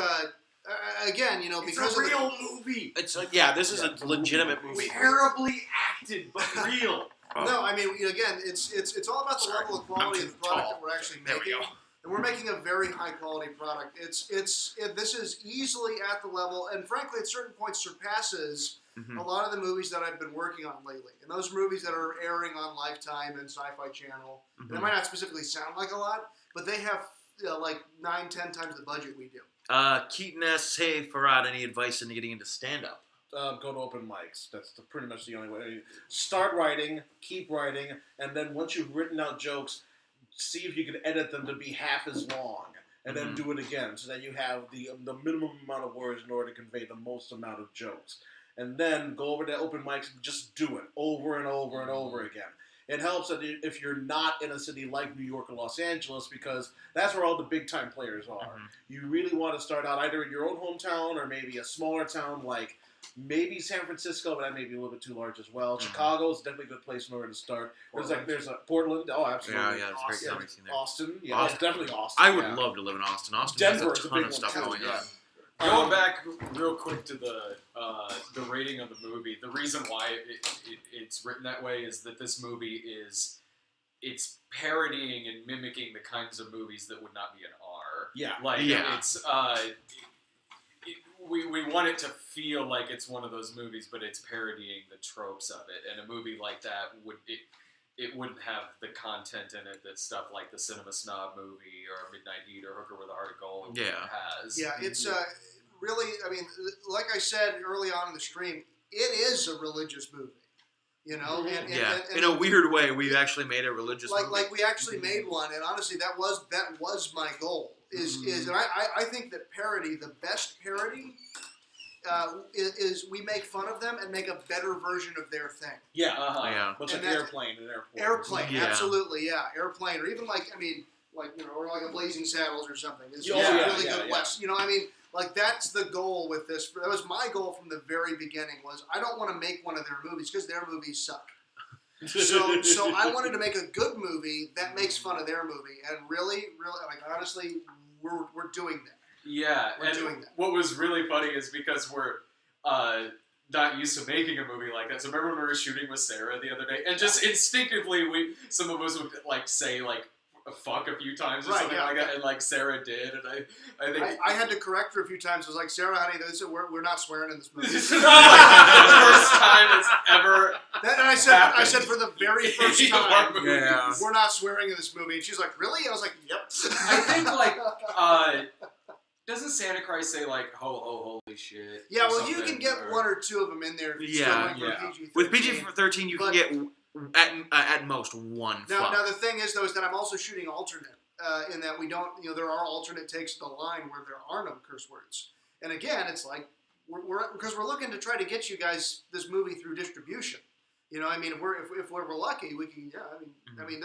again, because it's a of real movie. It's this is a legitimate movie. Terribly acted, but real. No, I mean, again, it's all about the level of quality of the product that we're actually There we making. go. And we're making a very high quality product. This is easily at the level, and frankly, at certain points surpasses a lot of the movies that I've been working on lately. And those movies that are airing on Lifetime and Sci-Fi Channel, they might not specifically sound like a lot, but they have like 9-10 times the budget we do. Keaton asks, hey, Farad, any advice into getting into stand-up? Go to open mics. That's pretty much the only way. Start writing, keep writing, and then once you've written out jokes, see if you can edit them to be half as long, and then do it again, so that you have the minimum amount of words in order to convey the most amount of jokes. And then go over to open mics and just do it over and over and over again. It helps that if you're not in a city like New York or Los Angeles, because that's where all the big-time players are. You really want to start out either in your own hometown or maybe a smaller town like maybe San Francisco, but that may be a little bit too large as well. Chicago is definitely a good place in order to start. There's a Portland. Oh, absolutely. Yeah, it's great comedy scene there. Austin. Yeah, Austin. Definitely Austin. I would love to live in Austin. Austin Denver has is a a ton big of one, stuff too, going yeah. on. Going back real quick to the rating of the movie, the reason why it's written that way is that this movie it's parodying and mimicking the kinds of movies that would not be an R. Yeah. It's we want it to feel like it's one of those movies, but it's parodying the tropes of it. And a movie like that wouldn't have the content in it that stuff like the Cinema Snob movie or Midnight Heat or Hooker with a Heart of Gold has. Yeah, it's really, I mean, like I said early on in the stream, it is a religious movie. You know, and in a weird way, we actually made a religious movie. Like we actually made one, and honestly, that was my goal. And I think that parody, the best parody, is we make fun of them and make a better version of their thing. Yeah. Much like Airplane and Airport. Airplane, absolutely, yeah. Airplane, or even like or like a Blazing Saddles or something. It's really good West. You know, I mean, like that's the goal with this. That was my goal from the very beginning. Was I don't want to make one of their movies because their movies suck. So I wanted to make a good movie that makes fun of their movie, and really, like honestly, we're doing that. Yeah, we're doing that. What was really funny is because we're not used to making a movie like that. So remember when we were shooting with Sarah the other day, and just instinctively, some of us would like say like fuck a few times or something like that, and like Sarah did, and I think I had to correct her a few times. I was like, Sarah, honey, we're not swearing in this movie. This is the first time it's ever. And I said for the very first time, Yeah. we're not swearing in this movie. And she's like, really? And I was like, yep. I think like doesn't Santa Christ say like ho ho holy shit? Yeah, well, you can get one or two of them in there. PG-13. With PG-13, you can get at most one. Now the thing is though is that I'm also shooting alternate in that we don't, there are alternate takes to the line where there are no curse words. And again, it's like because we're looking to try to get you guys this movie through distribution. You know, I mean, if we're lucky, we can. Yeah, I mean,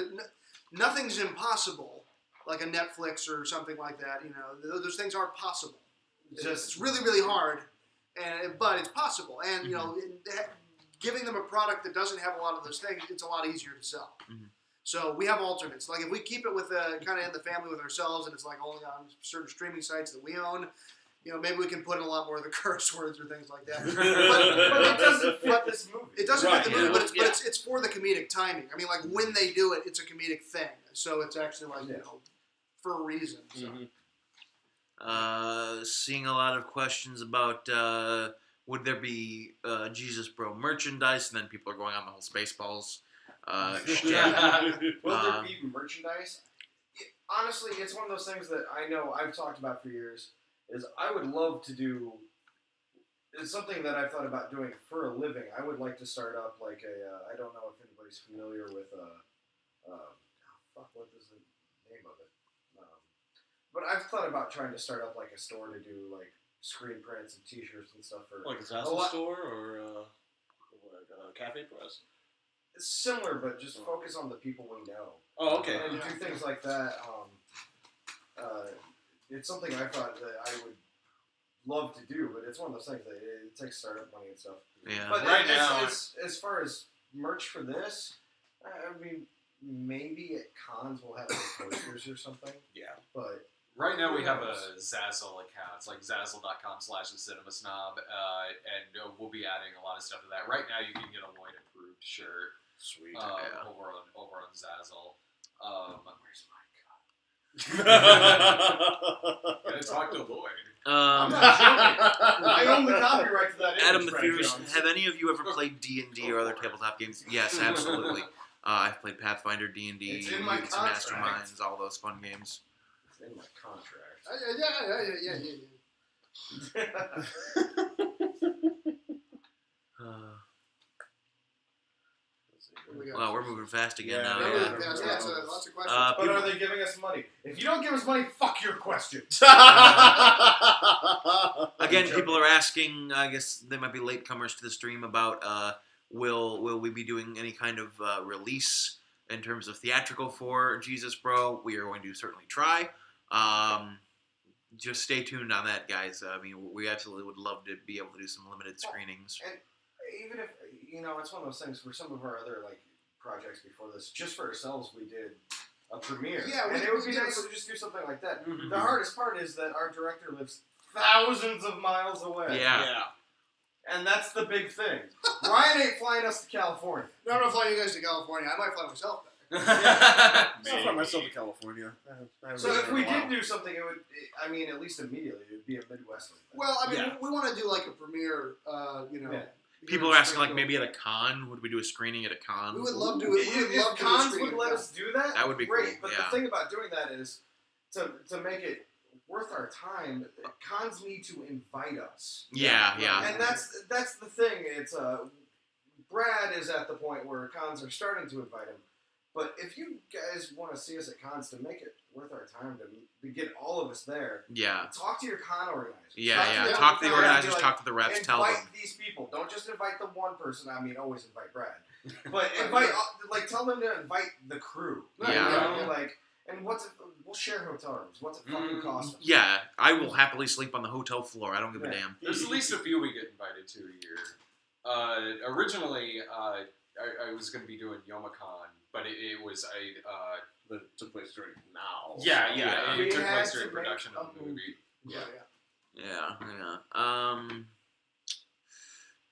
nothing's impossible. Like a Netflix or something like that. You know, those things are possible. It's really, really hard, but it's possible. And you know, giving them a product that doesn't have a lot of those things, it's a lot easier to sell. So we have alternates. Like if we keep it with kind of in the family with ourselves, and it's like only on certain streaming sites that we own. You know, maybe we can put in a lot more of the curse words or things like that. but it doesn't fit this movie. It doesn't fit the movie, but it's for the comedic timing. I mean, like when they do it, it's a comedic thing. So it's actually like for a reason. So. Seeing a lot of questions about would there be Jesus Bro merchandise, and then people are going on the whole Spaceballs. Will there be merchandise? Honestly, it's one of those things that I know I've talked about for years. Is I would love to do. It's something that I've thought about doing for a living. I would like to start up like I don't know if anybody's familiar with what is the name of it? But I've thought about trying to start up like a store to do like screen prints and T-shirts and stuff for like a Zazzle store or a cafe press. It's similar, but just focus on the people we know. Oh, okay. And do things like that. It's something I thought that I would love to do, but it's one of those things that it takes startup money and stuff. Yeah. But right now, as far as merch for this, I mean, maybe at cons we'll have like posters or something. Yeah. But right now we have a Zazzle account. It's like zazzle.com/thecinemasnob, and we'll be adding a lot of stuff to that. Right now you can get a Lloyd approved shirt. Sweet. Over on Zazzle. Where's my God? Gotta talk to Lloyd. I'm not joking. I own the copyright to that image, Adam the Frank Fierce, Jones. have any of you ever played D&D or other tabletop games? Yes, absolutely. I've played Pathfinder, D&D, It's in my Mutants and Masterminds, all those fun games. It's in my contract. Wow, we're moving fast again now. Really Yeah. fast. Lots of questions. But People- are they giving us money? If you don't give us money, fuck your questions. Again, people are asking, I guess they might be latecomers to the stream, about will we be doing any kind of release in terms of theatrical for Jesus Bro? We are going to certainly try. Just stay tuned on that, guys. I mean, we absolutely would love to be able to do some limited screenings. And even if, it's one of those things for some of our other, projects before this, just for ourselves, we did a premiere. Yeah, and it would be did nice to just do something like that. Mhm. The hardest part is that our director lives thousands of miles away. Yeah. And that's the big thing. Ryan ain't flying us to California. No, I'm not flying you guys to California. I might fly myself back. I'll fly myself to California. So if we did do something, it would, at least immediately, it would be a Midwestern thing. Well, Yeah. we want to do like a premiere, Yeah. People are asking, maybe at a con. Would we do a screening at a con? We would love to. If cons would let us do that, That would be great. cool, But yeah. the thing about doing that is to make it worth our time. Cons need to invite us, Yeah. and that's the thing. It's Brad is at the point where cons are starting to invite him. But if you guys want to see us at cons, to make it worth our time to get all of us there, Yeah. talk to your con organizers. Yeah. them Talk to the and be organizers, like, talk to the reps, tell them. invite these people. Don't just invite the one person. Always invite Brad. But invite, tell them to invite the crew. Yeah. You know, and we'll share hotel rooms. What's it fucking cost? Yeah, I will happily sleep on the hotel floor. I don't give a damn. There's at least a few we get invited to a year. Originally, I was going to be doing YomaCon, but it was That took place during now. yeah. We It took had place to during make production of a the movie. Yeah.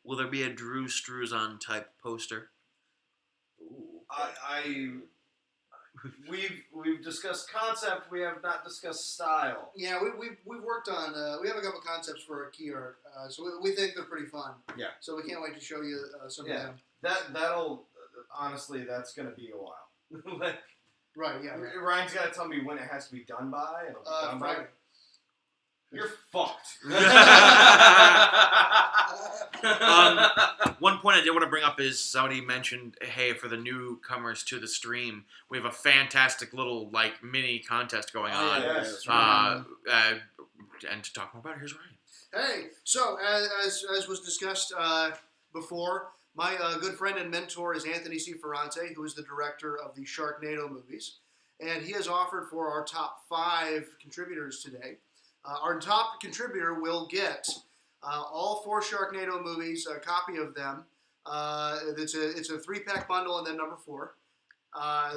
Will there be a Drew Struzan type poster? We've discussed concept. We have not discussed style. Yeah, we've worked on. We have a couple concepts for our key art, so we think they're pretty fun. Yeah. So we can't wait to show you some of them. That'll honestly, that's gonna be a while. Right. Yeah. Ryan's got to tell me when it has to be done by. It'll be done by. Friday. You're fucked. One point I did want to bring up is somebody mentioned, hey, for the newcomers to the stream, we have a fantastic little mini contest going on. Yes. And to talk more about it, here's Ryan. Hey, so as was discussed before, my good friend and mentor is Anthony C. Ferrante, who is the director of the Sharknado movies, and he has offered for our top 5 contributors today. Our top contributor will get all 4 Sharknado movies, a copy of them. It's a 3-pack bundle, and then number 4.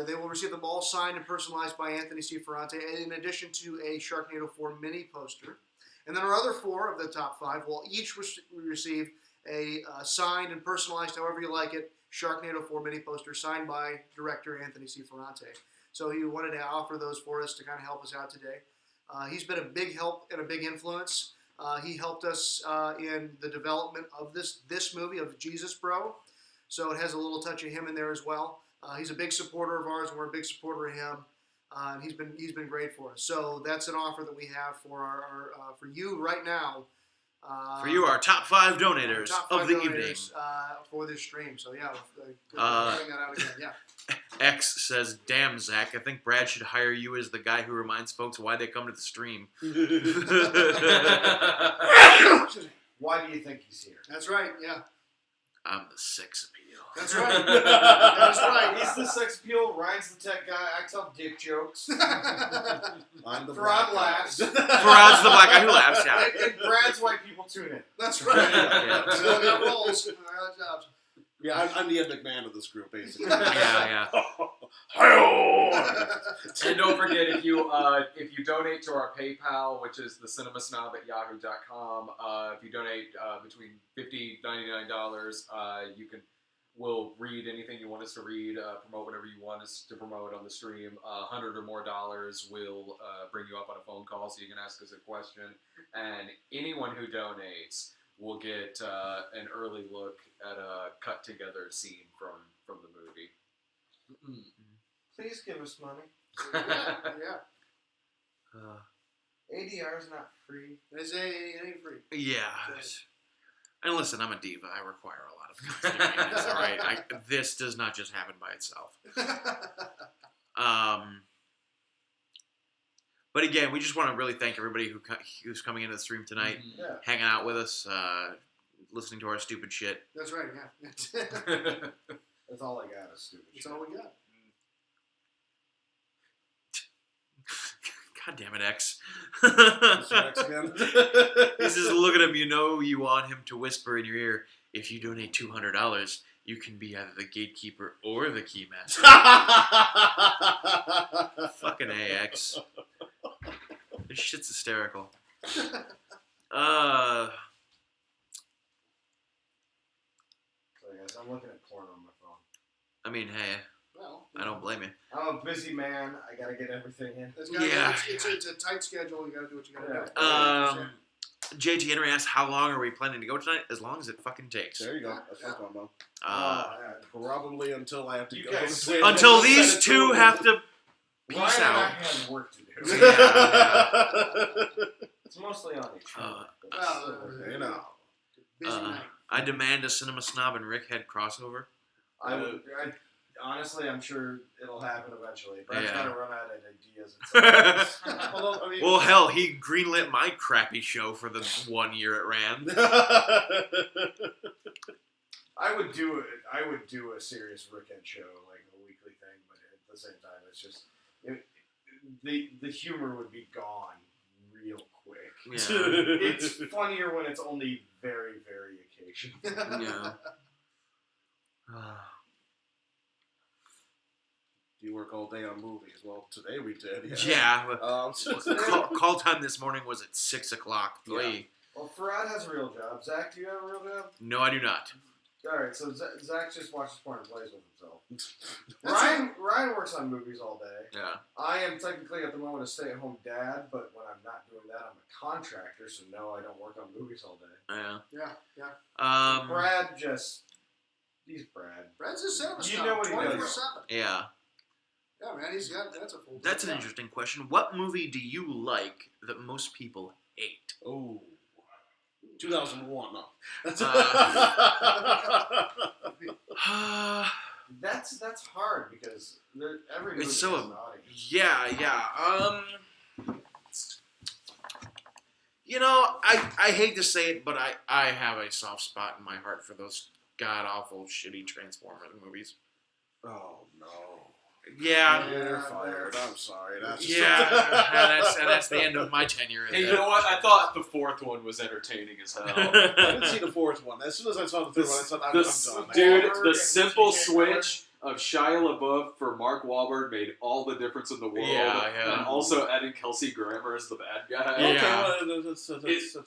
They will receive them all signed and personalized by Anthony C. Ferrante, in addition to a Sharknado 4 mini poster. And then our other 4 of the top 5 will each receive a signed and personalized, however you like it, Sharknado 4 mini poster signed by director Anthony C. Ferrante. So he wanted to offer those for us to kind of help us out today. He's been a big help and a big influence. He helped us in the development of this movie, of Jesus Bro. So it has a little touch of him in there as well. He's a big supporter of ours, and we're a big supporter of him. And he's been great for us. So that's an offer that we have for our for you right now. For you, our top 5 donators of the evening. For this stream. So yeah, good bring that out again. Yeah. X says, damn, Zach, I think Brad should hire you as the guy who reminds folks why they come to the stream. Why do you think he's here? That's right. Yeah. I'm the sex appeal. That's right. That's right. He's the sex appeal. Ryan's the tech guy. I tell dick jokes. I'm the Farad laughs. Farad's the black guy who laughs, yeah. And Brad's why people tune in. That's right. Yeah. So that rolls. All right, jobs. Yeah, I'm the Ed McMahon of this group, basically. Yeah. And don't forget, if you donate to our PayPal, which is thecinemasnob@yahoo.com, if you donate between $50 and $99, you can we'll read anything you want us to read, promote whatever you want us to promote on the stream. $100 or more will bring you up on a phone call so you can ask us a question. And anyone who donates will get an early look at a cut together scene from the movie. Please give us money. Yeah. ADR is not free. It ain't free. Yeah. And listen, I'm a diva. I require a lot of consideration. All right. This does not just happen by itself. But again, we just want to really thank everybody who's coming into the stream tonight, Yeah. hanging out with us, listening to our stupid shit. That's right, yeah. That's all I got is stupid That's shit. all we got. God damn it, X. Mr. X again. He's just looking at him. You know you want him to whisper in your ear, if you donate $200, you can be either the gatekeeper or the keymaster. Fucking AX. This shit's hysterical. Sorry, guys, I'm looking at porn on my phone. I mean, hey, Well, I don't blame you. I'm a busy man. I gotta get everything in. It's a tight schedule. You gotta do what you gotta do. JT Henry asked, how long are we planning to go tonight? As long as it fucking takes. There you go. That's no problem. Probably until I have to You go. guys- to Until these two have to peace Ryan and I out. have work to do. It's mostly on each other. Well, You know. busy night. I demand a Cinema Snob and Rick Head crossover. Honestly, I'm sure it'll happen eventually. But I'm Yeah. trying to run out of ideas. Although, I mean, Well, hell, he greenlit my crappy show for the 1 year it ran. I would do a serious Rickhead show, like a weekly thing, but at the same time, it's just the humor would be gone real quick. Yeah. It's funnier when it's only very, very occasional. Yeah. Do you work all day on movies? Well, today we did. Yeah. Yeah. Call time this morning was at 6 o'clock. Yeah. Well, Farad has a real job. Zach, do you have a real job? No, I do not. All right, so Zach just watches porn and plays with himself. Ryan works on movies all day. Yeah. I am technically at the moment a stay-at-home dad, but when I'm not doing that, I'm a contractor, so no, I don't work on movies all day. Yeah. Brad he's Brad. Brad's a cinema You snob, know what he does. 24/7. Yeah. Yeah, man, that's a full. That's an interesting question. What movie do you like that most people hate? Oh. 2001, no. That's hard because every movie It's so- has an audience. Yeah. You know, I hate to say it, but I have a soft spot in my heart for those god-awful, shitty Transformers movies. Oh, no. Yeah. You're fired. I'm sorry. That's And that's the end of my tenure. Hey, you know what? I thought the fourth one was entertaining as hell. I didn't see the fourth one. As soon as I saw the third one, I said, I'm done. Dude, Wahlberg the and simple TJ switch of Shia LaBeouf for Mark Wahlberg made all the difference in the world. Yeah. And also adding Kelsey Grammer as the bad guy. Yeah. Okay, well, that's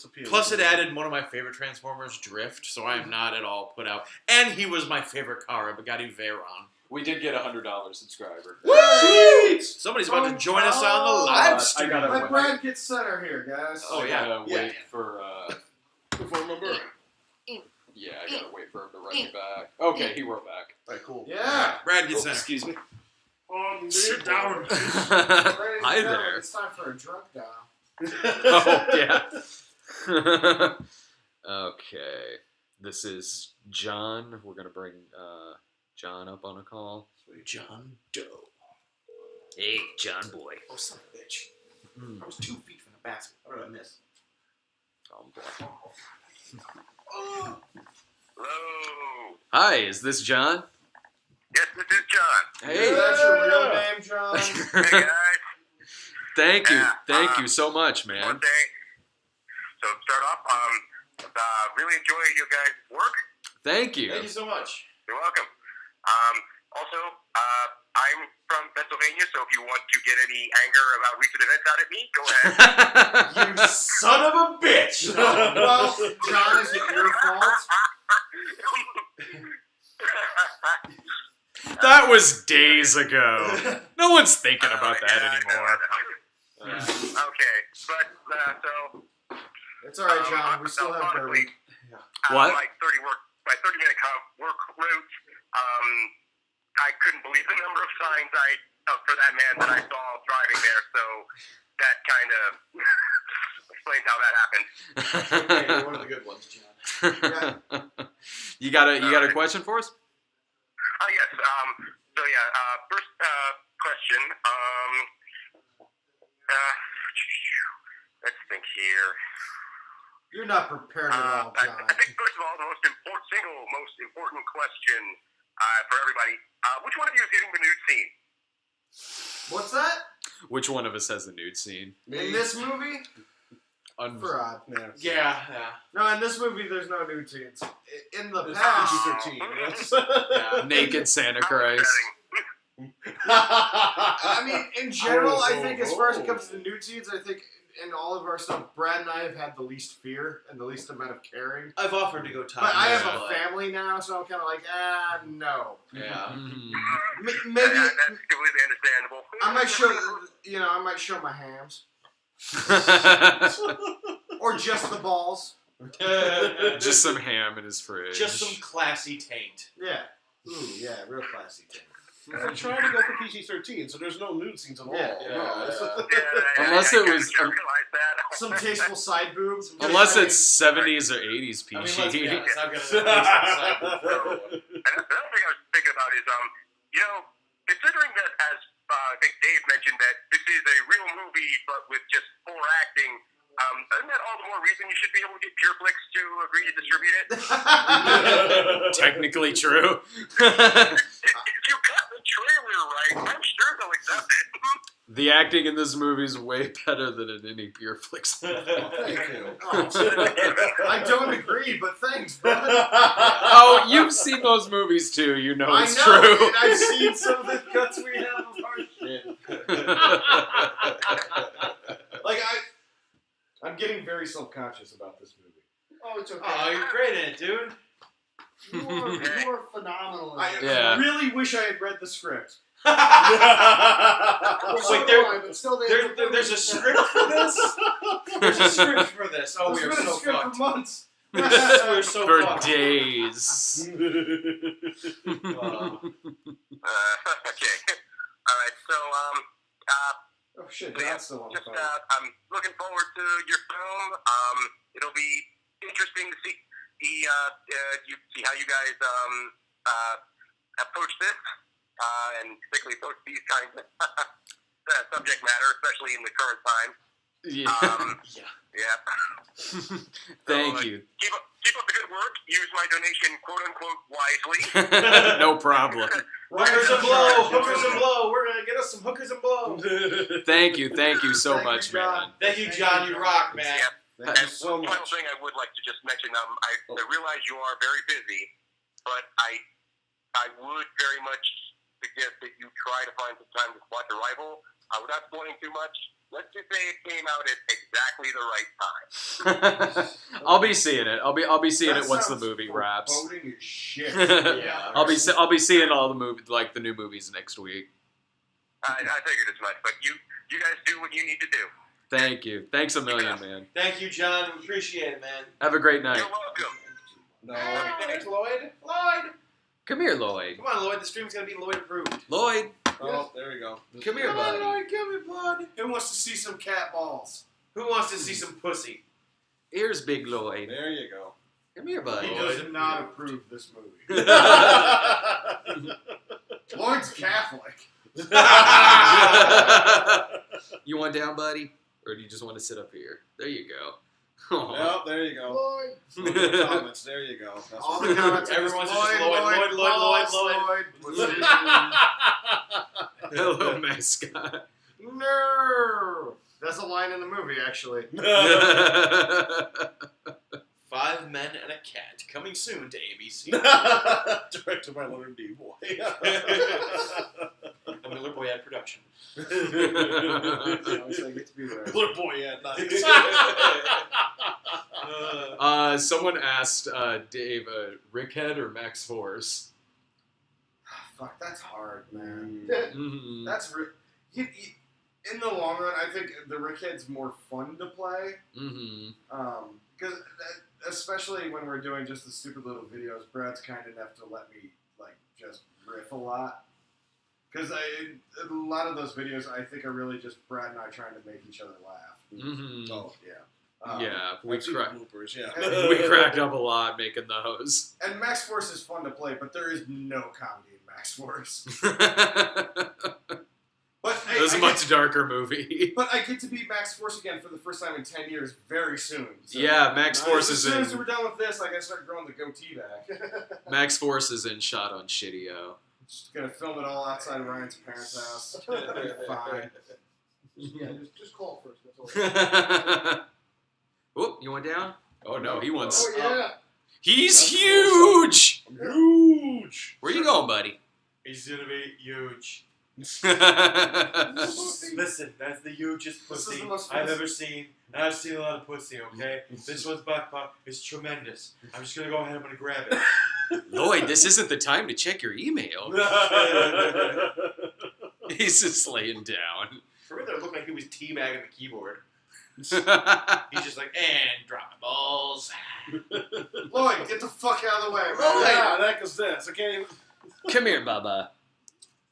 appealing. Plus, it added one of my favorite Transformers, Drift, so I am not at all put out. And he was my favorite car, Bugatti Veyron. We did get a $100 subscriber. Sweet! Somebody's about to join us on the live stream. I gotta Let wait. Brad get center here, guys. Oh, I yeah. gotta wait for Before my birthday. yeah, I gotta wait for him to write me back. Okay, he wrote back. All right, cool. Yeah. Brad, get Oh, center. excuse me. Sit down. Ladies and Hi gentlemen, there. It's time for a drunk dial. Oh, yeah. Okay. This is John. We're going to bring John up on a call. John Doe. Hey, John boy. Oh, son of a bitch. I was 2 feet from the basket. How did I miss? Oh, boy. Hello. Hi, is this John? Yes, this is John. Hey. Is that your real name, John? Hey, guys. Thank you. Yeah, Thank you so much, man. One day. So, start off, really enjoy your guys' work. Thank you. Thank you so much. You're welcome. Also, I'm from Pennsylvania, so if you want to get any anger about recent events out at me, go ahead. You son of a bitch! Well, John, is it your fault? That was days ago. No one's thinking about that anymore. Okay, but so It's all right, John. We still have honestly, bourbon. What? my 30-minute work route. I couldn't believe the number of signs for that man that I saw driving there. So that kind of explains how that happened. Okay, you're one of the good ones, John. You got a question for us? Yes. So yeah. First question. Let's think here. You're not prepared at all, John. I think first of all, the most important question for everybody. Which one of you is getting the nude scene? What's that? Which one of us has the nude scene? In this movie? Farad. Yeah. No, in this movie, there's no nude scenes. In the It's past, PG-13. Naked Santa Christ. I mean, in general, I think as far as it Oh. comes to the nude scenes, I think in all of our stuff, Brad and I have had the least fear and the least amount of caring. I've offered to go top. But I have Yeah. a family now, so I'm kind of like, no. Yeah. Mhm. Maybe That's completely understandable. I might show my hams or just the balls. Just some ham in his fridge. Just some classy taint. Yeah. Ooh, yeah, real classy thing. I'm trying to go for PG-13, so there's no nude scenes at all. Yeah, Unless it was- I realized that. Some tasteful side boobs. Unless it's 70s or 80s PG. I mean, let's be honest, I've got And the other thing I was thinking about is, considering that, as I think Dave mentioned, that this is a real movie, but with just poor acting, isn't that all the more reason you should be able to get PureFlix to agree to distribute it? Technically true. If you cut the trailer right, I'm sure they'll accept it. The acting in this movie is way better than in any PureFlix movie. Thank you. I don't agree, but thanks, brother. Oh, you've seen those movies too. You know it's I know, true. and I've seen some of the cuts we have of our shit. Like, I'm getting very self-conscious about this movie. Oh, it's okay. Oh, you're great in it, dude. You are phenomenal. In I this. Yeah. really wish I had read the script. Well, so Wait, do I, but still, There's a script for this? There's a script for this. Oh, we There's are been a so script fucked. for months. We're so For fucked. days. Okay. All right. So, Oh shit, yeah, John's still on the just phone. I'm looking forward to your film. It'll be interesting to see how you guys approach this, and particularly approach these kinds of subject matter, especially in the current time. Yeah. Yeah. Thank So, you. Keep up the good work. Use my donation, quote unquote, wisely. No problem. Hookers and blow. Hookers and blow. We're going to get us some hookers and blow. Thank you so Thank much, you, John. man. Thank you, John. You rock, man. Yeah. Thank you And so final much. thing I would like to just mention, I realize you are very busy, but I would very much suggest that you try to find some time to watch Arrival. Without spoiling too much, let's just say it came out at exactly the right time. I'll be seeing it. I'll be seeing That it once the sounds movie wraps. foreboding as shit. Yeah. I'll be seeing all the the new movies next week. I figured as much, but you guys do what you need to do. Thank you. Thanks a million, man. Thank you, John. We appreciate it, man. Have a great night. You're welcome. No. Thanks, Lloyd. Lloyd. Come here, Lloyd. Come on, Lloyd. The stream's going to be Lloyd approved. Lloyd, Oh, there we go. come here, Come on, buddy. Lloyd. Come here, bud. Who wants to see some cat balls? Who wants to see some pussy? Here's Big Lloyd. There you go. Come here, He buddy. does not approve this movie. Lloyd's Catholic. You want down, buddy? Or do you just want to sit up here? There you go. Aw. Well, there you go. Lloyd. Some of the comments. There you go. That's All what the comments are Everyone's just just Lloyd, Lloyd, Lloyd. Hello, mascot. No. That's a line in the movie, actually. 5 Men and a Cat. Coming soon to ABC. Directed by Leonard D. Boy. A Miller Boyette production. Little boy, yeah, nice. Someone asked Dave, Rickhead or Max Force? fuck, that's hard, man. Mhm. That's in the long run, I think the Rickhead's more fun to play. Mhm. Because especially when we're doing just the stupid little videos, Brad's kind enough to let me like just riff a lot. Because a lot of those videos, I think, are really just Brad and I trying to make each other laugh. Mhm. Oh yeah. Yeah, we I've seen cracked. bloopers. Yeah. We cracked up a lot making those. And Max Force is fun to play, but there is no comedy in Max Force. But It was a much darker movie. But I get to beat Max Force again for the first time in 10 years very soon. So Yeah, Max Force as is soon as in. we're done with this, I gotta start growing the goatee back. Max Force is in shot on Shitty-O. Just gonna film it all outside of Ryan's parents' house. It'll be fine. Yeah, just call first. That's all. Whoop, you went down? Oh no, he wants. Oh yeah. He's huge! Huge. Where you going, buddy? He's gonna be huge. Yeah, Listen, that's the hugest This is pussy the most I've fun- ever seen. And I've seen a lot of pussy, okay? This one's back part is tremendous. I'm just gonna go ahead and I'm gonna grab it. Lloyd, this isn't the time to check your email. He's just laying down. For me, it looked like he was teabagging the keyboard. He's just like, and drop my balls. Lloyd, get the fuck out of the way, man. Oh yeah, that goes this. I can't even. Come here, Bubba.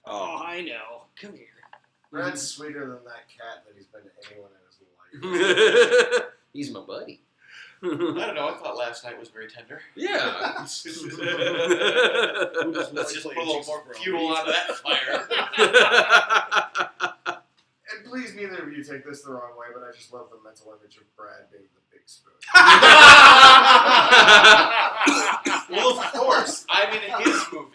Oh, I know. Come here. Brad's sweeter than that cat that he's been to anyone in his life. He's my buddy. I don't know. I thought last night was very tender. Yeah. Let's just put a little more fuel onto that fire. And please, neither of you take this the wrong way, but I just love the mental image of Brad being the big spoon. Well, of course. I'm in his movie.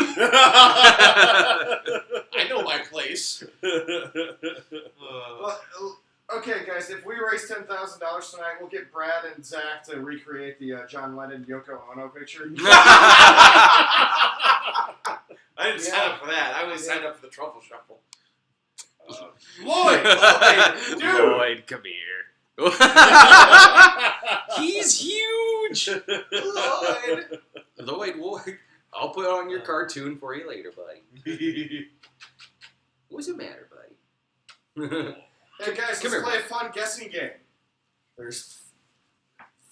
I know my place. Well, okay, guys, if we raise $10,000 tonight, we'll get Brad and Zach to recreate the John Lennon Yoko Ono picture. I didn't sign up for that. I only signed up for the truffle shuffle. Lloyd, dude. Lloyd, come here. He's huge. Lloyd, I'll put on your cartoon for you later, buddy. What's the matter, buddy? Hey guys, Come let's here, play a fun guessing game. There's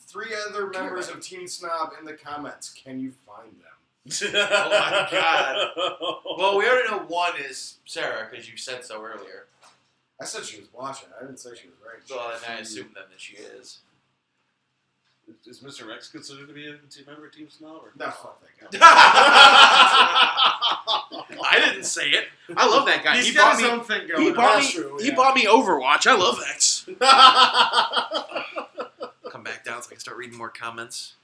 3 other members of Team Snob in the comments. Can you find them? Oh my god. Well, we already know one is Sarah because you said so earlier. I said she was watching. I didn't say she was right. So then I assume then that she is. Is Mr. X considered to be a member of Team Snob? Or? No, fuck that guy. I didn't say it. I love that guy. He's He got bought his me. own thing going. He bought on. me. true, He yeah. bought me Overwatch. I love that. Come back down so I can start reading more comments.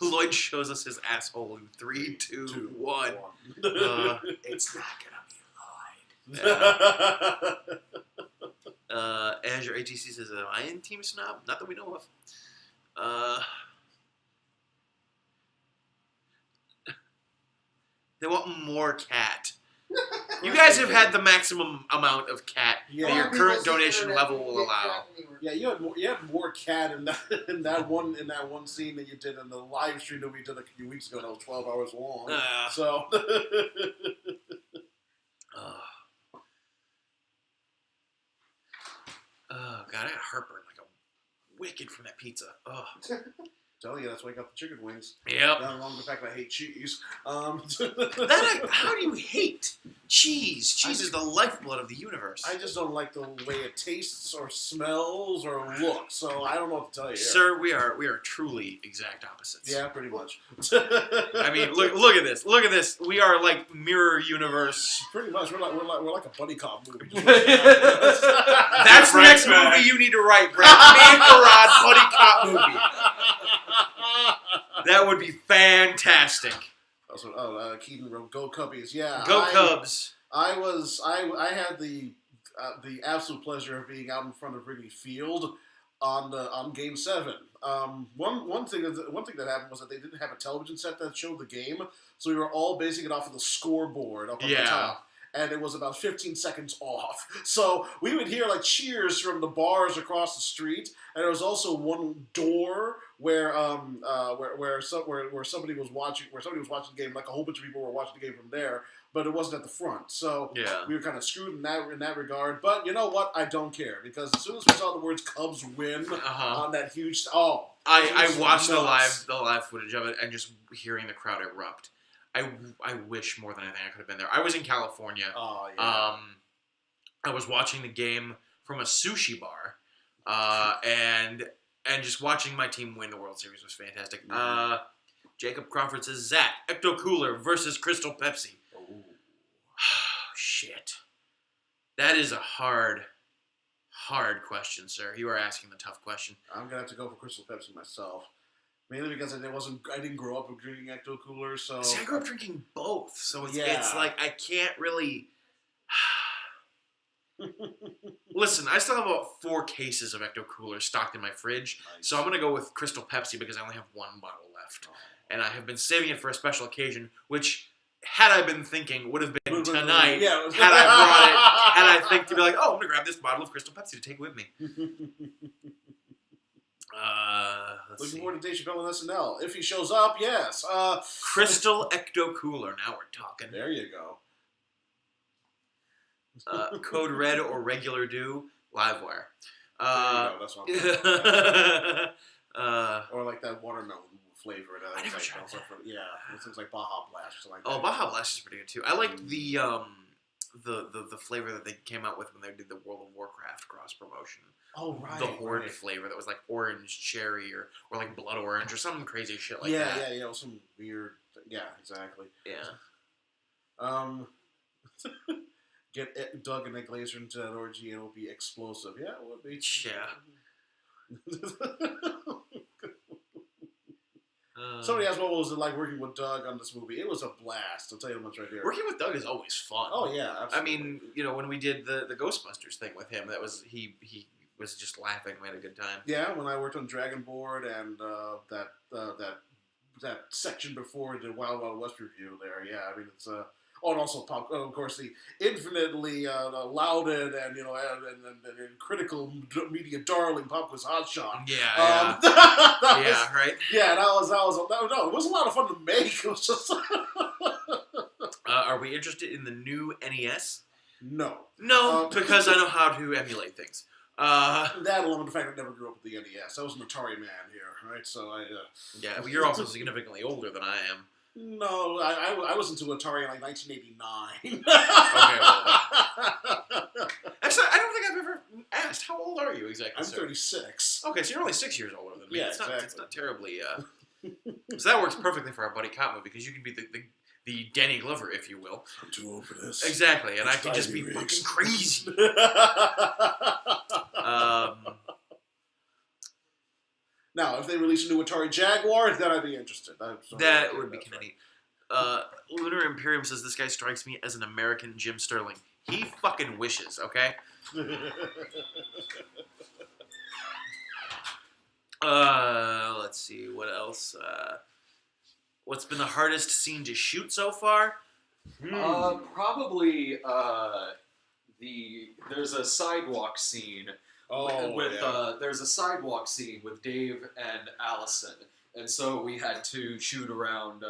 Lloyd shows us his asshole in 3, 2, 1. It's not gonna be Lloyd. Azure AGC says, "Am I in Team Snob?" Not that we know of. They want more cat. You guys have had the maximum amount of cat Yeah. that your current donation level will allow. Yeah, you had more cat in that one scene that you did in the live stream that we did a few weeks ago. That was 12 hours long. So. Oh god, I got heartburn like a wicked from that pizza. Oh, Telling you, that's why I got the chicken wings. yep. Not along the fact that I hate cheese. How do you hate cheese? Cheese is the lifeblood of the universe. I just don't like the way it tastes or smells or looks. So I don't know what to tell you. Here. Sir, we are truly exact opposites. Yeah, pretty much. I mean, look at this. Look at this. We are like mirror universe. Pretty much. We're like a buddy cop movie. That's the next movie you need to write, Brett. Me and Farad buddy cop movie. That would be fantastic. Keaton wrote "Go Cubbies." Yeah, Go Cubs. I had the absolute pleasure of being out in front of Wrigley Field on Game 7. One thing that happened was that they didn't have a television set that showed the game, so we were all basing it off of the scoreboard up on the top. and it was about 15 seconds off. So we would hear like cheers from the bars across the street, and there was also one door where somebody was watching the game, like a whole bunch of people were watching the game from there, but it wasn't at the front. So we were kind of screwed in that regard. But you know what? I don't care, because as soon as we saw the words "Cubs win" on that huge, I watched the live footage of it and just hearing the crowd erupt. I wish more than anything I could have been there. I was in California. Oh yeah. I was watching the game from a sushi bar, and just watching my team win the World Series was fantastic. Jacob Crawford says Zach Ecto Cooler versus Crystal Pepsi. Oh shit, that is a hard question, sir. You are asking the tough question. I'm gonna have to go for Crystal Pepsi myself. Mainly because I didn't grow up drinking Ecto Cooler, so... See, I grew up drinking both, so it's like I can't really... Listen, I still have about 4 cases of Ecto Cooler stocked in my fridge, so I'm going to go with Crystal Pepsi because I only have 1 bottle left. And I have been saving it for a special occasion, which, had I been thinking, would have been tonight, had I brought it, and I think to be like, oh, I'm going to grab this bottle of Crystal Pepsi to take with me. Looking forward to Dave Chappelle on SNL. If he shows up, yes. Crystal Ecto Cooler. Now we're talking. There you go. Code Red or regular Dew, Livewire. There you go. That's what I'm or like that watermelon flavor. I never tried that. Yeah, it seems like Baja Blast or something like that. Oh, Baja Blast is pretty good too. I like the flavor that they came out with when they did the World of Warcraft cross promotion. Oh, right. The Horde flavor that was like orange cherry or like blood orange or some crazy shit like that. Yeah, some weird... Yeah, exactly. Yeah. Get Doug and Nick Glazer into that orgy and it'll be explosive. Yeah, it would be. Yeah. Somebody asked what was it like working with Doug on this movie. It was a blast. I'll tell you much right here. Working with Doug is always fun. Oh, yeah, absolutely. I mean, when we did the Ghostbusters thing with him, that was he was just laughing. We had a good time. Yeah, when I worked on Dragon Board and that section before the Wild Wild West review there. Yeah, I mean it's and also of course the infinitely lauded and and critical media darling Pop Quiz Hotshot. Yeah. Yeah, right. Yeah, it was a lot of fun to make. It was just. Are we interested in the new NES? No. No, because I know how to emulate things. That along with the fact I never grew up with the NES. I was an Atari man here, right? So yeah, but you're also significantly older than I am. No, I was into Atari in like 1989. Okay, well actually, I don't think I've ever asked. How old are you exactly? I'm sir? 36. Okay, so you're only 6 years older than me. Yeah, it's not terribly. So that works perfectly for our buddy cop movie because you can be the Danny Glover, if you will. I'm too old for this. Exactly, and I can just be fucking crazy. Now, if they release a new Atari Jaguar, then I'd be interested. That would be kind of neat. Lunar Imperium says this guy strikes me as an American Jim Sterling. He fucking wishes, okay? Let's see, what else? What's been the hardest scene to shoot so far? Probably there's a sidewalk scene. There's a sidewalk scene with Dave and Allison, and so we had to shoot around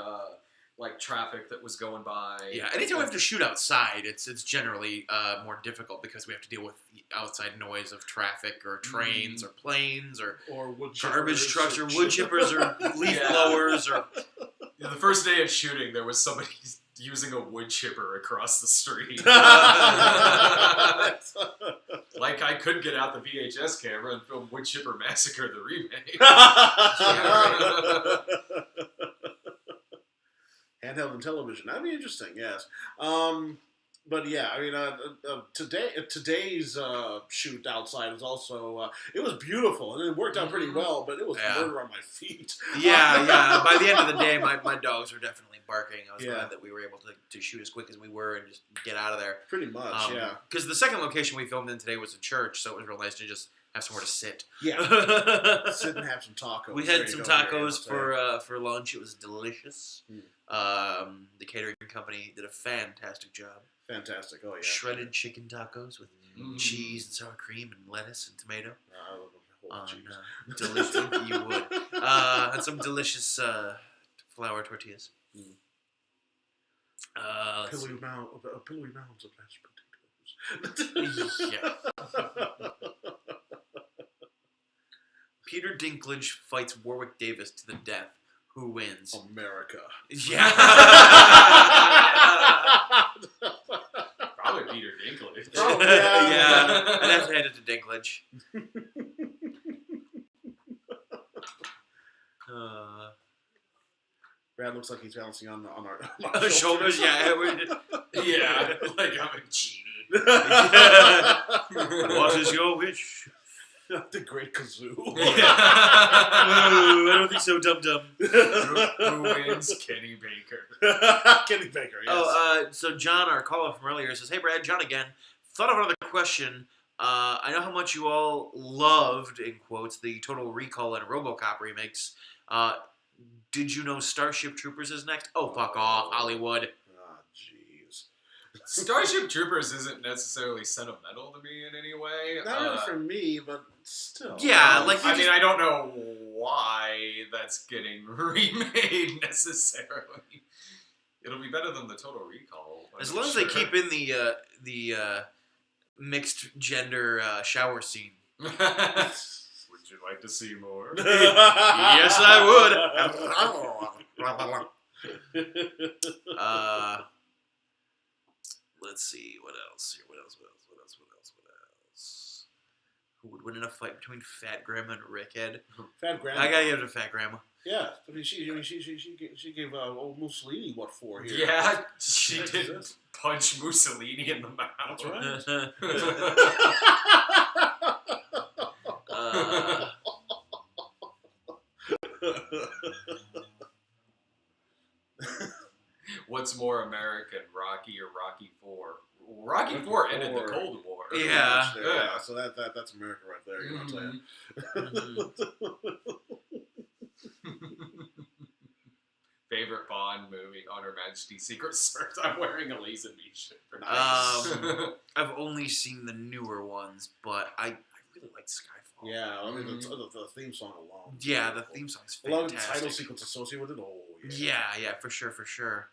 like traffic that was going by. Yeah, anytime we have to shoot outside, it's generally more difficult because we have to deal with the outside noise of traffic or trains or planes or garbage trucks or wood chippers or leaf blowers or. Yeah, the first day of shooting, there was somebody using a wood chipper across the street. Like I could get out the VHS camera and film Wood Chipper Massacre the remake. Handheld and television. That'd be interesting, yes. But yeah, I mean, today's shoot outside was also it was beautiful and it worked out pretty well, but it was murder on my feet. Yeah. By the end of the day, my dogs were definitely barking. I was glad that we were able to shoot as quick as we were and just get out of there. Pretty much, yeah. Because the second location we filmed in today was a church, so it was real nice to just have somewhere to sit. Yeah. Sit and have some tacos. We There had you some go, Gary, tacos I'll for lunch. It was delicious. Mm. The catering company did a fantastic job. Fantastic. Oh, yeah. Shredded chicken tacos with cheese and sour cream and lettuce and tomato. I love the whole cheese. Delicious. You would. And some delicious flour tortillas. Let's see. Pillowy mounds of mashed potatoes. Yeah. Peter Dinklage fights Warwick Davis to the death. Who wins? America. Yeah. Probably Peter Dinklage. Oh, yeah. Yeah. I'd have to hand it to Dinklage. Brad looks like he's balancing on our Shoulders, yeah. Yeah, like I'm a genie. What is your wish? The Great Kazoo. I don't think so, Dum Dum. Who wins? Kenny Baker. Kenny Baker, yes. Oh, so John, our caller from earlier, says, "Hey, Brad, John again. Thought of another question. I know how much you all loved, in quotes, the Total Recall and RoboCop remakes. Did you know Starship Troopers is next? Oh, fuck off, Hollywood." Ah, jeez. Starship Troopers isn't necessarily sentimental to me in any way. Not really for me, but still. Yeah, like I mean, I don't know why that's getting remade necessarily. It'll be better than the Total Recall. as long as they keep in the mixed gender shower scene. Would you like to see more? Yes, I would. Let's see. What else? What else? Who would win in a fight between Fat Grandma and Rickhead? Fat Grandma. I gotta give it to Fat Grandma. Yeah, I mean, she gave old Mussolini what for here? Yeah, she did punch Mussolini in the mouth. That's right. What's more American, Rocky or Rocky IV? Rocky IV ended the Cold War. Yeah. Yeah. So that's America right there. You know what I'm saying? Favorite Bond movie, On Her Majesty's Secret Service. I'm wearing a Lazenby shirt. I've only seen the newer ones, but I really like Skyfall. Yeah, I mean the theme song alone. Yeah, the theme song's Along with fantastic. the title sequence associated with it. Oh Yeah, for sure.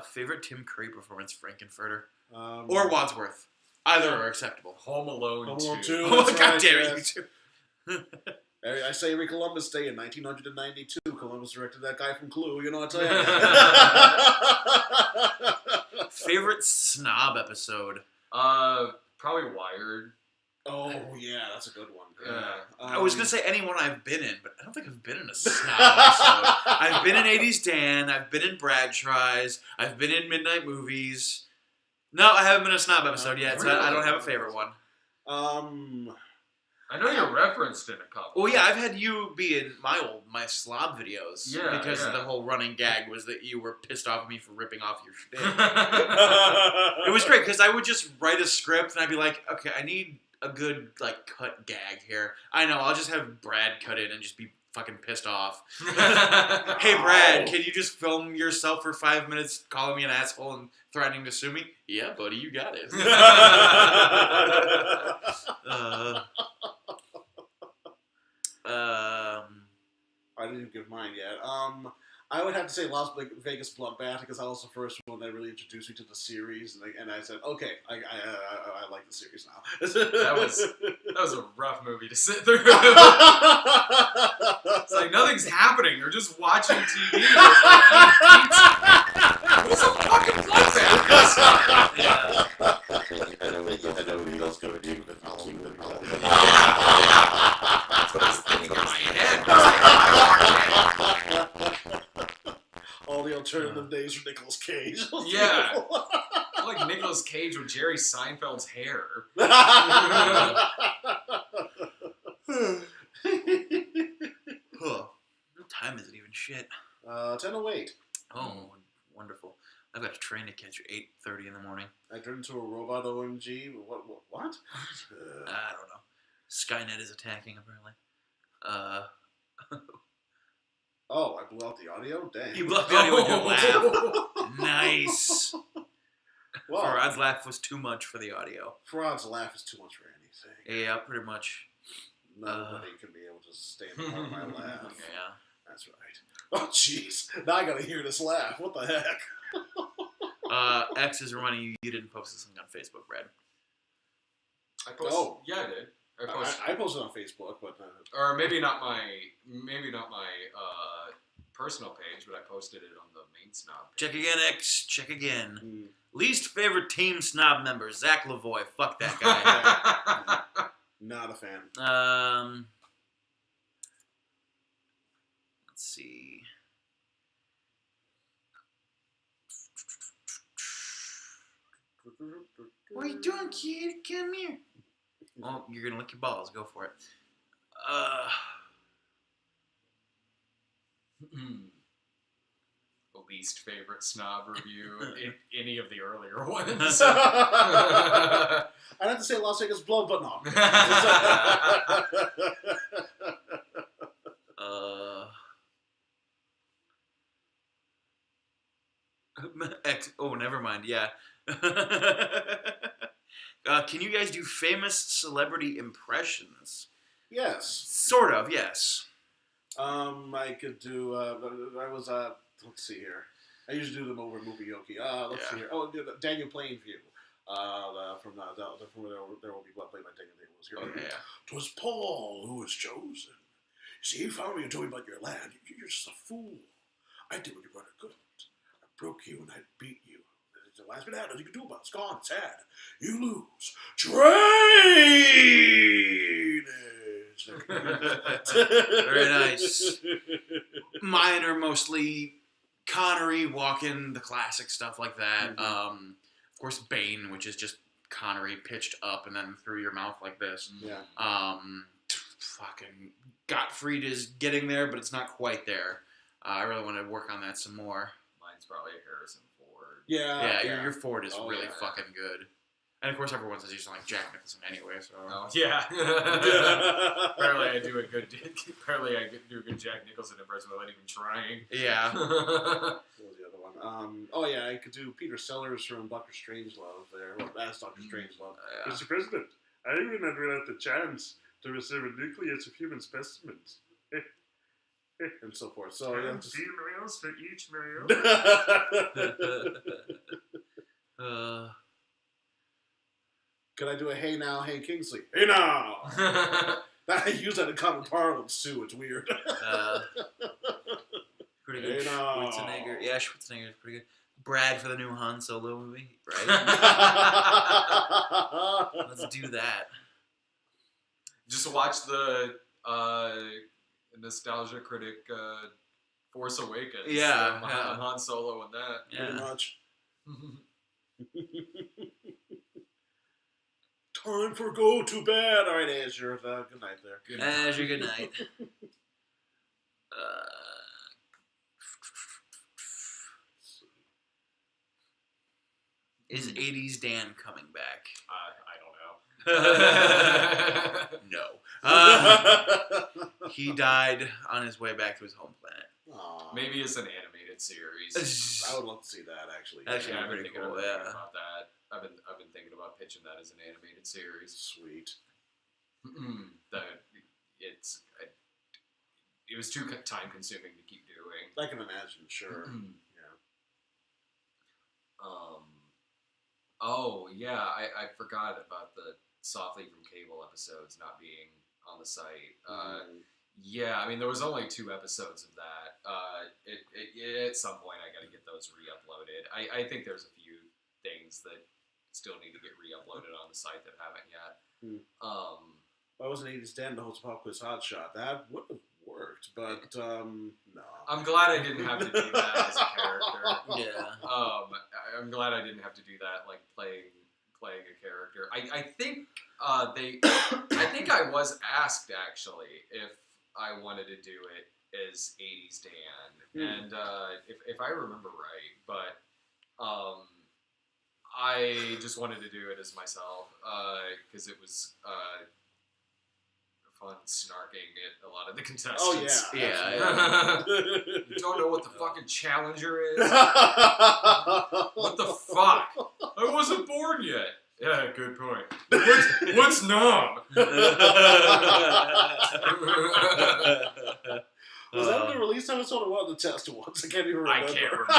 Favorite Tim Curry performance, Frankenfurter Or or Wadsworth. Either are acceptable. Home Alone Home Alone 2. 2. Oh, That's God right, damn it, yes. you two. I say every Columbus Day in 1992, Columbus directed that guy from Clue. You know what I'm saying? Favorite snob episode. Probably Wired. Oh yeah, that's a good one. Yeah. I was gonna say anyone I've been in, but I don't think I've been in a snob episode. I've been in 80s Dan. I've been in Brad Tries. I've been in Midnight Movies. No, I haven't been in a snob episode yet, so I don't have a favorite one. I know you're referenced in a couple. Well, yeah, I've had you be in my slob videos. Yeah, because yeah. the whole running gag was that you were pissed off at me for ripping off your shtick. It was great because I would just write a script and I'd be like, okay, I need a good cut gag here. I know, I'll just have Brad cut in and just be fucking pissed off. Hey Brad, can you just film yourself for 5 minutes calling me an asshole and threatening to sue me? Yeah, buddy, you got it. I didn't give mine yet. I would have to say Las Vegas Bloodbath because that was the first one that really introduced me to the series, and I said, okay, I like the series now. That was a rough movie to sit through. It's like nothing's happening. You're just watching TV. What's a fucking bloodbath? I know what else going to do with All the alternative days for Nicolas Cage. Yeah. Like Nicolas Cage with Jerry Seinfeld's hair. What time is it even? Shit. 10:08. Oh, wonderful. I've got a train to catch at 8:30 in the morning. I turned into a robot. OMG. What? I don't know. Skynet is attacking, apparently. Oh, I blew out the audio? Dang. You blew out the audio with your laugh. Nice. Well, Farad's laugh was too much for the audio. Farad's laugh is too much for anything. Yeah, pretty much. Nobody can be able to sustain the part of my laugh. Yeah. That's right. Oh, jeez. Now I gotta hear this laugh. What the heck? X is reminding you didn't post this thing on Facebook, Brad. I posted. Oh. Yeah, I did. I posted on Facebook, but or maybe not my personal page, but I posted it on the main snob page. Check again, X. Check again. Least favorite Team Snob member, Zach Lavoie. Fuck that guy. not a fan. Let's see. What are you doing, kid? Come here. Oh, you're gonna lick your balls. Go for it. Least favorite snob review in any of the earlier ones. I'd have to say Las Vegas Blow, but no. X. Oh, never mind. Yeah. Can you guys do famous celebrity impressions? Yes. Sort of, yes. I could do. Let's see here. I usually do them over Movie Yoki. Let's see here. Oh, Daniel Plainview. From There Will Be Blood, played by Daniel Day-Lewis. Here. Okay, yeah. 'Twas Paul who was chosen. See, you found me and told me about your land. You're just a fool. I did what your brother couldn't. I broke you and I beat you. It's the last bit of nothing you can do about it. It's gone. It's sad. You lose. Very nice. Mine are mostly Connery, Walken, the classic stuff like that. Mm-hmm. Of course, Bane, which is just Connery pitched up and then through your mouth like this. Yeah. Fucking Gottfried is getting there, but it's not quite there. I really want to work on that some more. Mine's probably a Harrison Ford. Yeah, your Ford is really yeah. fucking good. And of course, everyone says you sound like Jack Nicholson anyway. So Oh, yeah. Apparently, I do a good Jack Nicholson impression without even trying. yeah. What was the other one? I could do Peter Sellers from Dr. Strangelove there. Well, that's Dr. Strangelove. Mr. President, I would not rule out the chance to receive a nucleus of human specimens. And so forth. So, yeah, just... females for each male. Could I do a hey now, hey Kingsley? Hey now! I use that in common parlance too. It's weird. Pretty good. Hey, no. Schwarzenegger. Yeah, Schwarzenegger is pretty good. Brad for the new Han Solo movie, right? Let's do that. Just watch the Nostalgia Critic Force Awakens. Yeah, Han Solo and that. Pretty much. Time for go to bed. All right, Azure. Good night there. Azure, good night. Is 80s Dan coming back? I don't know. No. He died on his way back to his home planet. Aww. Maybe it's an animated series. I would love to see that actually. Actually, I've been pretty thinking cool. about that. I've been thinking about pitching that as an animated series. Sweet. It was too time consuming to keep doing. I can imagine. Sure. Yeah. I forgot about the Softly from Cable episodes not being on the site. Yeah, I mean there was only 2 episodes of that. At some point I got to get those re-uploaded. I think there's a few things that still need to get re-uploaded on the site that haven't yet. I wasn't 80s Dan to host Pop Quiz Hot Shot. That would have worked, but no. I'm glad I didn't have to do that as a character. Yeah. I'm glad I didn't have to do that, like playing a character. I think I think I was asked actually if I wanted to do it as 80s Dan, and if I remember right, but I just wanted to do it as myself because it was fun snarking at a lot of the contestants. Oh yeah. Yeah. You don't know what the fucking challenger is? What the fuck? I wasn't born yet. Yeah, good point. What's nom? Was that the release episode or one of the test ones? I can't even remember. I can't remember.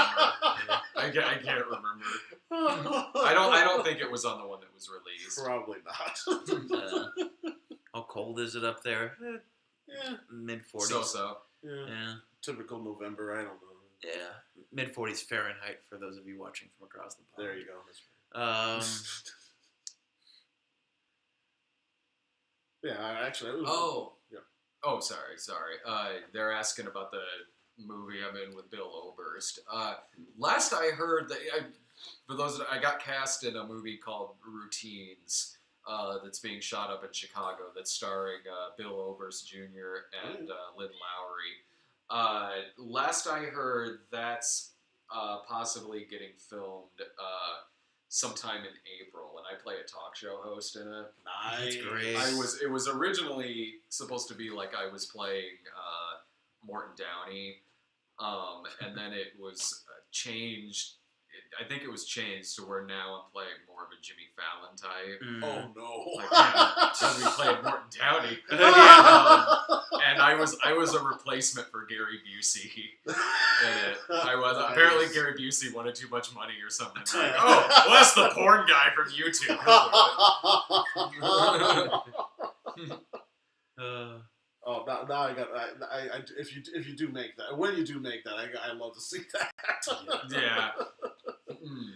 I can't remember. I don't think it was on the one that was released. Probably not. How cold is it up there? Yeah. Mid-40s. So. Yeah. Yeah. Typical November. I don't know. Yeah. Mid-40s Fahrenheit for those of you watching from across the pond. There you go. Yeah, actually. It was, yeah. Oh, sorry. They're asking about the movie I'm in with Bill Oberst. Last I heard, for those that I got cast in a movie called Routines that's being shot up in Chicago that's starring Bill Oberst Jr. and Lynn Lowry. Last I heard, that's possibly getting filmed sometime in April, and I play a talk show host in it. Nice. That's great. It was originally supposed to be like I was playing Morton Downey, and then it was changed. I think it was changed to where now I'm playing more of a Jimmy Fallon type. Oh no! Like, yeah, we played Morton Downey, and I was a replacement for Gary Busey in it. I was apparently Gary Busey wanted too much money or something. Like, oh, well, that's the porn guy from YouTube. Oh, now I got. If you do make that, when you do make that, I love to see that. Yeah.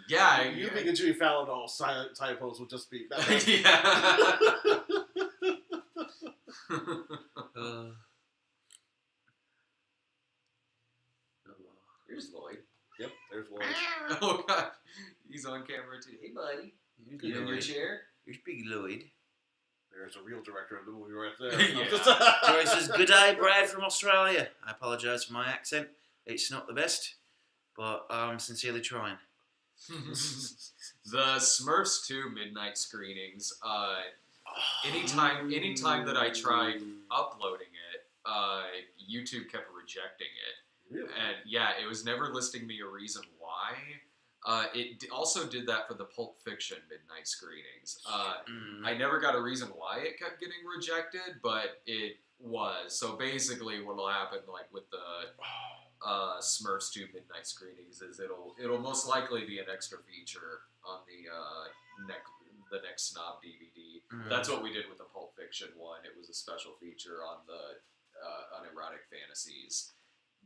Yeah. You think a Jimmy Fallon all silent typos would just be. Yeah. Here's Lloyd. Yep, there's Lloyd. Oh god, he's on camera too. Hey buddy, you in your chair? Here's Big Lloyd. There's a real director of the movie right there. Joy says, "Good day, Brad from Australia. I apologise for my accent. It's not the best, but I'm sincerely trying." The Smurfs 2 midnight screenings. Anytime that I tried uploading it, YouTube kept rejecting it. Really? And yeah, it was never listing me a reason why. It also did that for the Pulp Fiction midnight screenings. I never got a reason why it kept getting rejected, but it was. So basically, what'll happen, like with the Smurfs 2 midnight screenings, is it'll most likely be an extra feature on the next Snob DVD. That's what we did with the Pulp Fiction one. It was a special feature on the Unerotic Fantasies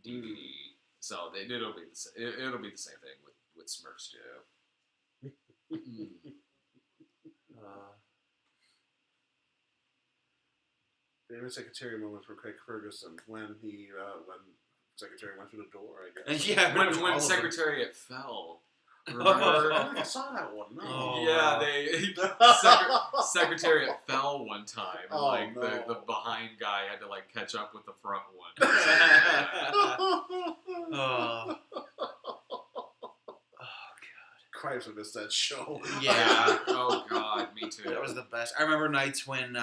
DVD. So it'll be the same thing with Smurfs 2. Favorite secretary moment for Craig Ferguson when Secretary went through the door, I guess. Yeah, when Secretariat fell. I Remember? saw that one. No. Oh, Yeah, Secretariat fell one time, and Oh, the no. behind guy had to catch up with the front one. Oh. Christ, I missed that show. Yeah. Oh god, me too. That was the best. I remember nights when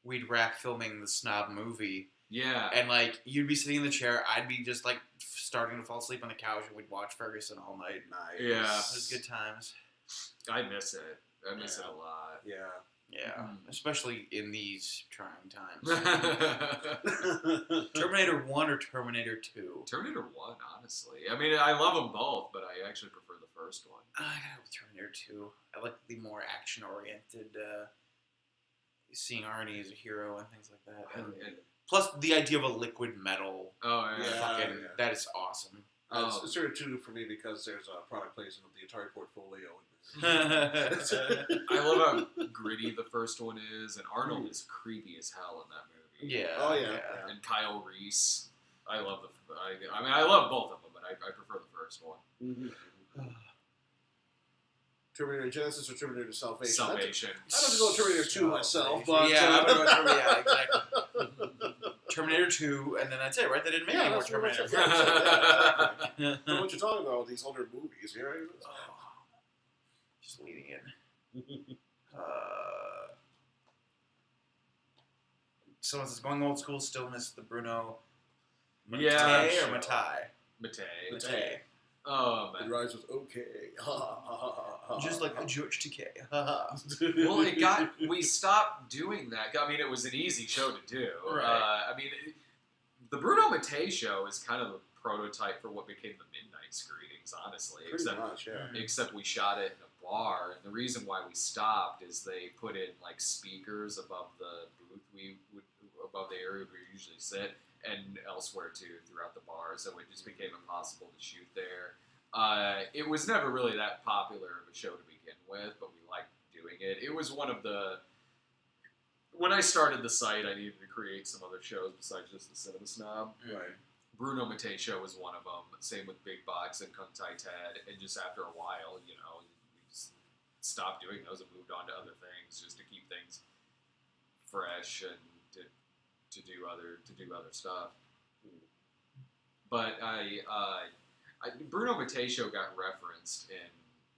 we'd wrap filming the Snob movie. Yeah. And you'd be sitting in the chair, I'd be just starting to fall asleep on the couch, and we'd watch Ferguson all night. Nice. Yeah. It was good times. I miss it. I miss it a lot. Yeah. Yeah. Especially in these trying times. Terminator 1 or Terminator 2? Terminator 1, honestly. I mean, I love them both, but I actually prefer the first one. I gotta go with Terminator 2. I like the more action-oriented, seeing Arnie as a hero and things like that. And plus, the idea of a liquid metal. Oh, yeah. That is awesome. It's sort of true for me because there's a product placement of the Atari portfolio. I love how gritty the first one is, and Arnold is creepy as hell in that movie. Yeah. Oh, yeah. And Kyle Reese. I love I love both of them, but I prefer the first one. Mm-hmm. Terminator Genesis or Terminator Salvation? Salvation. I don't have to go with Terminator 2 myself, but... Yeah, I'm going to go with Terminator, exactly. Terminator 2, and then that's it, right? They didn't make any more Terminator. So what you're talking about with these older movies here, right? Just leading in. someone says going old school, still miss the Bruno. Yeah, Mattei sure. or Matai? Matei. Mattei. Oh It man. rhymes with okay. Just like a George Takei. Well, we stopped doing that. I mean, it was an easy show to do. Right. I mean, the Bruno Mattei show is kind of a prototype for what became the midnight screenings, honestly. Pretty much, yeah. Except we shot it in a bar, and the reason why we stopped is they put in like speakers above the booth above the area we usually sit, and elsewhere too throughout the bar, so it just became impossible to shoot there. It was never really that popular of a show to begin with, but we liked doing it. It was one of the... When I started the site, I needed to create some other shows besides just the Cinema Snob. Right. Bruno Mattei show was one of them. Same with Big Box and Kung Tai Ted. And just after a while, we just stopped doing those and moved on to other things just to keep things fresh and to do other stuff. But Bruno Mattei show got referenced in,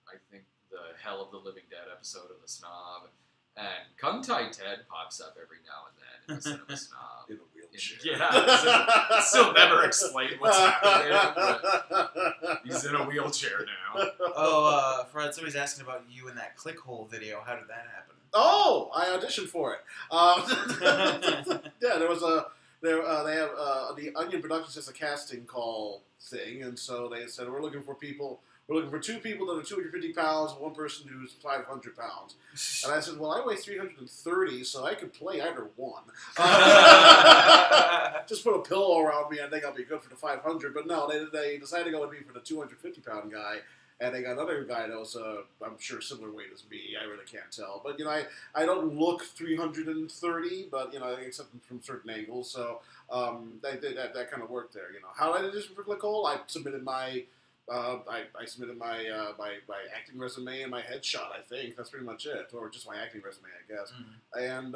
I think, the Hell of the Living Dead episode of The Snob. And Kung Tai Ted pops up every now and then in the Cinema Snob. In a wheelchair. Yeah, still never explained what's happening, but he's in a wheelchair now. Oh, Fred, somebody's asking about you in that Clickhole video. How did that happen? Oh, I auditioned for it. Yeah, there was they have the Onion Productions has a casting call thing, and so they said we're looking for two people that are 250 pounds, and one person who's 500 pounds. And I said, well, I weigh 330, so I could play either one. Just put a pillow around me, I think I'll be good for the 500. But no, they decided to go with me for the 250-pound guy. And they got another guy that was, I'm sure, similar weight as me. I really can't tell. But, I don't look 330, but, except from certain angles. So that kind of worked there, How did I audition for Clickhole? I submitted my... I submitted my acting resume and my headshot. I think that's pretty much it, or just my acting resume, I guess. Mm-hmm. And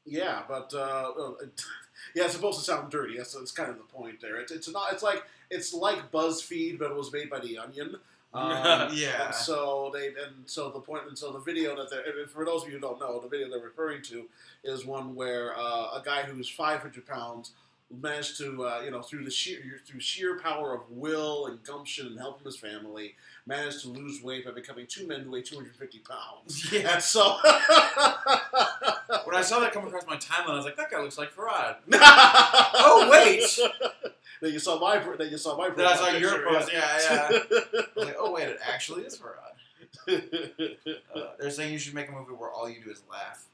yeah, but yeah, it's supposed to sound dirty. That's kind of the point there. It's like BuzzFeed, but it was made by The Onion. Yeah. And so the video that for those of you who don't know, the video they're referring to is one where a guy who's 500 pounds. Managed to, through sheer power of will and gumption and helping his family, managed to lose weight by becoming two men who weigh 250 pounds. Yeah. And so when I saw that come across my timeline, I was like, that guy looks like Farad. Oh wait. Then you saw my. Then I saw your post. Yeah. I was like, oh wait, it actually is Farad. They're saying you should make a movie where all you do is laugh.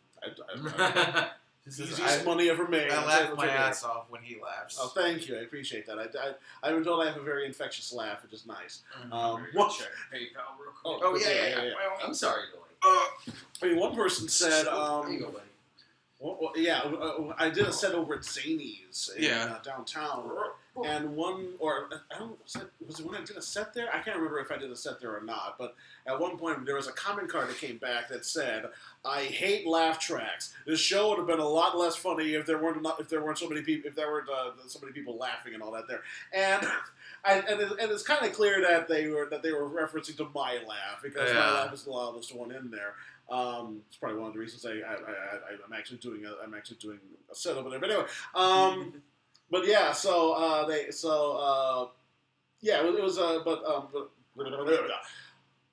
Easiest money ever made. I laugh my ass off when he laughs. Oh, thank you. I appreciate that. I've been told I have a very infectious laugh, which is nice. What? Check PayPal real quick. Oh yeah. I'm sorry, Billy. One person said, There you go, buddy. Well, yeah, I did a set over at Zany's in downtown, and was it when I did a set there? I can't remember if I did a set there or not, but at one point there was a comment card that came back that said, "I hate laugh tracks. This show would have been a lot less funny if there weren't so many people laughing and all that there." And it's kind of clear that they were referencing to my laugh because my laugh is the loudest one in there. It's probably one of the reasons I'm actually doing a set over there. But anyway, but yeah, it was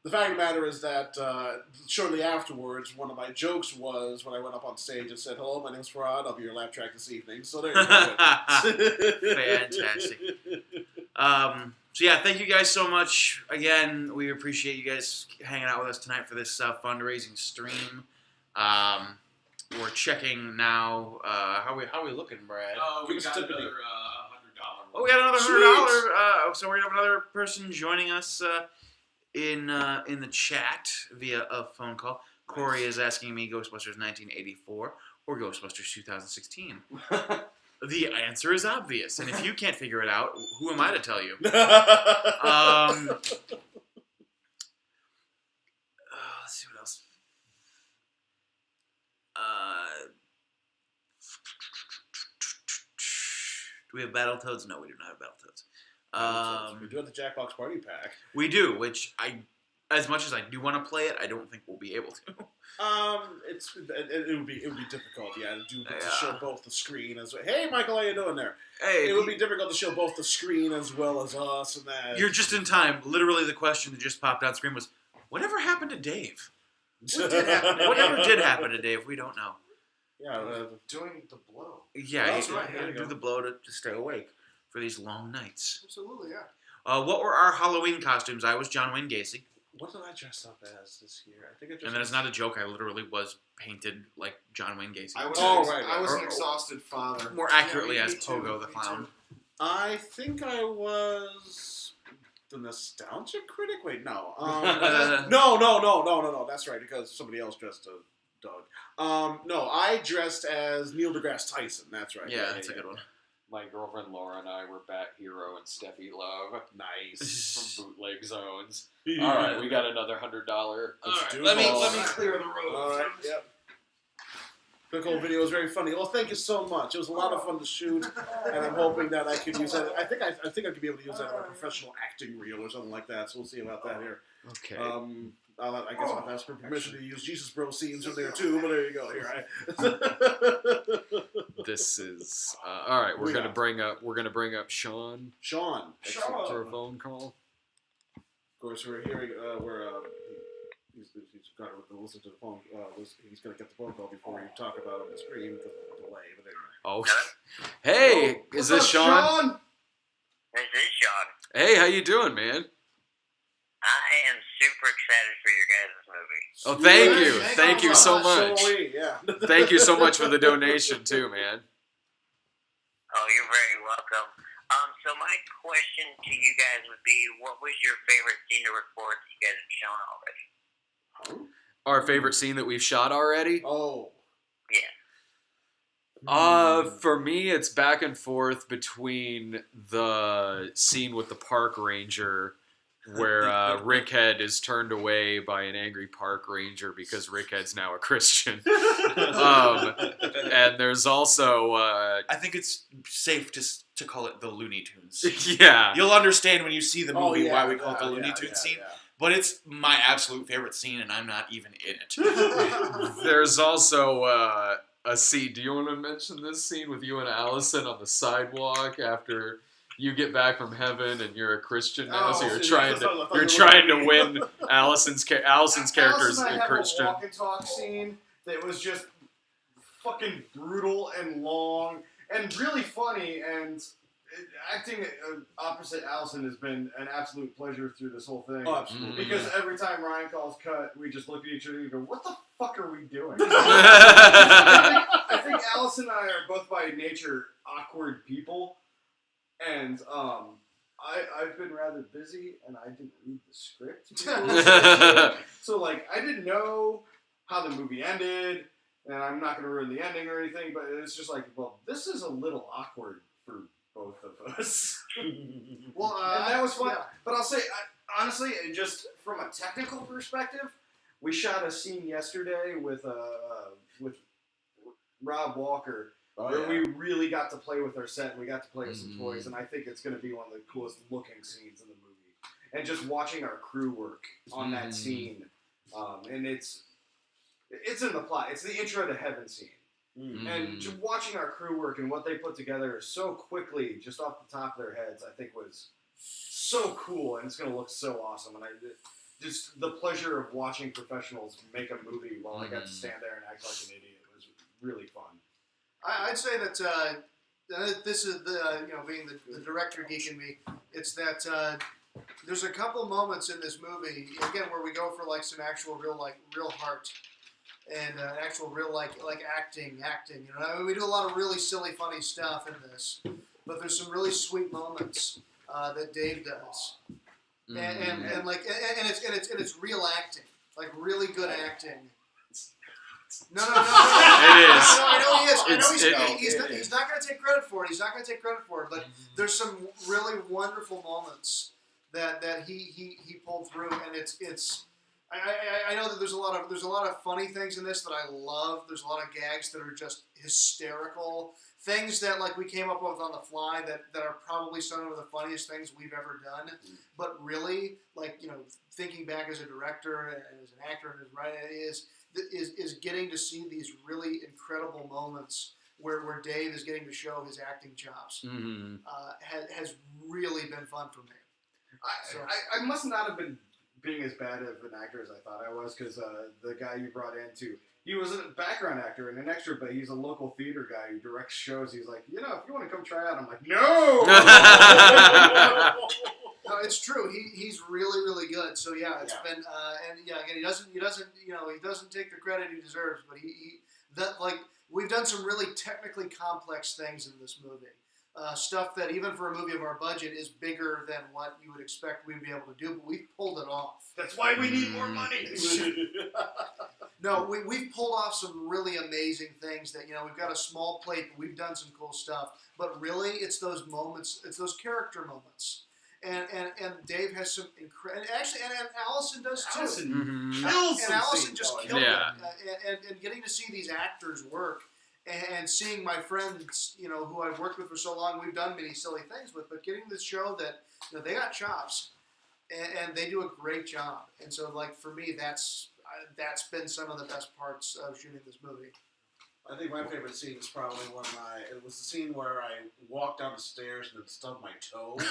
the fact of the matter is that shortly afterwards, one of my jokes was when I went up on stage and said, "Hello, my name's Farad. I'll be your laugh track this evening." So there you go. Fantastic. So yeah, thank you guys so much. Again, we appreciate you guys hanging out with us tonight for this fundraising stream. We're checking now. How we looking, Brad? We got another $100. Oh, we got another $100. So we're gonna have another person joining us in the chat via a phone call. Corey is asking me Ghostbusters 1984 or Ghostbusters 2016. The answer is obvious, and if you can't figure it out, who am I to tell you? Let's see what else. Do we have Battletoads? No, we do not have Battletoads. We do have the Jackbox Party Pack. We do, which as much as I do want to play it, I don't think we'll be able to. It would be difficult, to show both the screen as well. Hey, Michael, how you doing there? Hey, it would be difficult to show both the screen as well as us and that. You're just in time. Literally, the question that just popped on screen was, "Whatever happened to Dave? Whatever did happen to Dave? We don't know." Yeah, doing the blow. Yeah, that's he right. had to do the blow to stay awake for these long nights. Absolutely, yeah. What were our Halloween costumes? I was John Wayne Gacy. What did I dress up as this year? I think I dressed And then it's not a joke. I literally was painted like John Wayne Gacy. I was, right. I was an exhausted father. More accurately Yeah, as me too, Pogo the me Clown. too. I think I was the nostalgic critic. Wait, no. No. That's right, because somebody else dressed as Doug. No, I dressed as Neil deGrasse Tyson. That's right. Yeah, that's a good one. My girlfriend Laura and I were Bat Hero and Steffi Love Nice. from Bootleg Zones. All right, we got another $100. Let me clear the road. All right. Yep. The whole video was very funny. Well, thank you so much. It was a lot of fun to shoot, and I'm hoping that I could use that. I think I could be able to use that in a professional acting reel or something like that. So we'll see about that here. Okay. I guess I'll ask for permission to use Jesus Bro scenes from there too. But there you go. Here, This is all right. We're gonna bring up Sean. Sean. For a phone call. Of course, we're hearing he's got to listen to the phone. He's going to get the phone call before we talk about it on the screen because of the delay. But anyway. Oh, hey, is this Sean? This is Sean. Hey, how you doing, man? I am super excited for your guys' movie. Oh, thank you so much. So yeah. Thank you so much for the donation too, man. Oh, you're very welcome. So my question to you guys would be, what was your favorite scene to record that you guys have shown already? Our favorite scene that we've shot already? Oh. Yeah. For me, it's back and forth between the scene with the park ranger where Rickhead is turned away by an angry park ranger because Rickhead's now a Christian. And there's also... I think it's safe to call it the Looney Tunes. Yeah. You'll understand when you see the movie why we call it the Yeah, Looney Tunes scene. yeah. But it's my absolute favorite scene, and I'm not even in it. There's also a scene. Do you want to mention this scene with you and Allison on the sidewalk after you get back from heaven and you're a Christian now? So you're trying to win Allison's character's Allison and I a have Christian. a walk and talk scene that was just fucking brutal and long and really funny, and acting opposite Allison has been an absolute pleasure through this whole thing. Oh, absolutely. Because every time Ryan calls cut, we just look at each other and go, what the fuck are we doing? I think Allison and I are both by nature awkward people. And I've been rather busy, and I didn't read the script. So, like, I didn't know how the movie ended, and I'm not going to ruin the ending or anything, but it's just like, well, this is a little awkward for both of us. Well, And that was fun. yeah. But I'll say, honestly, just from a technical perspective, we shot a scene yesterday with Rob Walker, where we really got to play with our set and we got to play with some toys, and I think it's going to be one of the coolest looking scenes in the movie. And just watching our crew work on that scene, and it's in the plot. It's the intro to heaven scene. And just watching our crew work and what they put together so quickly, just off the top of their heads, I think was so cool, and it's going to look so awesome. And just the pleasure of watching professionals make a movie while I got to stand there and act like an idiot was really fun. I'd say that this is being the director geek in me. It's that there's a couple moments in this movie again where we go for like some actual real heart and actual real like acting. You know, I mean, we do a lot of really silly, funny stuff in this, but there's some really sweet moments that Dave does, and it's real acting, like really good acting. No. It is. I know he is. He's not going to take credit for it. But there's some really wonderful moments that he pulled through, and it's. I know that there's a lot of funny things in this that I love. There's a lot of gags that are just hysterical. Things that like we came up with on the fly that are probably some of the funniest things we've ever done. But really, like, you know, thinking back as a director and as an actor and as writer, is getting to see these really incredible moments where Dave is getting to show his acting chops. Mm-hmm. Has really been fun for me. I must not have been being as bad of an actor as I thought I was, because the guy you brought in too, he was a background actor and an extra, but he's a local theater guy who directs shows. He's like, if you want to come try out, I'm like, no. No, it's true. He's really, really good. So yeah, it's been and again, he doesn't take the credit he deserves, but we've done some really technically complex things in this movie. Stuff that even for a movie of our budget is bigger than what you would expect we'd be able to do, but we've pulled it off. That's why we need more money. No, we've pulled off some really amazing things that, we've got a small plate, but we've done some cool stuff. But really, it's those moments, it's those character moments. And Dave has some incredible, and Allison does too. Allison Allison just killed it. And getting to see these actors work. And seeing my friends, who I've worked with for so long, we've done many silly things with, but getting to show that they got chops, and they do a great job. And so, for me, that's been some of the best parts of shooting this movie. I think my favorite scene is probably it was the scene where I walked down the stairs and then stubbed my toe. It's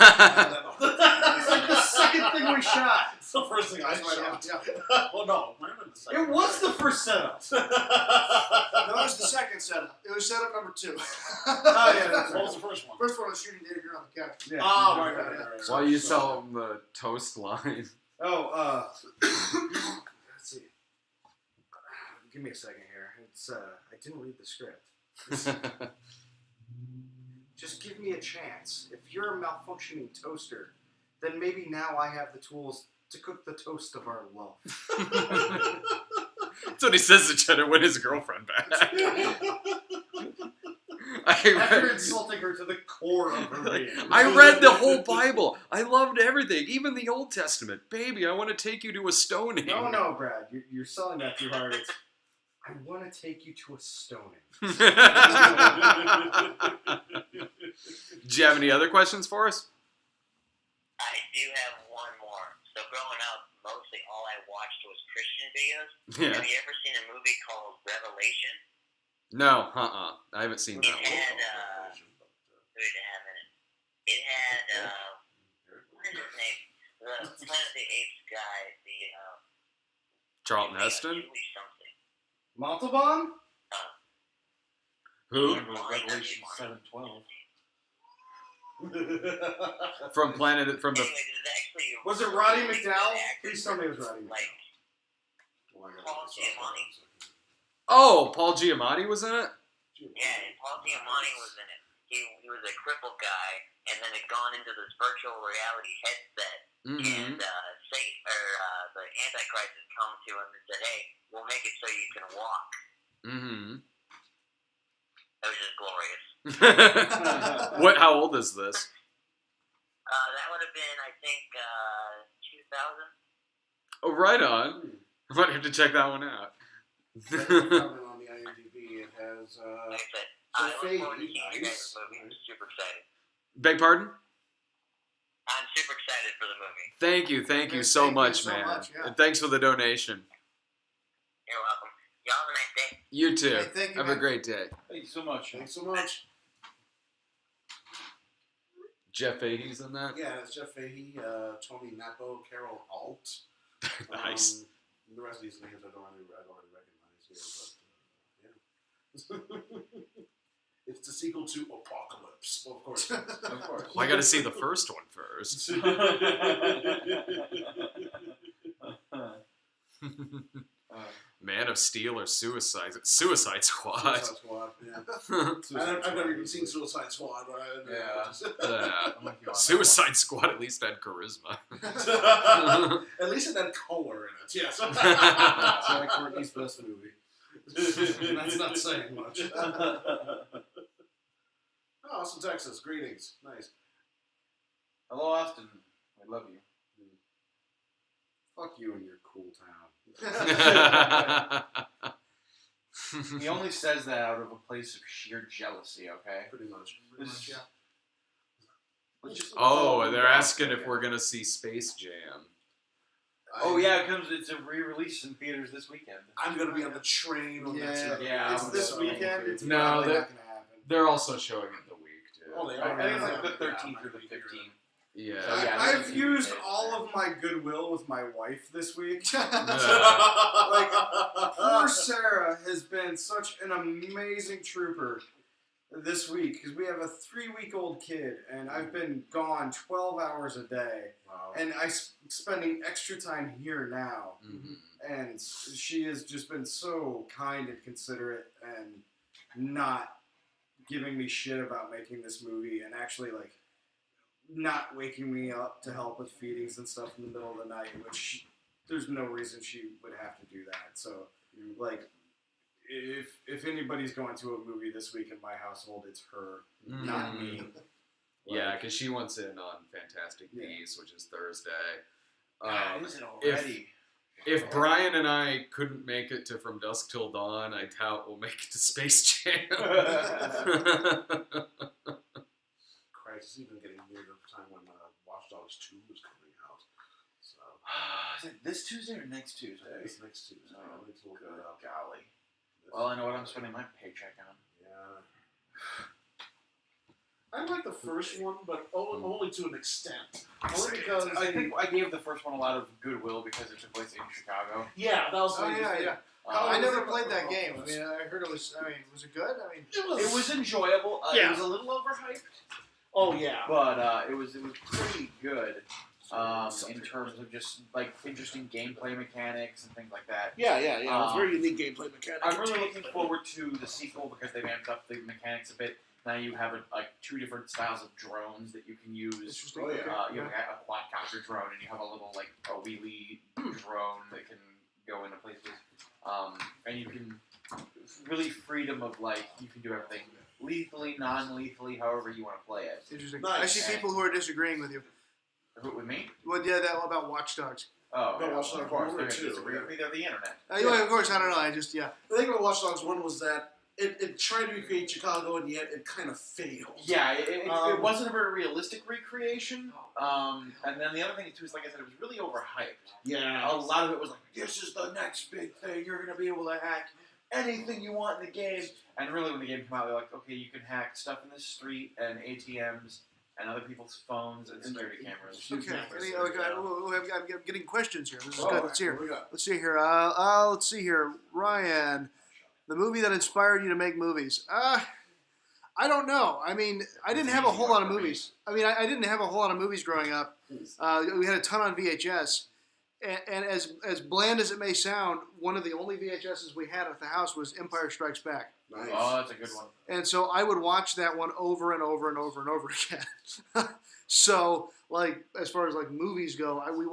like the second thing we shot. It's the first thing I shot. Yeah. Well, no, might have been the second. It was the first setup. No, it was the second setup. It was setup number 2. Oh, yeah. What was the first one? First one was shooting Dave here on the couch. Yeah. Oh, right. Why you tell him the toast line? Oh, let's see. Give me a second here. It's I didn't read the script. Just give me a chance. If you're a malfunctioning toaster, then maybe now I have the tools to cook the toast of our love. That's what he says to Cheddar when his girlfriend back. After insulting her to the core of her being. I read the whole Bible. I loved everything, even the Old Testament. Baby, I want to take you to a stoning. No, Brad. You're selling that too hard. It's, I want to take you to a stoning. Do you have any other questions for us? I do have one more. So growing up, mostly all I watched was Christian videos. Yeah. Have you ever seen a movie called Revelation? No, I haven't seen that It one. had, who did it have in it? It had, what is his name? The Planet of the Apes guy, Charlton Heston? Julie something. Montalban? Who? Revelation 7:12. From the... Anyway, there's actually Was it really Roddy good McDowell? actors, Please tell me it was Roddy like McDowell. Paul Giamatti. Oh, Paul Giamatti was in it? Yeah, and Paul Giamatti was in it. He was a crippled guy, and then had gone into this virtual reality headset, Mm-hmm. and the Antichrist had come to him and said, "Hey, we'll make it so you can walk." Mm-hmm. That was just glorious. How old is this? That would have been, I think, 2000. Oh, right on. I might have to check that one out. On the IMDb, it has. Like I said, I look forward to seeing you guys' movie. I'm super excited. Beg pardon? I'm super excited for the movie. Thank you so much, man. Yeah. And thanks for the donation. You're welcome. Y'all have a nice day. You too. Hey, thank you, Have man. a great day. Thank you so much. Thanks so much. Jeff Fahey's in that? Yeah, it's Jeff Fahey, Tony Napo, Carol Alt. Nice. The rest of these names I don't really recognize here, but yeah. It's the sequel to Apocalypse, of course. Of course. Well, I got to see the first one first. Man of Steel or Suicide Squad. Suicide Squad, yeah. I've never even seen Suicide Squad, but Suicide Squad at least had charisma. At least it had color in it, yes. It's like Courtney's best movie. That's not saying much. Austin, Texas. Greetings. Nice. Hello, Austin. I love you. Fuck you and your cool town. He only says that out of a place of sheer jealousy, okay? Pretty much. Yeah. Oh, and they're asking if we're going to see Space Jam. Oh yeah, it's a re-release in theaters this weekend. I'm gonna be on the train on that. Yeah, too. Yeah, it's I'm this gonna go. weekend. It's No, probably they're- not gonna happen. They're also showing it the week too. Oh, they I are. think it's like the 13th or the 15th. Yeah. So, yeah, I've there's- used all of my goodwill with my wife this week. Yeah. Poor Sarah has been such an amazing trooper this week because we have a 3-week-old kid, and I've been gone 12 hours a day, Wow. and I'm spending extra time here now. Mhm. And she has just been so kind and considerate and not giving me shit about making this movie and actually like not waking me up to help with feedings and stuff in the middle of the night, which there's no reason she would have to do that. So like if anybody's going to a movie this week in my household, it's her, not me. Yeah, because she wants in on Fantastic Yeah. Beasts, which is Thursday. God, is it already? If Brian and I couldn't make it to From Dusk Till Dawn, I doubt we'll make it to Space Jam. Christ, it's even getting near the time when Watch Dogs 2 is coming out. So Is it this Tuesday or next Tuesday? it's next Tuesday. Oh, I need to look good it up. golly. Well, I know what I'm spending my paycheck on. Yeah. I like the first one, but only to an extent. Only because I think I gave the first one a lot of goodwill because it took place in Chicago. yeah, that was Oh, the yeah, thing. yeah. I never played that game. I mean, I heard it was. I mean, was it good? I mean, It was enjoyable. Yeah. It was a little overhyped, Oh yeah. but it was pretty good in terms of just like interesting gameplay mechanics and things like that. Yeah. It was very unique gameplay mechanic. I'm really looking forward to the sequel because they've amped up the mechanics a bit. Now you have like 2 different styles of drones that you can use. Interesting. Oh, yeah. You have a quadcopter drone, and you have a little like a wheelie drone that can go into places. And you can really freedom of like you can do everything lethally, non-lethally, however you want to play it. interesting. Nice. I see people who are disagreeing with you. With me? Well, yeah, that about Watch Dogs. Oh, No, yeah, Watch Dogs of course. 1 or They're 2, disagree with me. They're the internet. Yeah, of course. I don't know. I just The thing about Watch Dogs 1 was that it tried to recreate Chicago, and yet it kind of failed. Yeah, it wasn't a very realistic recreation. And then the other thing too is, like I said, it was really overhyped. Yeah. A lot of it was like, this is the next big thing. You're gonna be able to hack anything you want in the game. And really, when the game came out, they're like, okay, you can hack stuff in the street and ATMs and other people's phones and security cameras. okay. I'm getting questions here. This is Oh, good. Let's hear. what we got? Let's see here. Let's see here. Ryan, the movie that inspired you to make movies. I don't know. I mean, I didn't have a whole lot of movies. I mean, I didn't have a whole lot of movies growing up. We had a ton on VHS. And as bland as it may sound, one of the only VHSs we had at the house was Empire Strikes Back. Nice. Oh, that's a good one. And so I would watch that one over and over and over and over again. So, like, as far as like movies go, I would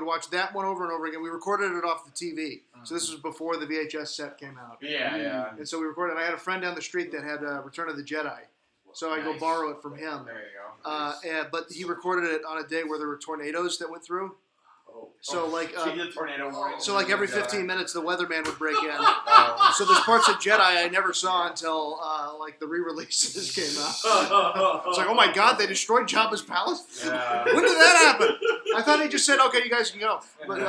watch that one over and over again. We recorded it off the TV, so this was before the VHS set came out. Yeah. And so we recorded. I had a friend down the street that had Return of the Jedi, so I go Nice. borrow it from him. There you go. But he recorded it on a day where there were tornadoes that went through. Oh. So like, So you did tornado warning. so like every 15 minutes, the weatherman would break in. Oh. So there's parts of Jedi I never saw until like the re-releases came out. It's like, oh my God, they destroyed Jabba's palace. Yeah. When did that happen? I thought he just said, okay, you guys can go. But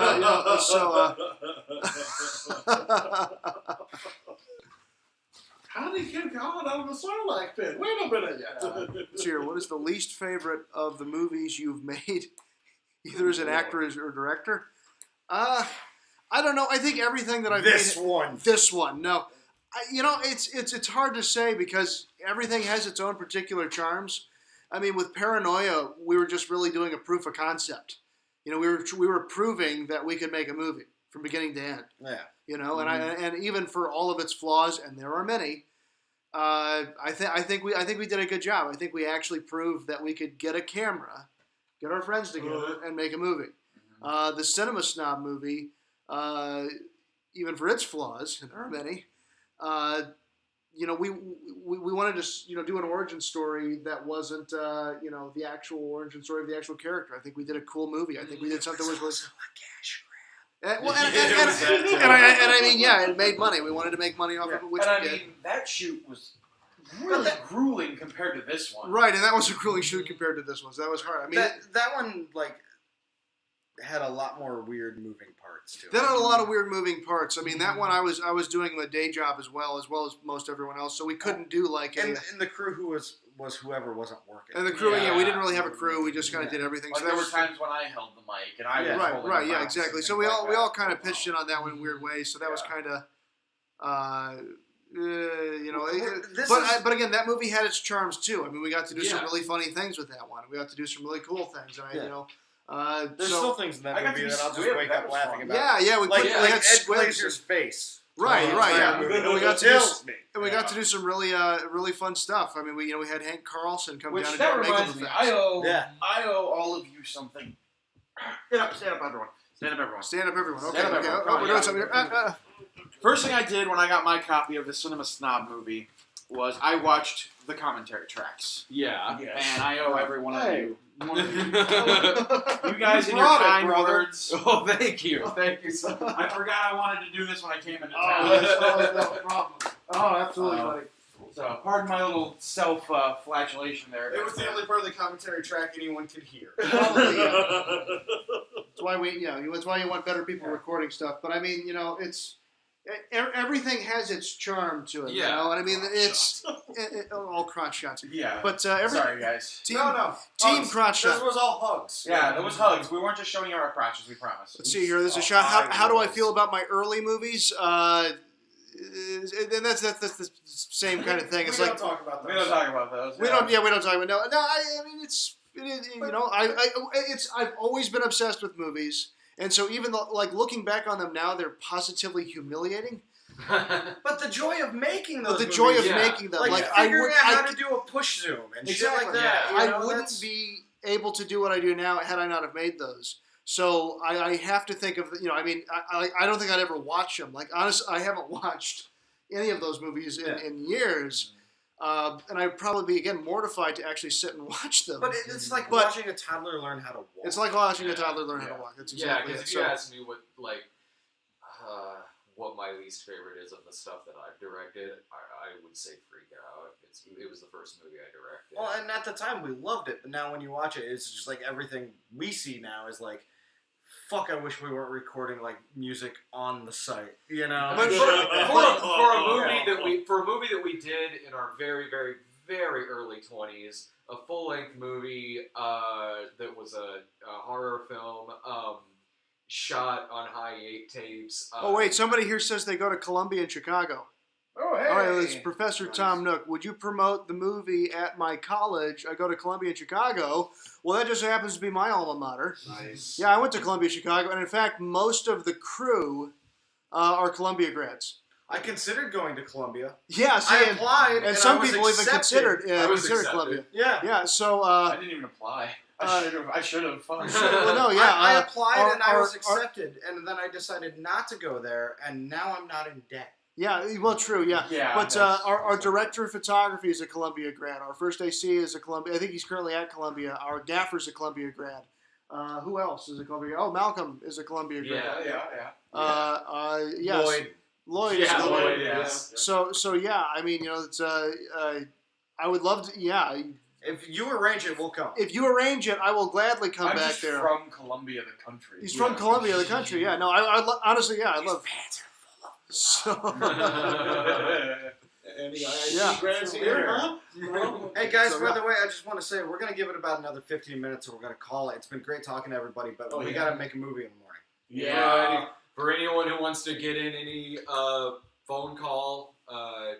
How did he get caught out of the Sarlacc pit? Wait a minute. let's hear. What is the least favorite of the movies you've made, either as an actor or director? I don't know. I think everything that I've made. This one. No. It's hard to say because everything has its own particular charms. I mean, with Paranoia, we were just really doing a proof of concept. We were proving that we could make a movie from beginning to end. Yeah. And even for all of its flaws, and there are many, I think we did a good job. I think we actually proved that we could get a camera, get our friends together, and make a movie. The Cinema Snob movie, even for its flaws, and there are many, we wanted to do an origin story that wasn't the actual origin story of the actual character. I think we did a cool movie. I think we did something that was really. And I mean, yeah, it made money. We wanted to make money off of it, which and we I did. mean, that shoot was really grueling compared to this one. Right, and that was a grueling shoot compared to this one. So that was hard. I mean, that one like had a lot more weird moving parts to it. That had a lot of weird moving parts. I mean, that one I was doing a day job as well as most everyone else, so we couldn't do like any. And the crew who was whoever wasn't working. And the crew, we didn't really have a crew. We just kind of did everything. Like So there that were was times when I held the mic and I was holding right, the yeah, props exactly. and So things we all like kind of that. pitched in on that one in weird ways. So that was kind of, but again, that movie had its charms too. I mean, we got to do some really funny things with that one. We got to do some really cool things, and There's still things in that movie that I'll just wake up laughing about. Yeah, we like had Ed squibs. Glazer's face. Right, yeah. And we got to kills me. and we got to do some really fun stuff. I mean, we had Hank Carlson come Which down and that do our makeup reminds me, effects. I owe all of you something. Stand up, everyone. Stand up, everyone. Stand up, everyone. Okay, Stand up, okay. everyone. Oh, we're doing something here. First thing I did when I got my copy of the Cinema Snob movie was I watched the commentary tracks. Yeah. And I owe every one of you. You guys in You your brought it, kind brother. words. Oh, thank you. Thank you so much. I forgot I wanted to do this when I came into Oh, town. no problem. Oh, absolutely, buddy. So, pardon my little self-flagellation there. It was the only part of the commentary track anyone could hear. That's why that's why you want better people recording stuff. But I mean, it's everything has its charm to it. Yeah. And I mean, it's all crotch shots. Yeah. But Sorry, guys. team Hugs. crotch This shot. was all hugs. Yeah, that was hugs. We weren't just showing you our crotches, we promise. Let's see here. There's a shot. How do I feel about my early movies? And that's the same kind of thing. It's we like don't talk about We those. don't talk about those. we don't talk about no. I mean, I've always been obsessed with movies, and so even though, like looking back on them now, they're positively humiliating. But the joy of making those But the joy of movies, making them, like figuring out how to do a push zoom and shit like that. I wouldn't be able to do what I do now had I not have made those. So I have to think of, I mean, I don't think I'd ever watch them. Like, honestly, I haven't watched any of those movies in years. And I'd probably be, again, mortified to actually sit and watch them. But it's like watching a toddler learn how to walk. It's like watching a toddler learn how to walk. That's exactly because it. if you ask me what my least favorite is of the stuff that I've directed, I would say Freak Out. It was the first movie I directed. Well, and at the time we loved it, but now when you watch it, it's just like everything we see now is like, fuck, I wish we weren't recording like music on the site, But for a movie that we did in our very, very, very early 20s, a full-length movie that was a horror film shot on high 8 tapes. Oh, wait, somebody here says they go to Columbia in Chicago. Oh, hey. All right, it's Professor Tom Nook. Would you promote the movie at my college? I go to Columbia in Chicago. Well, that just happens to be my alma mater. Nice. Yeah, I went to Columbia, Chicago, and in fact, most of the crew are Columbia grads. I considered going to Columbia. Yeah, see, I applied, and some I was people accepted. even considered accepted. Columbia. Yeah. Yeah, so I didn't even apply. I should have. well, no, yeah, I applied and I was our- accepted, and then I decided not to go there, and now I'm not in debt. yeah, well, true, yeah. Yeah, But that's- our director of photography is a Columbia grad. Our first AC is a Columbia. I think he's currently at Columbia. Our gaffer's a Columbia grad. Who else is a Columbia? Oh, Malcolm is a Columbia grad. Yeah. Yes. Lloyd is a Yeah, Columbia. Lloyd, yes. So yeah, I mean, it's I would love to. Yeah, If you arrange it, we'll come. if you arrange it, I will gladly come I'm back just there. from Columbia, the country. He's from Columbia, the country. Yeah, no, honestly, yeah, I love. So. Any Yeah. IIT grads here, huh? Hey guys, So, by yeah. the way, I just want to say we're gonna give it about another 15 minutes, and we're gonna call it. It's been great talking to everybody, but we gotta make a movie in the morning. Yeah. For anyone who wants to get in any phone call, well,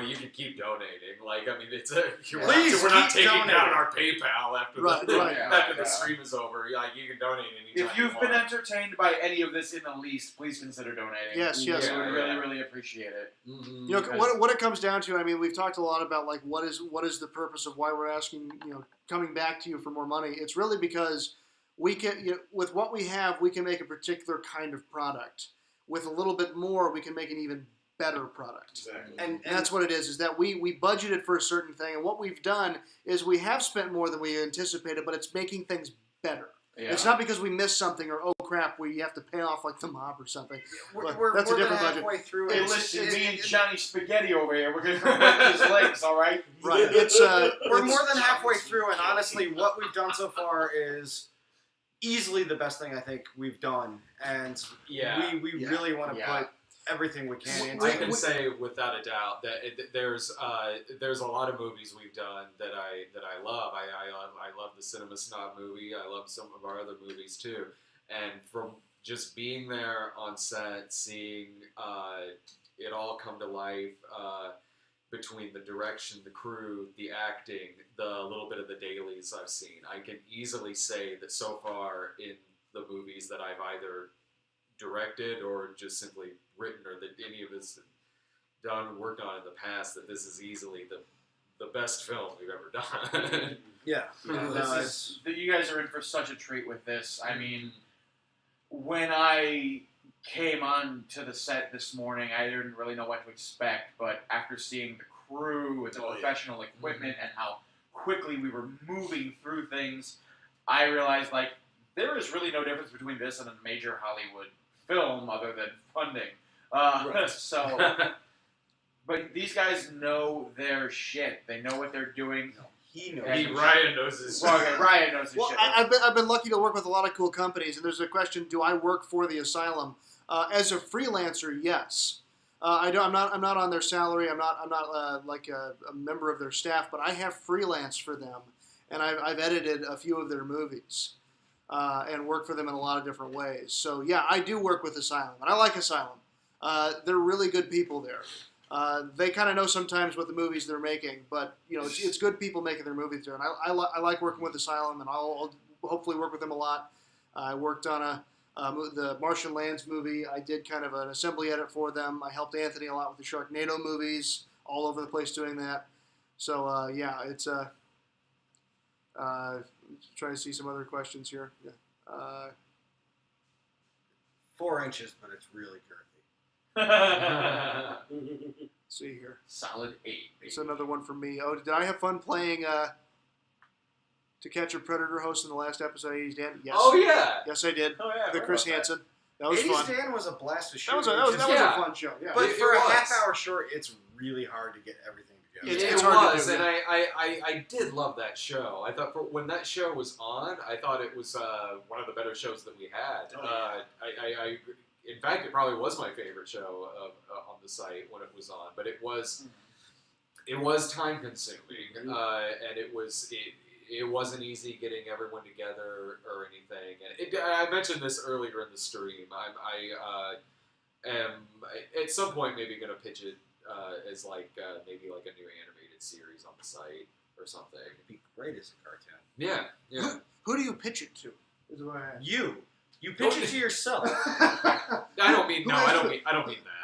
you can keep donating. Like, I mean, it's Please we're not keep taking donating. down our PayPal after Right. the stream is over. Like, you can donate anytime. If you've you been want. entertained by any of this in the least, please consider donating. Yes. We would really, really appreciate it. Mm-hmm. What it comes down to, I mean, we've talked a lot about like what is the purpose of why we're asking, coming back to you for more money. It's really because we can, with what we have, we can make a particular kind of product. With a little bit more, we can make an even better product. Exactly. And that's what it is that we budgeted for a certain thing, and what we've done is we have spent more than we anticipated, but it's making things better. Yeah. It's not because we missed something or, oh crap, we have to pay off like the mob or something. But We're that's a more than different budget. halfway through. Hey, it. listen, me and Johnny Spaghetti over here, we're going to break his legs, all right? Right. We're more than halfway through, and honestly, what we've done so far is easily the best thing I think we've done, and we really want to put everything we can into I it. can say without a doubt that there's a lot of movies we've done that I love. I love the Cinema Snob movie. I love some of our other movies too. And from just being there on set, seeing it all come to life, between the direction, the crew, the acting, the little bit of the dailies I've seen, I can easily say that so far in the movies that I've either directed or just simply written, or that any of us worked on in the past, that this is easily the best film we've ever done. You guys are in for such a treat with this. I mean, when I came on to the set this morning, I didn't really know what to expect, but after seeing the crew and the professional equipment and how quickly we were moving through things, I realized, like, there is really no difference between this and a major Hollywood film other than funding. But these guys know their shit. They know what they're doing. Ryan knows his shit. Ryan knows his shit. I've been lucky to work with a lot of cool companies, and there's a question: do I work for the Asylum? As a freelancer, yes. I'm not on their salary. I'm not like a member of their staff, but I have freelance for them, and I've edited a few of their movies, and worked for them in a lot of different ways. So yeah, I do work with Asylum, and I like Asylum. They're really good people there. They kind of know sometimes what the movies they're making, but it's good people making their movies there, and I like working with Asylum, and I'll hopefully work with them a lot. I worked on the Martian Lands movie. I did kind of an assembly edit for them. I helped Anthony a lot with the Sharknado movies, all over the place doing that. So it's trying to see some other questions here. Yeah. 4 inches, but it's really girthy. See here. Solid 8. It's another one for me. Oh, did I have fun playing To Catch a Predator host in the last episode of 80s Dan? Yes. Oh yeah. Yes, I did. Oh yeah. The Chris Hansen. That was 80s fun. Dan was a blast to shoot. That was a fun show. Yeah. But for a was. half-hour short, it's really hard to get everything together. It's hard to was, do, and yeah. I did love that show. I thought when that show was on, I thought it was one of the better shows that we had. In fact, it probably was my favorite show on the site when it was on. But it was time consuming, and it wasn't easy getting everyone together or anything. And I mentioned this earlier in the stream. I am at some point maybe going to pitch it as maybe like a new animated series on the site or something. It'd be great as a cartoon. Yeah. Who do you pitch it to? You pitch it to yourself. I don't mean that.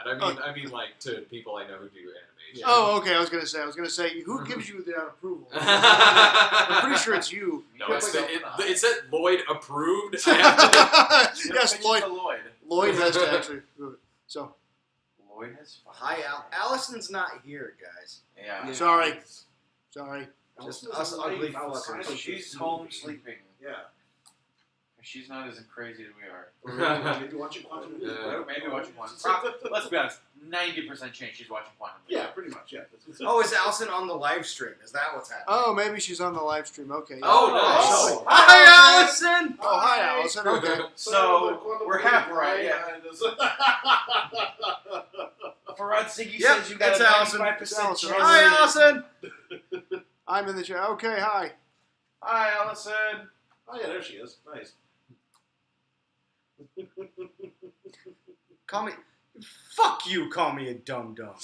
I mean like to people I know who do animation. Oh, okay. I was gonna say, who gives you that approval? I'm pretty sure it's you. No, it said Lloyd approved. Yes, Lloyd. Lloyd has to actually approve it. So. Lloyd has fun. Hi, Allison's not here, guys. Yeah. Sorry. Just us ugly fuckers. She's home sleeping. Yeah. She's not as crazy as we are. Maybe watching Quantum. Maybe watching Quantum. Let's be honest. 90% chance she's watching Quantum. Yeah, pretty much. Yeah. Oh, is Allison on the live stream? Is that what's happening? Oh, maybe she's on the live stream. Okay. Yeah. Oh, nice. Oh, hi, Allison. Oh, hi, Allison. Okay. So we're half right. Yeah. Farad Siggy says you got a 95% chance. Hi, Allison. I'm in the chat. Okay, hi. Hi, Allison. Oh yeah, there she is. Nice. Fuck you, call me a dum-dum.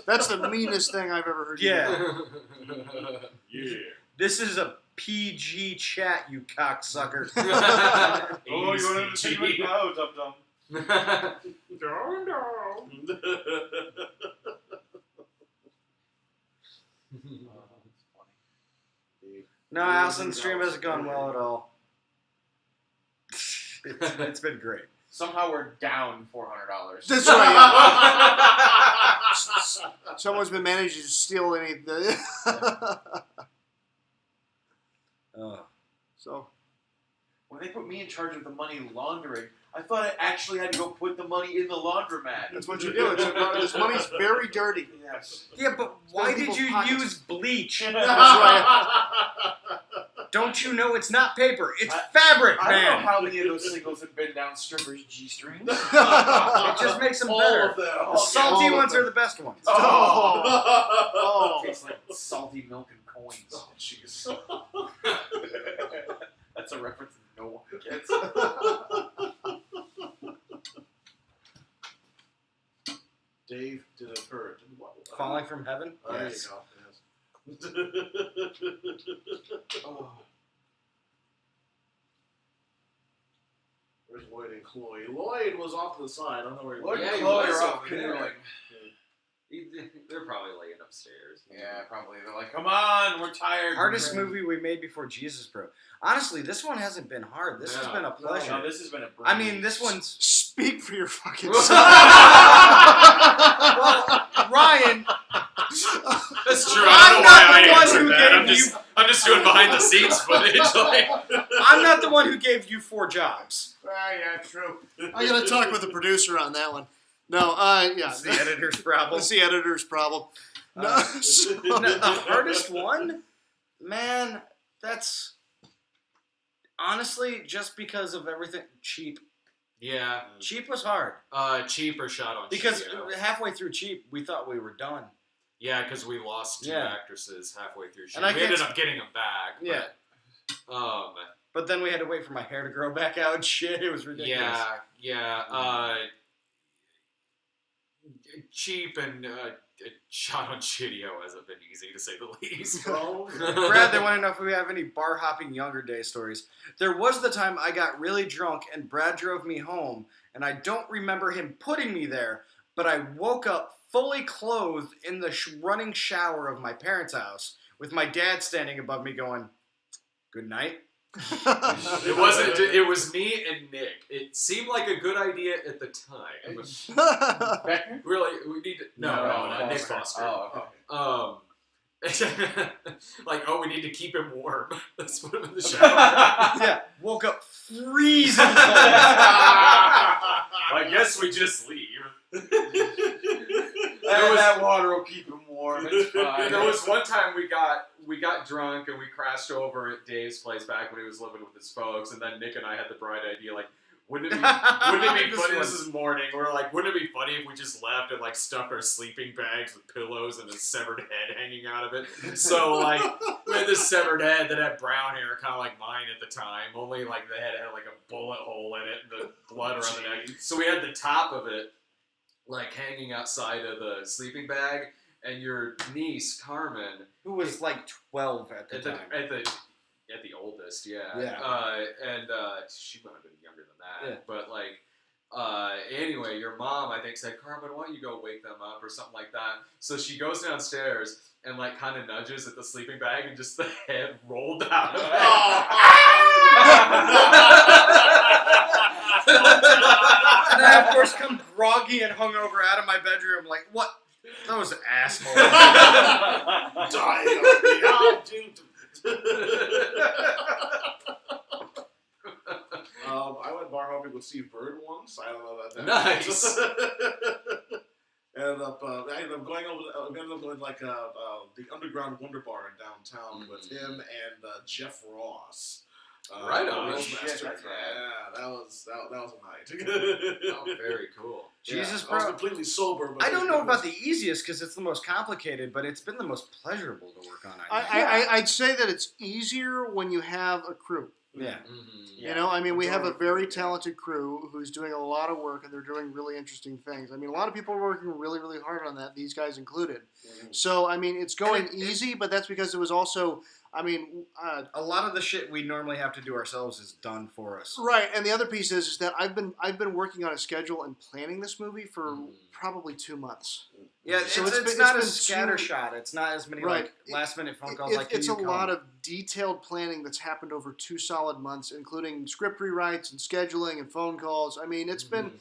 That's the meanest thing I've ever heard. Yeah. Yeah. This is a PG chat, you cocksucker. Oh, you want to see me? Oh, dum-dum. No, Allison's stream hasn't gone well at all. It's been great. Somehow we're down $400. That's right. Yeah. Someone's been managing to steal any. So. When they put me in charge of the money laundering, I thought I actually had to go put the money in the laundromat. That's what you do. This money's very dirty. Yes. Yeah, but why did you use bleach? That's right. Don't you know it's not paper? It's fabric, I don't know man. how many of those singles have been down strippers' G-strings. It just makes them All better. of them. The salty all of ones them. are the best ones. Oh. Tastes like salty milk and coins. Oh, jeez. That's a reference no one gets. Dave did it hurt. Falling from heaven? There Yes. you go. Yes. Oh. Where's Lloyd and Chloe? Lloyd was off to the side. I don't know where he Lloyd was. and he Chloe was are off over there. canoeing. They're probably laying upstairs. Yeah, probably. They're like, come on, we're tired. Hardest movie we made before Jesus, bro. Honestly, this one hasn't been hard. This has No. been a pleasure. No, this has been a breeze. I mean, this one's... Speak for your fucking Well, self. Ryan, That's true. I'm I don't know not why the I one answered who that. gave I'm just doing behind the scenes footage. Like. I'm not the one who gave you 4 jobs. Yeah, true. I gotta talk with the producer on that one. No, yeah. It's the editor's problem. It's the editor's problem. No, so- The hardest one? Man, that's... Honestly, just because of everything... Cheap. Yeah, Cheap was hard. cheap or shot on Because Cheap, halfway through Cheap, we thought we were done. yeah, because we lost 2 Yeah. actresses halfway through. And I we ended can't- up getting them back. Yeah. But, But then we had to wait for my hair to grow back out and shit. It was ridiculous. yeah. Cheap and shot on Chidio hasn't been easy to say the least. Brad, they want to know if we have any bar hopping younger day stories. There was the time I got really drunk and Brad drove me home, and I don't remember him putting me there, but I woke up fully clothed in the running shower of my parents' house with my dad standing above me going, "Good night." It wasn't. It was me and Nick. It seemed like a good idea at the time. Beckner? Really, we need to. No, Nick Foster. Oh, Like, oh, we need to keep him warm. Let's put him in the shower. Yeah, woke up freezing cold. I guess we just leave. that water will keep him warm. It's fine. There was one time we got drunk and we crashed over at Dave's place back when he was living with his folks, and then Nick and I had the bright idea, like, wouldn't it be funny? This is morning. We're like, wouldn't it be funny if we just left and like stuffed our sleeping bags with pillows and a severed head hanging out of it? So like, we had this severed head that had brown hair, kind of like mine at the time. Only like the head had like a bullet hole in it, and the blood around the neck. So we had the top of it like hanging outside of the sleeping bag, and your niece Carmen, Who was like 12 at the time. at the oldest, yeah. Yeah. And she might have been younger than that. Yeah. But like, anyway, your mom I think said, "Carmen, why don't you go wake them up," or something like that. So she goes downstairs and like kind of nudges at the sleeping bag, and just the head rolled out of it. And I, of course, come groggy and hungover out of my bedroom, like, what? Those assholes. I went bar hopping with Steve Bird once. I don't know about that. Nice. I ended up going like the Underground Wonder Bar in downtown with him and Jeff Ross. Right on. Roastmaster. That's right. Yeah, that was a night. Oh, very cool. Jesus, I was bro. completely sober. But I don't know about the easiest because it's the most complicated, but it's been the most pleasurable to work on. I think. I'd say that it's easier when you have a crew. Yeah. Mm-hmm. You know, I mean, we have a very talented crew who's doing a lot of work, and they're doing really interesting things. I mean, a lot of people are working really, really hard on that, these guys included. So, I mean, it's going easy, but that's because it was also, I mean... a lot of the shit we normally have to do ourselves is done for us. Right, and the other piece is that I've been working on a schedule and planning this movie for probably 2 months. Yeah, So it's not been as scattershot. It's not as many like last minute phone calls. It's a lot of detailed planning that's happened over 2 solid months, including script rewrites and scheduling and phone calls. I mean, it's been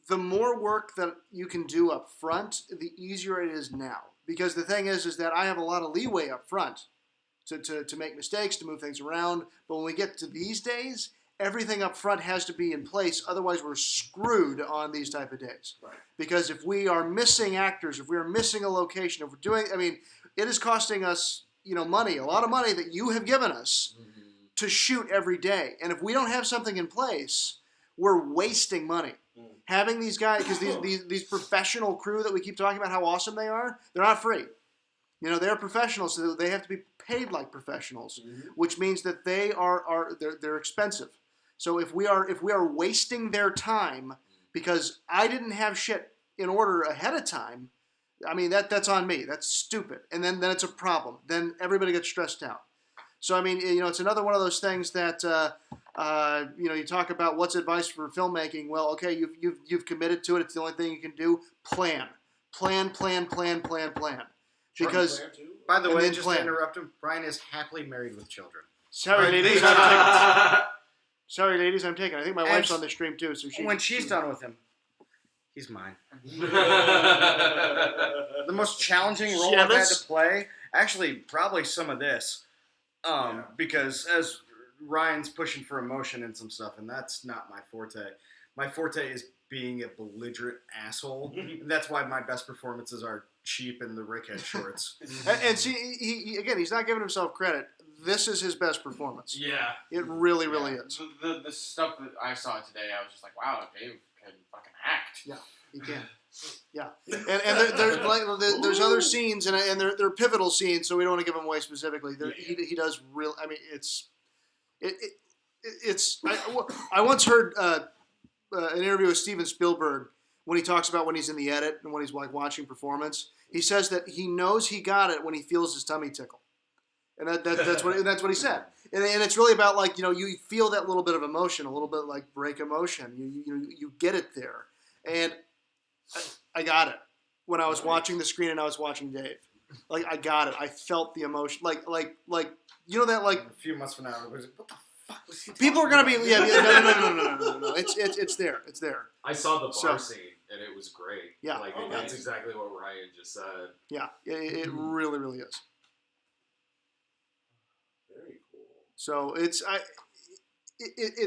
the more work that you can do up front, the easier it is now. Because the thing is that I have a lot of leeway up front to make mistakes, to move things around. But when we get to these days, everything up front has to be in place. Otherwise, we're screwed on these type of days. Right. Because if we are missing actors, if we are missing a location, if we're doing, I mean, it is costing us money, a lot of money that you have given us to shoot every day. And if we don't have something in place, we're wasting money. Having these guys, because these professional crew that we keep talking about how awesome they are, they're not free. They're professionals, so they have to be paid like professionals, which means that they're expensive. So if we are wasting their time because I didn't have shit in order ahead of time, I mean that's on me. That's stupid, and then it's a problem. Then everybody gets stressed out. So I mean, it's another one of those things that you talk about what's advice for filmmaking. Well, okay, you've committed to it. It's the only thing you can do. Plan. Because, by the way, just to interrupt him, Brian is happily married with children. Sorry, ladies, I'm taking. Sorry, ladies, I'm taking. I think my wife's on the stream too. So when she's done with him, he's mine. The most challenging role I've had to play, actually, probably some of this, because as Ryan's pushing for emotion and some stuff, and that's not my forte. My forte is being a belligerent asshole. And that's why my best performances are cheap in the Rickhead shorts. and see, he's not giving himself credit. This is his best performance. Yeah. It really is. The stuff that I saw today, I was just like, wow, Dave can fucking act. Yeah, he can. Yeah. And there's other scenes, and they're pivotal scenes, so we don't want to give them away specifically. He does real. I mean, it's. I once heard an interview with Steven Spielberg when he talks about when he's in the edit and when he's like watching performance. He says that he knows he got it when he feels his tummy tickle, and that's what he said. And it's really about like you feel that little bit of emotion, a little bit like break emotion. You get it there, and I got it when I was watching the screen and I was watching Dave. Like I got it. I felt the emotion. Like that like a few months from now. What the fuck was he people are gonna be no. It's there. It's there. I saw the bar scene and it was great. Yeah, that's exactly what Ryan just said. Yeah, it really is. Very cool. So it's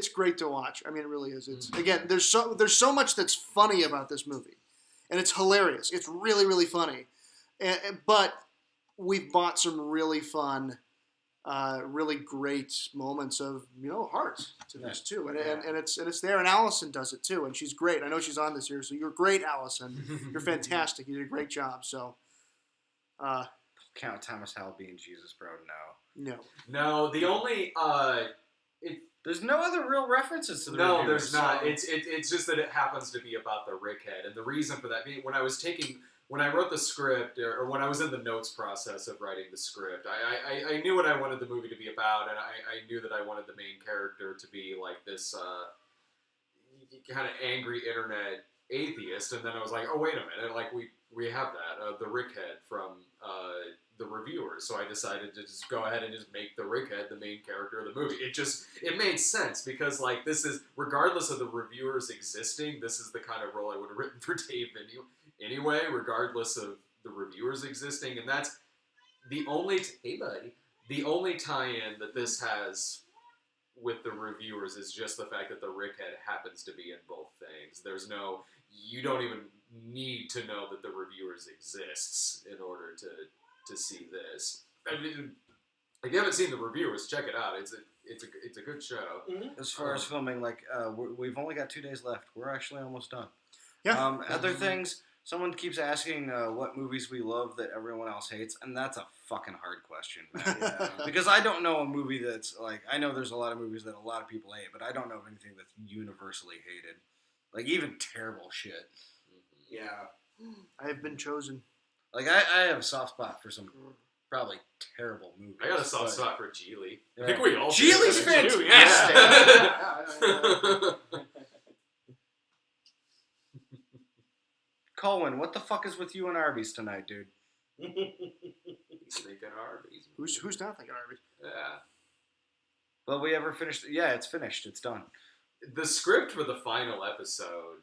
great to watch. I mean, it really is. It's again, there's so much that's funny about this movie, and it's hilarious. It's really funny, but we've bought some really fun. Really great moments of heart to this too, and it's there. And Allison does it too, and she's great. I know she's on this year, so you're great, Allison. You're fantastic. You did a great job. So, count Thomas Howell being Jesus, bro. No. The only there's no other real references to the no, reviewers, there's not. It's just that it happens to be about the Rickhead, and the reason for that being when I wrote the script, or when I was in the notes process of writing the script, I knew what I wanted the movie to be about, and I knew that I wanted the main character to be like this kind of angry internet atheist, and then I was like, oh, wait a minute, like we have that, the Rickhead from the reviewers, so I decided to just go ahead and just make the Rickhead the main character of the movie. It made sense, because like this is, regardless of the reviewers existing, this is the kind of role I would have written for Dave anyway, regardless of the reviewers existing, and that's the only the only tie-in that this has with the reviewers is just the fact that the Rickhead happens to be in both things. You don't even need to know that the reviewers exists in order to see this. I mean, if you haven't seen the reviewers, check it out. It's a good show. As far as filming, like we've only got 2 days left. We're actually almost done. Yeah. Other things. Someone keeps asking what movies we love that everyone else hates, and that's a fucking hard question, man. Because I don't know a movie that's like, I know there's a lot of movies that a lot of people hate, but I don't know of anything that's universally hated. Like even terrible shit. Yeah. I have been chosen. Like I have a soft spot for some probably terrible movies. I got a soft spot for Geely. Yeah. I think we all do. Geely's fantastic. Yeah. Colin, what the fuck is with you and Arby's tonight, dude? He's thinking Arby's. Who's not thinking Arby's? Yeah. Well, we ever finished? Yeah, it's finished. It's done. The script for the final episode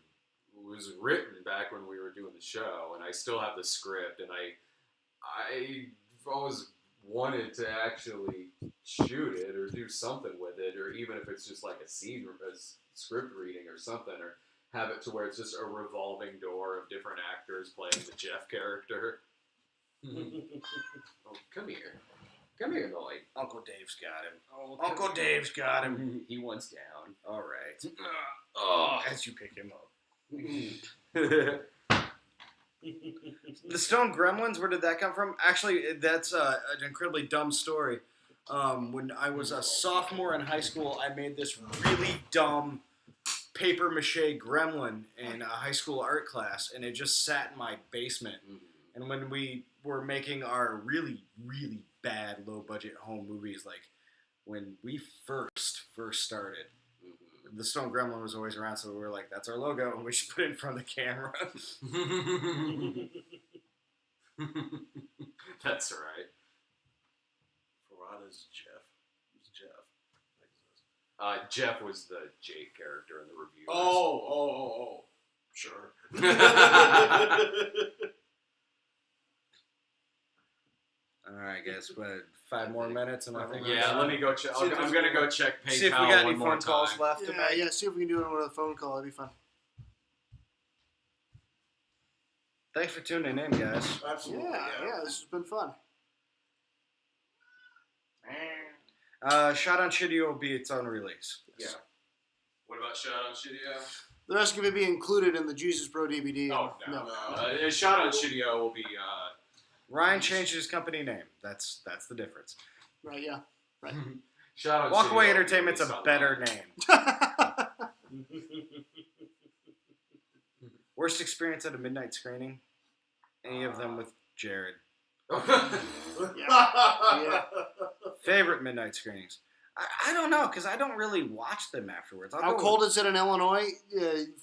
was written back when we were doing the show, and I still have the script, and I've always wanted to actually shoot it or do something with it, or even if it's just like a scene, a script reading or something, or have it to where it's just a revolving door of different actors playing the Jeff character. Oh, come here. Come here, Lloyd. Uncle Dave's got him. Uncle Dave's got him. He wants down. All right. As you pick him up. The Stone Gremlins, where did that come from? Actually, that's an incredibly dumb story. When I was a sophomore in high school, I made this really dumb paper mache gremlin in a high school art class, and it just sat in my basement. And when we were making our really, really bad low-budget home movies, like when we first started, the Stone Gremlin was always around, so we were like, that's our logo, and we just put it in front of the camera. That's right. Farad is Jeff. Who's Jeff? Jeff was the Jake character in the review. Oh. Sure. All right, guys, but 5 more minutes, and I think let me go check. I'm gonna go check PayPal. See if we got any one more phone calls time. left. Yeah, see if we can do it with a phone call. That'd be fun. Thanks for tuning in, guys. Absolutely. Yeah, this has been fun. Shot on Shitty will be its own release. Yeah. What about Shot on Shitty? The rest can be included in the Jesus Pro DVD. Oh, no. Shot on Shitty will be... Ryan changed his company name. That's the difference. Right, yeah. Right. Shot on Walkaway Shitty Entertainment's a better name. Worst experience at a midnight screening? Any of them with Jared? Yeah. Favorite midnight screenings? I don't know, because I don't really watch them afterwards. How cold is it in Illinois?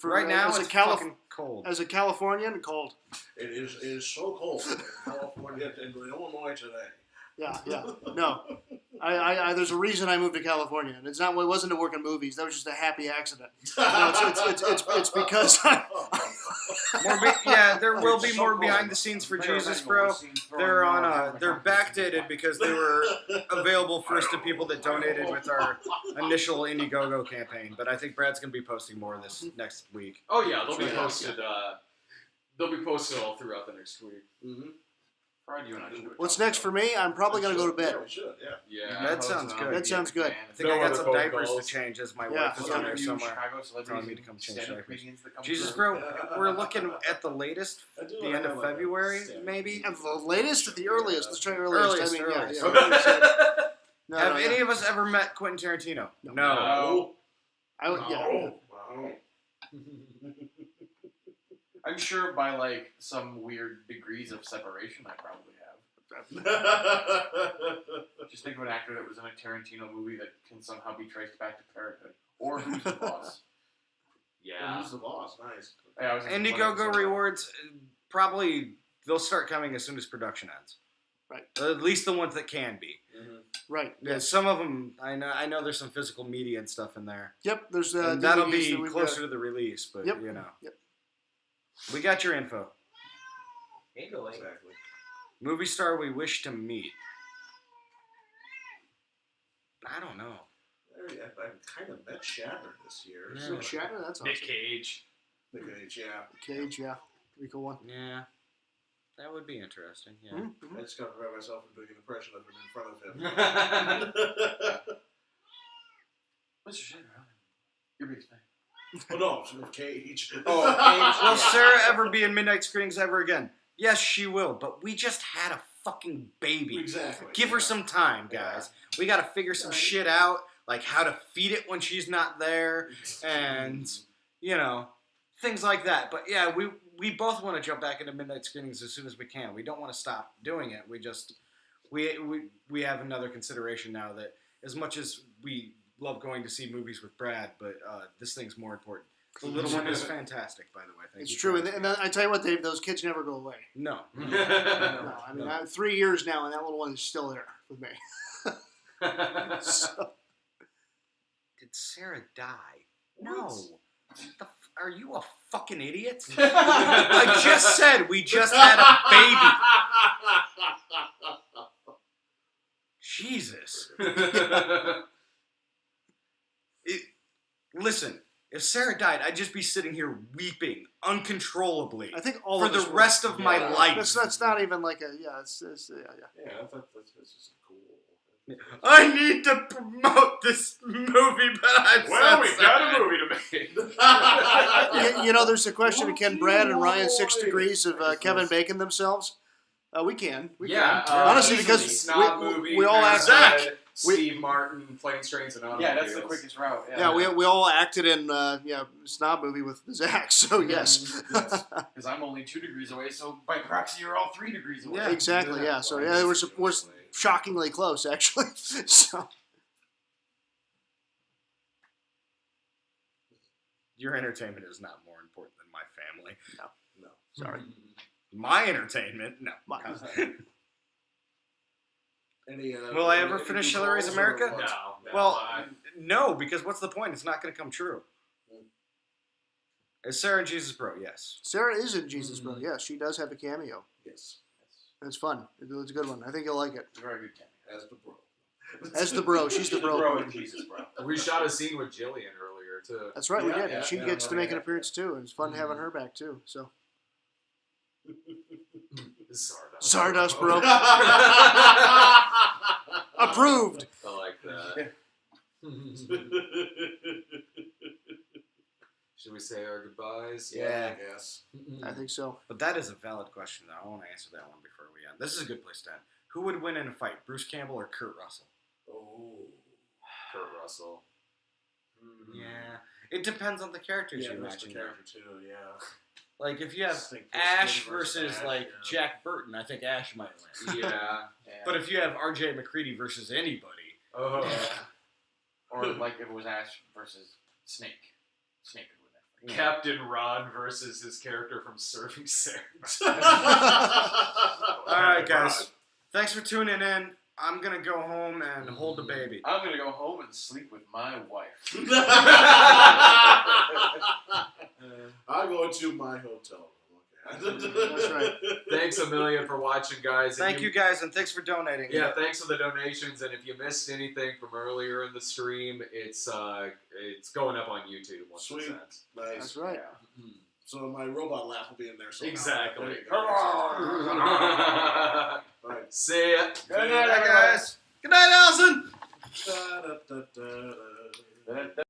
Right now, as it's fucking cold. As a Californian, cold. It is so cold in California and Illinois today. Yeah. No, I there's a reason I moved to California, and it wasn't to work in movies. That was just a happy accident. No, it's because there will be more behind the scenes for Jesus, bro. They're they're backdated because they were available first to people that donated with our initial Indiegogo campaign. But I think Brad's gonna be posting more this next week. Oh yeah, they'll be posted. They'll be posted all throughout the next week. Mm-hmm. Friday, you and I should do it. What's next for me? I'm probably gonna go to bed. Yeah, we should. Yeah. That sounds good. That sounds good. I think I got some diapers to change as my wife is Yeah. on there somewhere telling me to come change diapers. Jesus, bro, we're looking at the latest, the end of February, maybe? At the latest, at the earliest. Let's try earliest. Earliest. No, Have any of us ever met Quentin Tarantino? No. I would. Yeah. I'm sure by like some weird degrees of separation, I probably have. Just think of an actor that was in a Tarantino movie that can somehow be traced back to Parenthood, or Who's the Boss. Yeah. Who's the boss? Nice. Yeah, Indiegogo rewards, probably they'll start coming as soon as production ends. Right. At least the ones that can be. Mm-hmm. Right. Yeah, some of them, I know there's some physical media and stuff in there. Yep. There's and that'll be that closer to the release, but Yep. you know. Yep. We got your info. Exactly. Movie star we wish to meet. I don't know. I kind of met Shatner this year. Yeah. So Shatner, that's awesome. Nick Cage. Nick Cage, yeah. Cage, yeah. Pretty cool one. Yeah. That would be interesting, yeah. Mm-hmm. I just got to prevent myself from doing an impression of him in front of him. Mr. Shatner, you're a big fan. Oh no, it's Nick Cage. Oh, Cage. Will Sarah ever be in midnight screenings ever again? Yes, she will, but we just had a fucking baby. Exactly. Give her some time, guys. We got to figure some shit out, like how to feed it when she's not there, and, you know, things like that. But yeah, we both want to jump back into midnight screenings as soon as we can. We don't want to stop doing it. We just, we have another consideration now that as much as we love going to see movies with Brad, but this thing's more important. The little one is fantastic, by the way. Thank It's you true, for and I tell you what, Dave, those kids never go away. No. No, I mean, 3 years now, and that little one is still there with me. So. Did Sarah die? No. Are you a fucking idiot? I just said we just had a baby. Jesus. Listen, if Sarah died, I'd just be sitting here weeping uncontrollably. I think all for of the us rest of my life. That's not even like a it's Yeah, that's just cool. I need to promote this movie, but I'm Well, so we've got a movie to make. You know, there's a question: can Brad and Ryan 6 degrees of Kevin Bacon themselves? We can. We can. Honestly, easily. because Snob movie, we all act. Parasite, Steve Martin, Planes, Trains, and Automobiles. Yeah, that's the quickest route. Yeah, we all acted in Snob movie with Zach. So yes. Because I'm only 2 degrees away, so by proxy, you're all 3 degrees away. Yeah, exactly. Yeah. So yeah, we're shockingly close, actually. So. Your entertainment is not more important than my family. No. Sorry. My entertainment? No. Any, Will I ever finish Hillary's America? No. Well, no, because what's the point? It's not going to come true. Is Sarah in Jesus Bro? Yes. Sarah is in Jesus Bro. Yeah, she does have a cameo. Yes. It's fun. It's a good one. I think you'll like it. It's a very good cameo. As the bro. As the bro. She's the bro. Bro in Jesus Bro. We shot a scene with Jillian earlier, too. That's right, we did. Yeah, And she gets to make an appearance, too. And it's fun having her back, too. So. Stardust, bro. Approved. I like that. Should we say our goodbyes? Yeah. I guess. I think so. But that is a valid question, though. I want to answer that one before we end. This is a good place to end. Who would win in a fight, Bruce Campbell or Kurt Russell? Oh. Kurt Russell. Yeah. It depends on the characters Yeah, you that's the imagine. character too. Yeah. Like, if you have Think Chris Ash Skin versus versus, Ash, like, yeah. Jack Burton, I think Ash might win. Yeah. But if you have R.J. McCready versus anybody... Oh. Or like if it was Ash versus Snake. Snake would win that. Captain Ron versus his character from Surfing Sarah. All right, guys. Thanks for tuning in. I'm going to go home and hold the baby. I'm going to go home and sleep with my wife. I'll go to my hotel room. That's right. Thanks a million for watching, guys. Thank you, guys, and thanks for donating. Yeah, thanks for the donations. And if you missed anything from earlier in the stream, it's going up on YouTube once Sweet. it's sent. Nice. That's right. Yeah. So my robot laugh will be in there. Somehow. Exactly. There you go. All right. See ya. Good night, guys. Good night, Allison. Da, da, da, da, da.